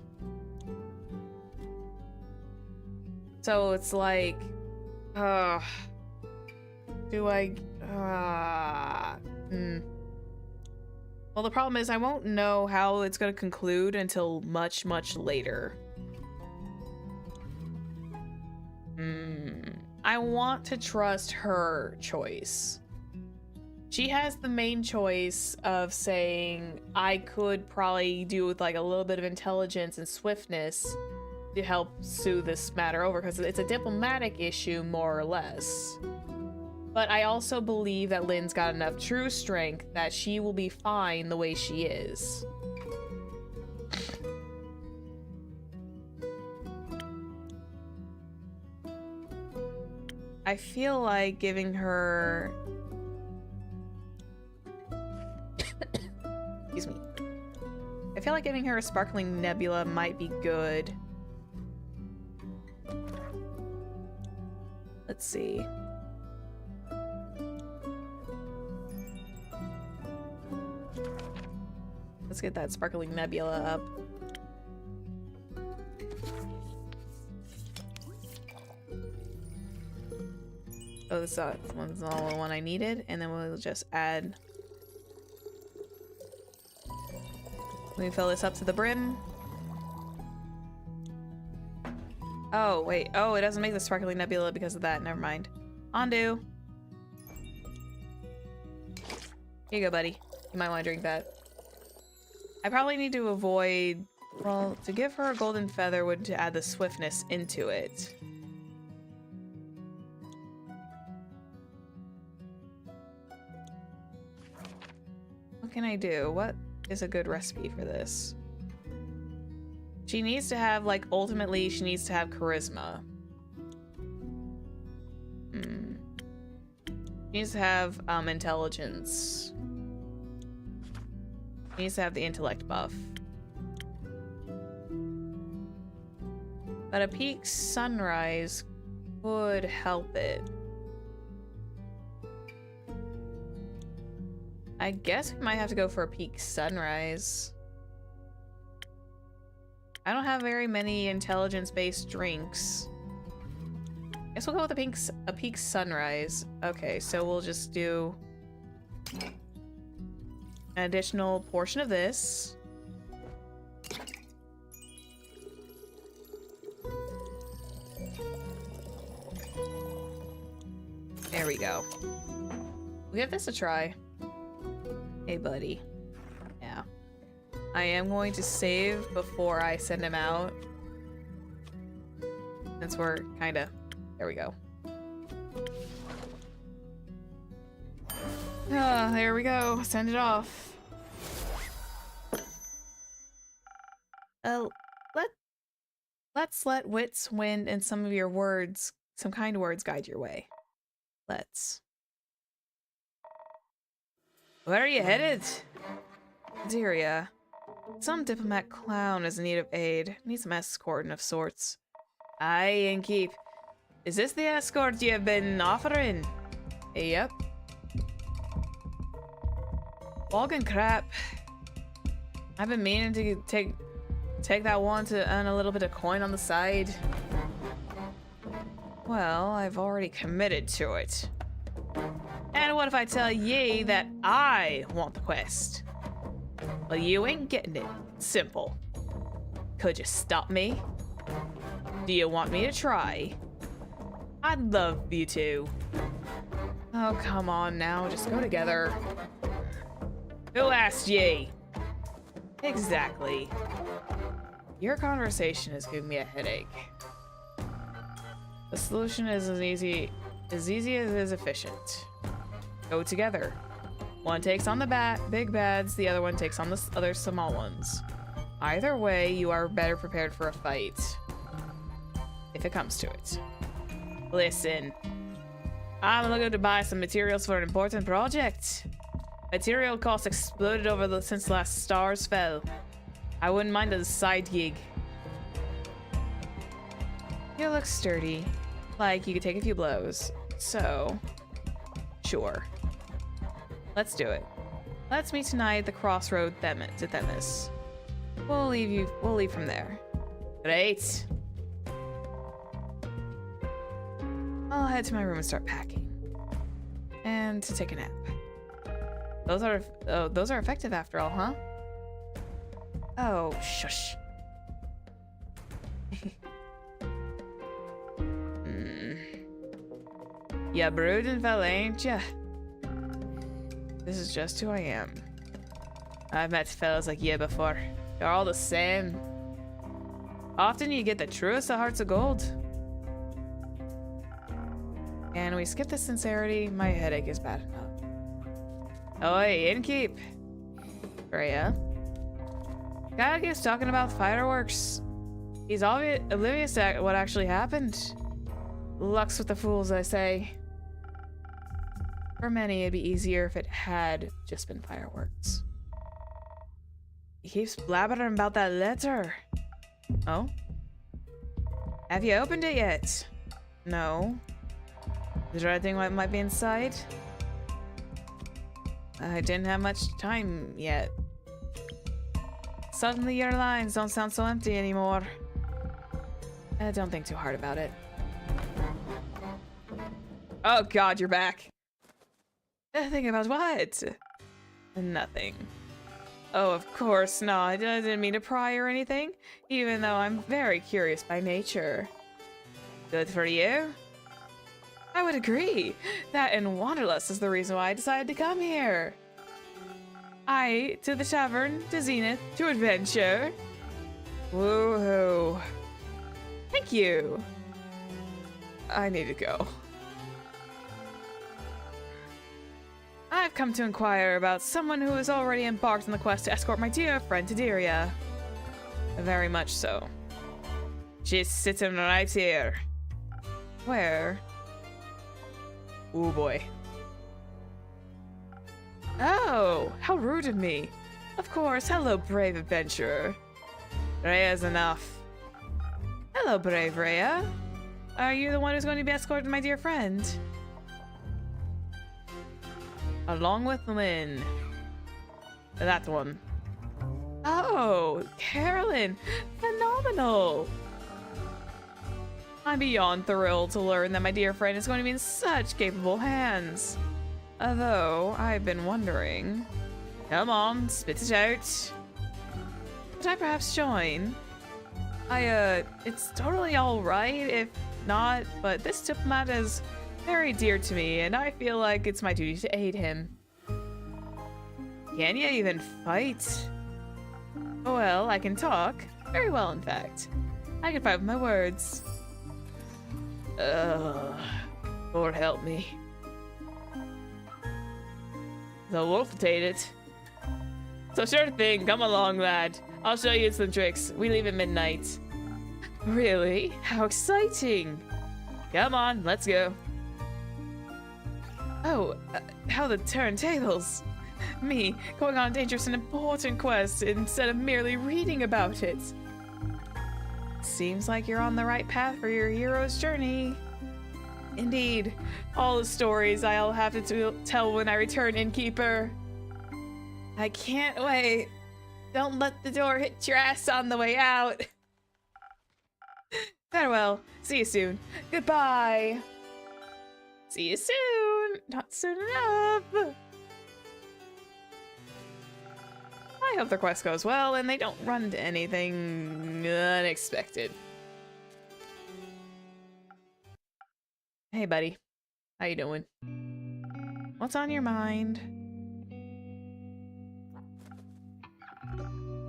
So it's like, do I, Well, the problem is I won't know how it's going to conclude until much, much later. I want to trust her choice. She has the main choice of saying, I could probably do with like a little bit of intelligence and swiftness to help soothe this matter over, because it's a diplomatic issue, more or less. But I also believe that Lynn's got enough true strength that she will be fine the way she is. I feel like giving her... Excuse me. I feel like giving her a sparkling nebula might be good. Let's see. Let's get that sparkling nebula up. Oh, this one's all the one I needed, and then we'll just add. Let me fill this up to the brim. Oh, wait. Oh, it doesn't make the sparkling nebula because of that. Never mind. Undo. Here you go, buddy. You might want to drink that. I probably need to avoid... Well, to give her a golden feather would to add the swiftness into it. What can I do? What is a good recipe for this? She needs to have, like, ultimately, she needs to have charisma. She needs to have, intelligence. She needs to have the intellect buff. But a peak sunrise would help it. I guess we might have to go for a peak sunrise. I don't have very many intelligence-based drinks. Guess we'll go with a peak sunrise. Okay, so we'll just do an additional portion of this. There we go. We'll give this a try. Hey, buddy. Yeah. I am going to save before I send him out. Since we're kinda... There we go. Ah, there we go. Send it off. Let's let wits, wind, and some of your words, some kind words guide your way. Let's. Where are you headed? Deria. Some diplomat clown is in need of aid. Needs some escorting of sorts. Aye, and keep. Is this the escort you have been offering? Yep. Walking crap. I've been meaning to take that one to earn a little bit of coin on the side. Well, I've already committed to it. And what if I tell ye that I want the quest? Well, you ain't getting it. Simple. Could you stop me? Do you want me to try? I'd love you to. Oh, come on now. Just go together. Who asked ye? Exactly. Your conversation is giving me a headache. The solution is as easy as it is efficient. Go together. One takes on the big bads, the other one takes on the other small ones. Either way, you are better prepared for a fight. If it comes to it. Listen. I'm looking to buy some materials for an important project. Material costs exploded since last stars fell. I wouldn't mind a side gig. You look sturdy. Like you could take a few blows. So, sure. Let's do it. Let's meet tonight at the crossroad to Themis. We'll leave from there. Great. I'll head to my room and start packing. And to take a nap. Those are effective after all, huh? Oh, shush. Ya brooding fella, ain't ya? This is just who I am. I've met fellas like you before. They're all the same. Often you get the truest of hearts of gold. And we skip the sincerity, my headache is bad enough. Oi, innkeep. Freya. Guy keeps talking about fireworks. He's oblivious to what actually happened. Luck's with the fools, I say. For many, it'd be easier if it had just been fireworks. He keeps blabbering about that letter. Oh? Have you opened it yet? No. Is there anything that might be inside? I didn't have much time yet. Suddenly your lines don't sound so empty anymore. Don't think too hard about it. Oh god, you're back. Think about what? Nothing. Oh, of course not. I didn't mean to pry or anything, even though I'm very curious by nature. Good for you. I would agree. That and Wanderlust is the reason why I decided to come here. To the Tavern, to Zenith, to adventure. Woohoo. Thank you. I need to go. I've come to inquire about someone who has already embarked on the quest to escort my dear friend to Deria. Very much so. She's sitting right here. Where? Oh boy. Oh, how rude of me. Of course, hello, brave adventurer. Rhea's enough. Hello, brave Rhea. Are you the one who's going to be escorting my dear friend? Along with Lynn. That one. Oh, Carolyn. Phenomenal. I'm beyond thrilled to learn that my dear friend is going to be in such capable hands. Although, I've been wondering... Come on, spit it out. Could I perhaps join? It's totally alright if not, but this diplomat has very dear to me, and I feel like it's my duty to aid him. Can you even fight? Oh, well, I can talk. Very well, in fact. I can fight with my words. Lord help me. The wolf will take it. So sure thing, come along, lad. I'll show you some tricks. We leave at midnight. Really? How exciting! Come on, let's go. Oh, how the turntables. Me, going on a dangerous and important quest instead of merely reading about it. Seems like you're on the right path for your hero's journey. Indeed, all the stories I'll have to tell when I return, innkeeper. I can't wait. Don't let the door hit your ass on the way out. Farewell. See you soon. Goodbye. See you soon. Not soon enough. I hope the quest goes well and they don't run into anything unexpected. Hey, buddy. How you doing? What's on your mind?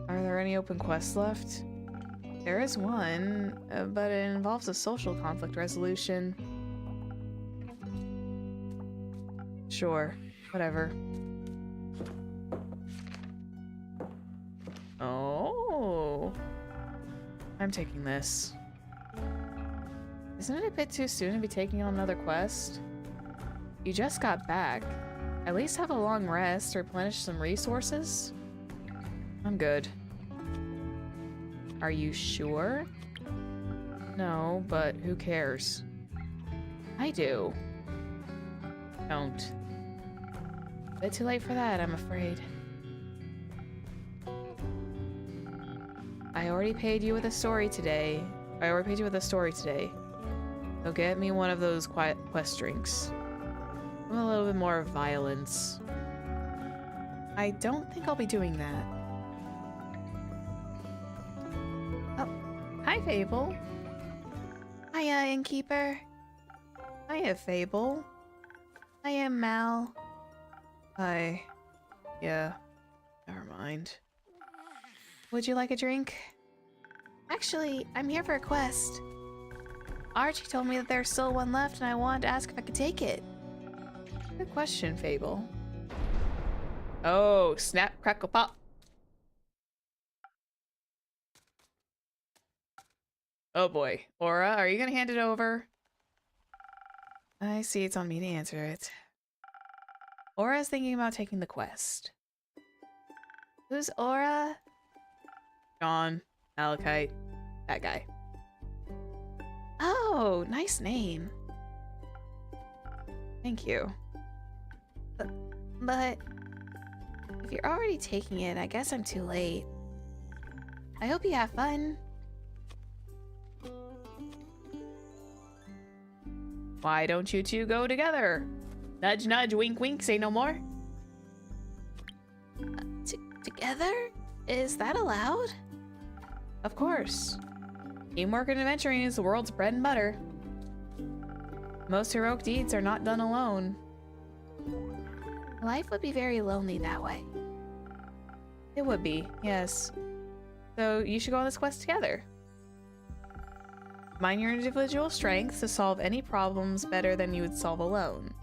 Are there any open quests left? There is one, but it involves a social conflict resolution. Sure, whatever. Oh, I'm taking this. Isn't it a bit too soon to be taking on another quest? You just got back. At least have a long rest, replenish some resources. I'm good. Are you sure? No, but who cares? I do. Don't. A bit too late for that, I'm afraid. I already paid you with a story today. So get me one of those quiet quest drinks. With a little bit more violence. I don't think I'll be doing that. Oh, hi, Fable. Hiya, innkeeper. Hiya, Fable. I am Mal. Hi. Yeah, never mind. Would you like a drink? Actually, I'm here for a quest. Archie told me that there's still one left and I wanted to ask if I could take it. Good question, Fable. Oh, snap, crackle, pop. Oh boy. Aura, are you gonna hand it over? I see it's on me to answer it. Aura's thinking about taking the quest. Who's Aura? John, Malachite, that guy. Oh, nice name. Thank you. But if you're already taking it, I guess I'm too late. I hope you have fun. Why don't you two go together? Nudge, nudge, wink, wink, say no more. Together? Is that allowed? Of course. Teamwork and adventuring is the world's bread and butter. Most heroic deeds are not done alone. Life would be very lonely that way. It would be, yes. So you should go on this quest together. Mind your individual strengths to solve any problems better than you would solve alone.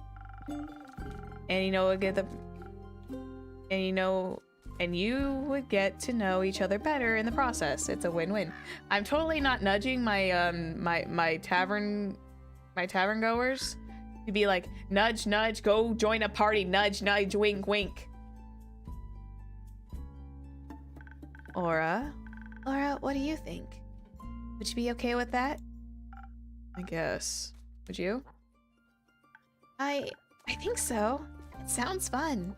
And you would get to know each other better in the process. It's a win-win. I'm totally not nudging my my tavern goers to be like, nudge, nudge, go join a party, nudge, nudge, wink, wink. Aura, what do you think? Would you be okay with that? I guess. Would you? I think so. It sounds fun.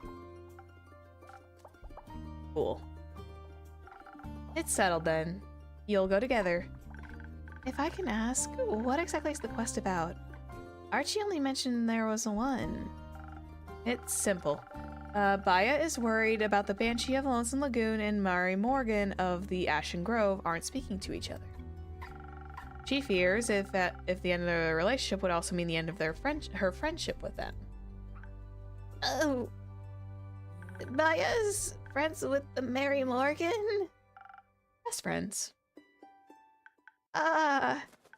Cool. It's settled then. You'll go together. If I can ask, what exactly is the quest about? Archie only mentioned there was one. It's simple. Baya is worried about the Banshee of Lonesome Lagoon and Mari Morgan of the Ashen Grove aren't speaking to each other. She fears if the end of the relationship would also mean the end of her friendship with them. Oh, Maya's friends with the Mary Morgan? Best friends.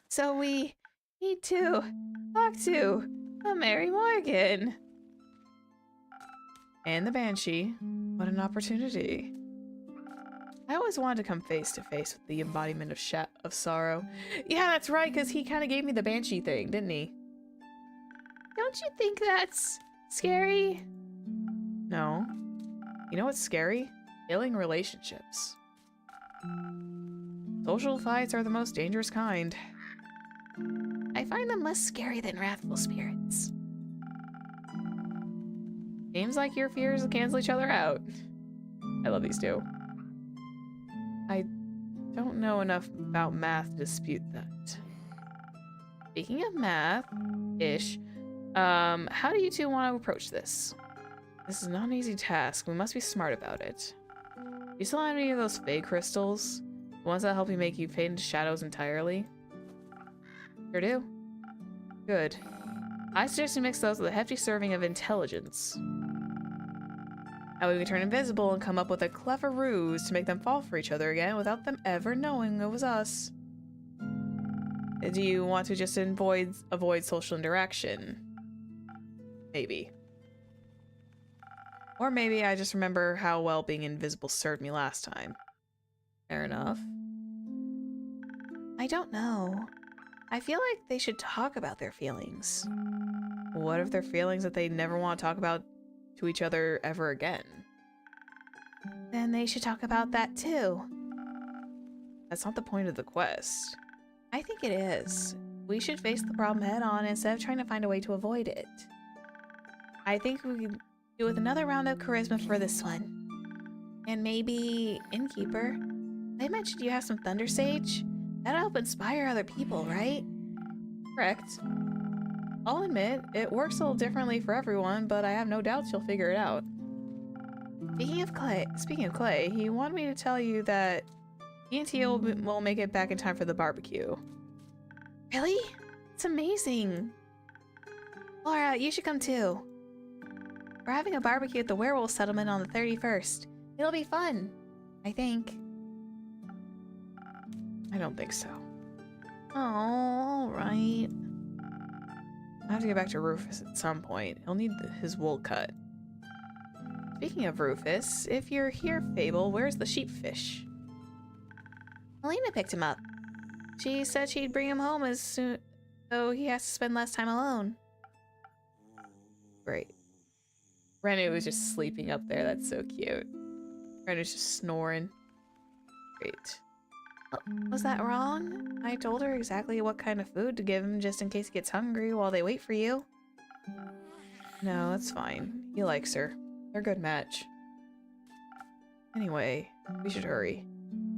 So we need to talk to a Mary Morgan. And the Banshee. What an opportunity. I always wanted to come face to face with the embodiment of sorrow. Yeah, that's right, because he kind of gave me the Banshee thing, didn't he? Don't you think that's scary? No. You know what's scary? Failing relationships. Social fights are the most dangerous kind. I find them less scary than wrathful spirits. Seems like your fears cancel each other out. I love these two. I don't know enough about math to dispute that. Speaking of math-ish, how do you two want to approach this? This is not an easy task. We must be smart about it. Do you still have any of those fake crystals? The ones that help you make you fade into shadows entirely? Sure do. Good. I suggest you mix those with a hefty serving of intelligence. That way we turn invisible and come up with a clever ruse to make them fall for each other again without them ever knowing it was us. Do you want to just avoid social interaction? Maybe. Or maybe I just remember how well being invisible served me last time. Fair enough. I don't know. I feel like they should talk about their feelings. What if they're feelings that they never want to talk about to each other ever again? Then they should talk about that too. That's not the point of the quest. I think it is. We should face the problem head on instead of trying to find a way to avoid it. I think we can do with another round of charisma for this one. And maybe Innkeeper. I mentioned you have some Thunder Sage. That'll help inspire other people, right? Correct. I'll admit, it works a little differently for everyone, but I have no doubts you'll figure it out. Speaking of Clay, he wanted me to tell you that E&T will make it back in time for the barbecue. Really? It's amazing. Laura, you should come too. We're having a barbecue at the werewolf settlement on the 31st. It'll be fun, I think. I don't think so. Oh, alright. I have to get back to Rufus at some point. He'll need his wool cut. Speaking of Rufus, if you're here, Fable, where's the sheepfish? Melina picked him up. She said she'd bring him home as soon, so he has to spend less time alone. Great. Renu was just sleeping up there. That's so cute. Renu's just snoring. Great. Was that wrong? I told her exactly what kind of food to give him just in case he gets hungry while they wait for you. No, that's fine. He likes her. They're a good match. Anyway, we should hurry,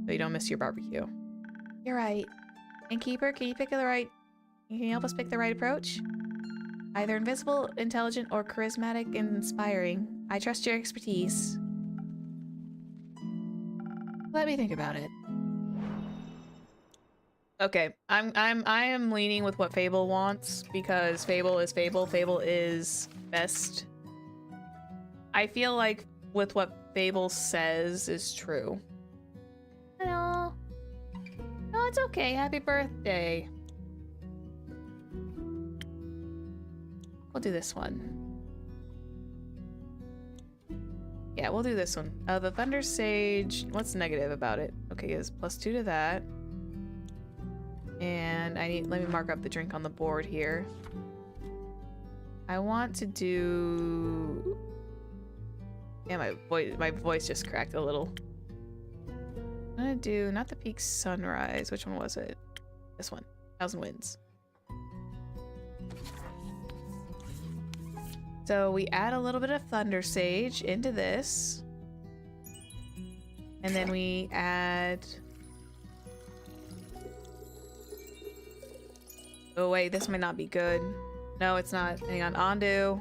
so you don't miss your barbecue. You're right. Innkeeper, can you help us pick the right approach? Either invisible, intelligent, or charismatic and inspiring. I trust your expertise. Let me think about it. Okay, I am leaning with what Fable wants because Fable is Fable. Fable is best. I feel like with what Fable says is true. Hello. No, it's okay. Happy birthday. We'll do this one. Yeah, we'll do this one. The Thunder Sage, what's negative about it? Okay, it's +2 to that. And let me mark up the drink on the board here. I want to do... Yeah, my voice just cracked a little. I'm gonna do, not the Peak Sunrise, which one was it? This one, 1,000 Winds. So we add a little bit of Thunder Sage into this. And then we add... Oh wait, this might not be good. No, it's not. Hang on, Ondu.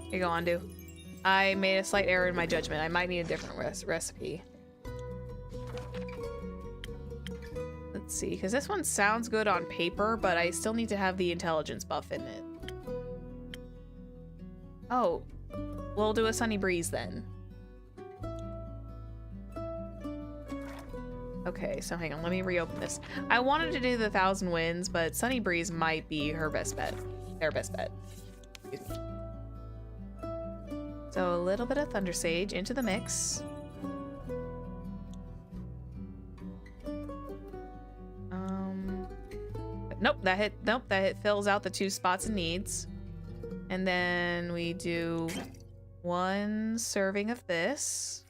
Here you go, Ondu. I made a slight error in my judgment. I might need a different recipe. Let's see, because this one sounds good on paper, but I still need to have the intelligence buff in it. Oh, we'll do a sunny breeze then. Okay, so hang on, let me reopen this. I wanted to do the 1,000 Winds, but sunny breeze might be her best bet. Their best bet. Excuse me. So a little bit of Thunder Sage into the mix. Nope, that hit fills out the 2 spots it needs. And then we do 1 serving of this.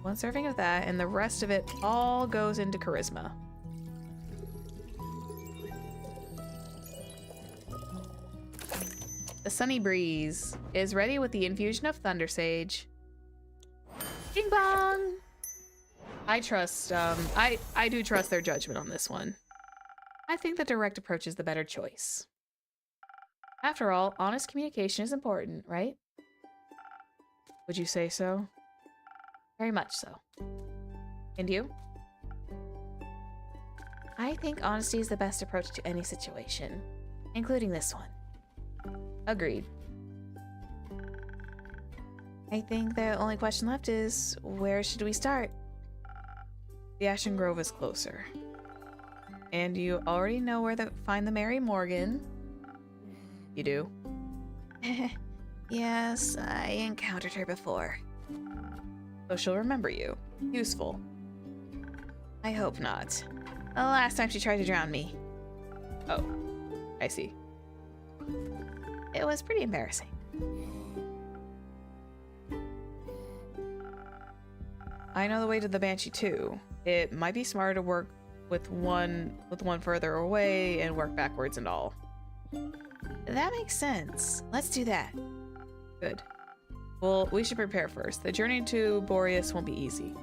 1 serving of that, and the rest of it all goes into charisma. The Sunny Breeze is ready with the infusion of Thunder Sage. Bing bong! I trust, I do trust their judgment on this one. I think the direct approach is the better choice. After all, honest communication is important, right? Would you say so? Very much so. And you? I think honesty is the best approach to any situation, including this one. Agreed. I think the only question left is, where should we start? The Ashen Grove is closer. And you already know where to find the Mary Morgan. You do? Yes, I encountered her before. So she'll remember you. Useful. I hope not. The last time she tried to drown me. Oh, I see. It was pretty embarrassing. I know the way to the Banshee too. It might be smarter to work with one further away and work backwards and all. That makes sense. Let's do that. Good. Well, we should prepare first. The journey to Boreas won't be easy.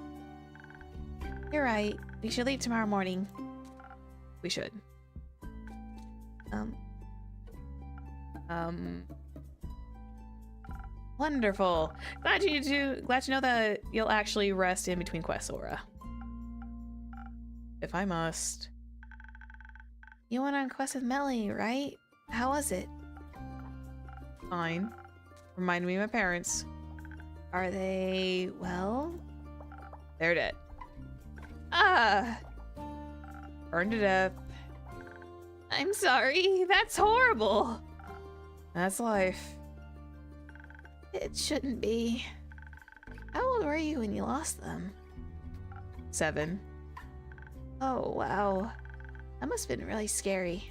You're right. We should leave tomorrow morning. We should. Wonderful. Glad you know that you'll actually rest in between quests, Aura. If I must. You went on quest with Melly, right? How was it? Fine. Reminded me of my parents. Are they well? They're dead. Ah! Burned to death. I'm sorry. That's horrible. That's life. It shouldn't be. How old were you when you lost them? 7. Oh, wow. That must have been really scary.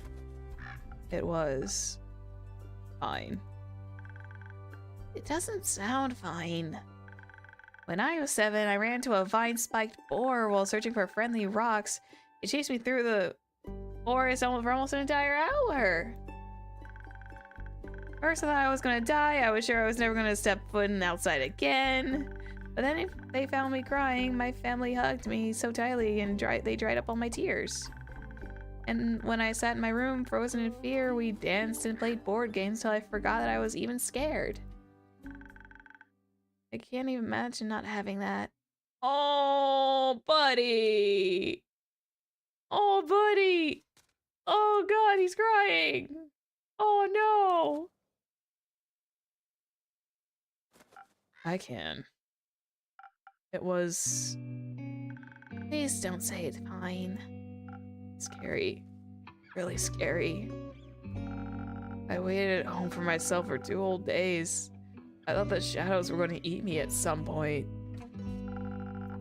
It was fine. It doesn't sound fine. When I was 7, I ran into a vine-spiked boar while searching for friendly rocks. It chased me through the forest for almost an entire hour. First I thought I was gonna die. I was sure I was never gonna step foot outside again. But then if they found me crying, my family hugged me so tightly and they dried up all my tears. And when I sat in my room, frozen in fear, we danced and played board games till I forgot that I was even scared. I can't even imagine not having that. Oh, buddy! Oh, buddy! Oh, God, he's crying! Oh, no! I can. It was... Please don't say it's fine. Scary. Really scary. I waited at home for myself for 2 whole days. I thought the shadows were going to eat me at some point.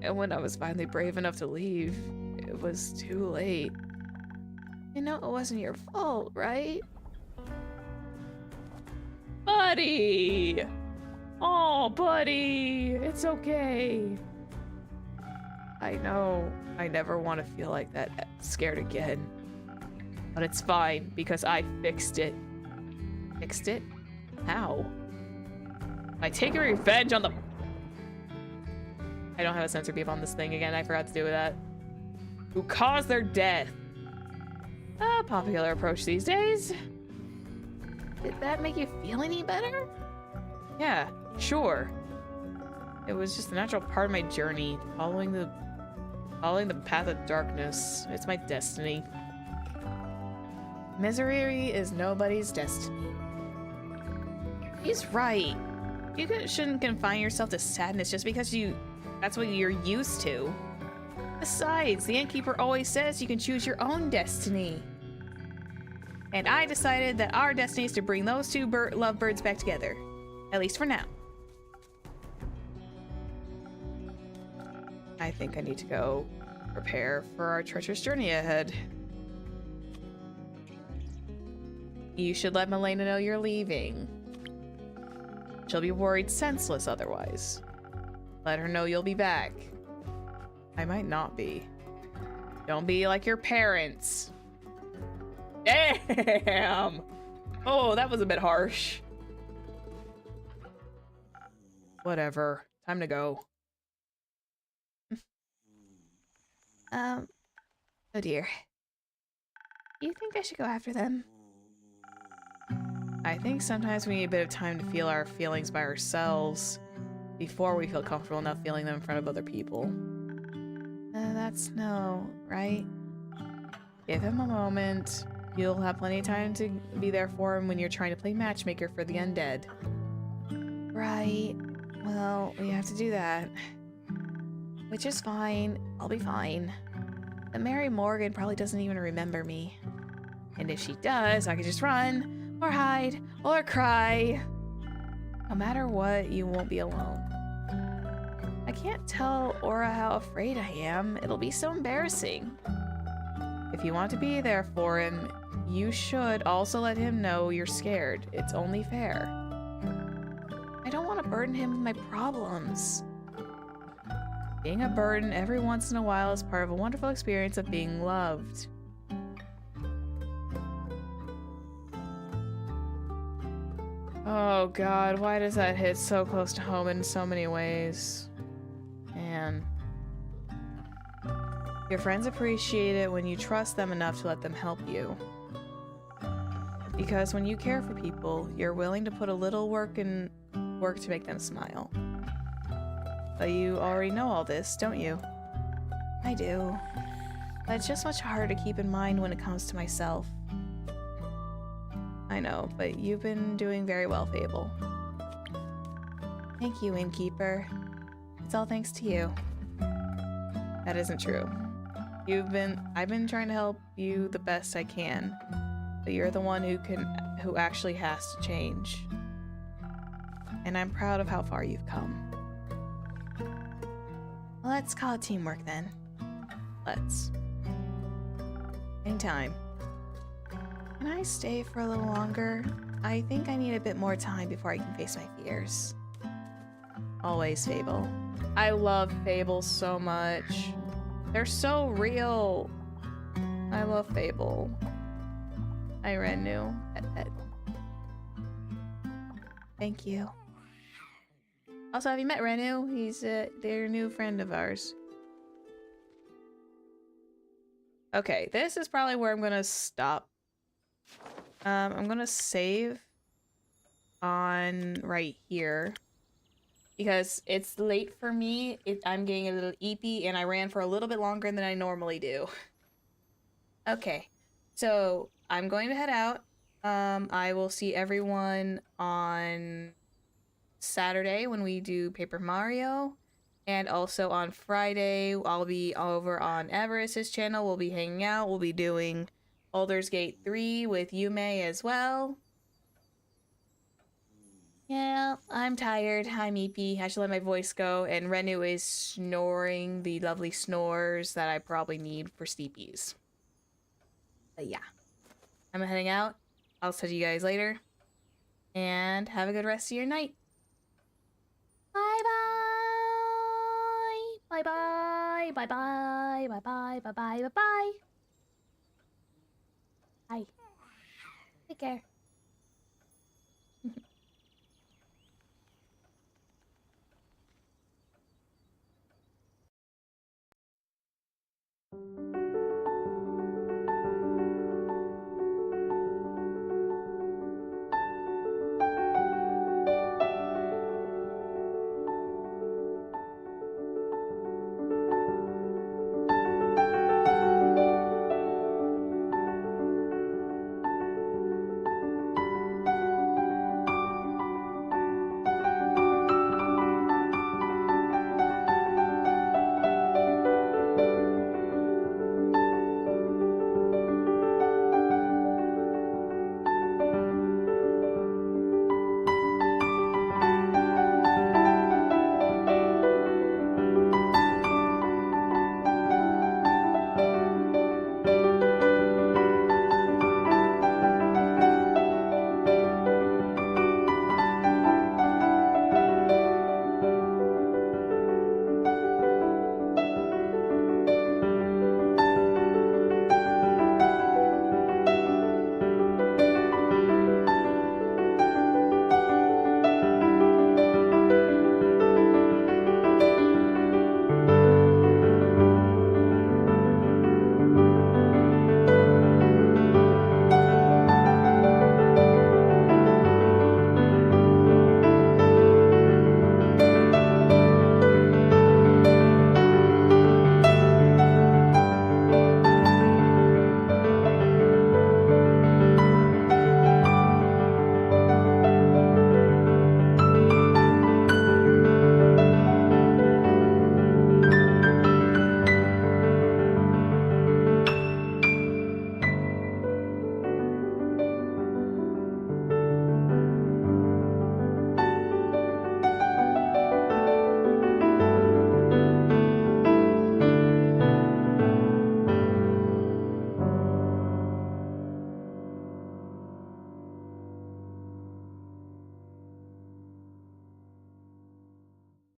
And when I was finally brave enough to leave, it was too late. You know it wasn't your fault, right? Buddy! Oh, buddy! It's okay. I know I never want to feel like that scared again. But it's fine because I fixed it. Fixed it? How? By taking revenge on the... I don't have a sensor beep on this thing again. I forgot to do that. Who caused their death. A popular approach these days. Did that make you feel any better? Yeah, sure. It was just a natural part of my journey, following Following the path of darkness. It's my destiny. Misery is nobody's destiny. He's right. Shouldn't confine yourself to sadness just because that's what you're used to. Besides, the innkeeper always says you can choose your own destiny. And I decided that our destiny is to bring those two lovebirds back together. At least for now. I think I need to go prepare for our treacherous journey ahead. You should let Milena know you're leaving. She'll be worried senseless otherwise. Let her know you'll be back. I might not be. Don't be like your parents. Damn! Oh, that was a bit harsh. Whatever. Time to go. Oh dear. You think I should go after them? I think sometimes we need a bit of time to feel our feelings by ourselves before we feel comfortable enough feeling them in front of other people. That's no, right? Give him a moment. You'll have plenty of time to be there for him when you're trying to play matchmaker for the undead. Right. Well, we have to do that. Which is fine. I'll be fine. But Mary Morgan probably doesn't even remember me. And if she does, I could just run, or hide, or cry. No matter what, you won't be alone. I can't tell Aura how afraid I am. It'll be so embarrassing. If you want to be there for him, you should also let him know you're scared. It's only fair. I don't want to burden him with my problems. Being a burden every once in a while is part of a wonderful experience of being loved. Oh god, why does that hit so close to home in so many ways? Man. Your friends appreciate it when you trust them enough to let them help you. Because when you care for people, you're willing to put a little work to make them smile. But you already know all this, don't you? I do. But it's just much harder to keep in mind when it comes to myself. I know, but you've been doing very well, Fable. Thank you, Innkeeper. It's all thanks to you. That isn't true. I've been trying to help you the best I can, but you're the one who actually has to change. And I'm proud of how far you've come. Well, let's call it teamwork then. Let's. Anytime. Can I stay for a little longer? I think I need a bit more time before I can face my fears. Always, Fable. I love Fable so much. They're so real. I love Fable. Hi, Renu. Thank you. Also, have you met Renu? He's their new friend of ours. Okay, this is probably where I'm gonna stop. I'm gonna save on right here because it's late for me. I'm getting a little eepy and I ran for a little bit longer than I normally do. Okay, so I'm going to head out. I will see everyone on Saturday when we do Paper Mario, and also on Friday I'll be over on Everest's channel. We'll be hanging out. We'll be doing Baldur's Gate 3 with Yume as well. Yeah, I'm tired. I'm eepy. I should let my voice go, and Renu is snoring the lovely snores that I probably need for steepies. But yeah, I'm heading out. I'll see you guys later, and have a good rest of your night. Bye bye. Bye bye. Bye bye. Bye bye. Bye bye. Bye bye. Bye. Take care.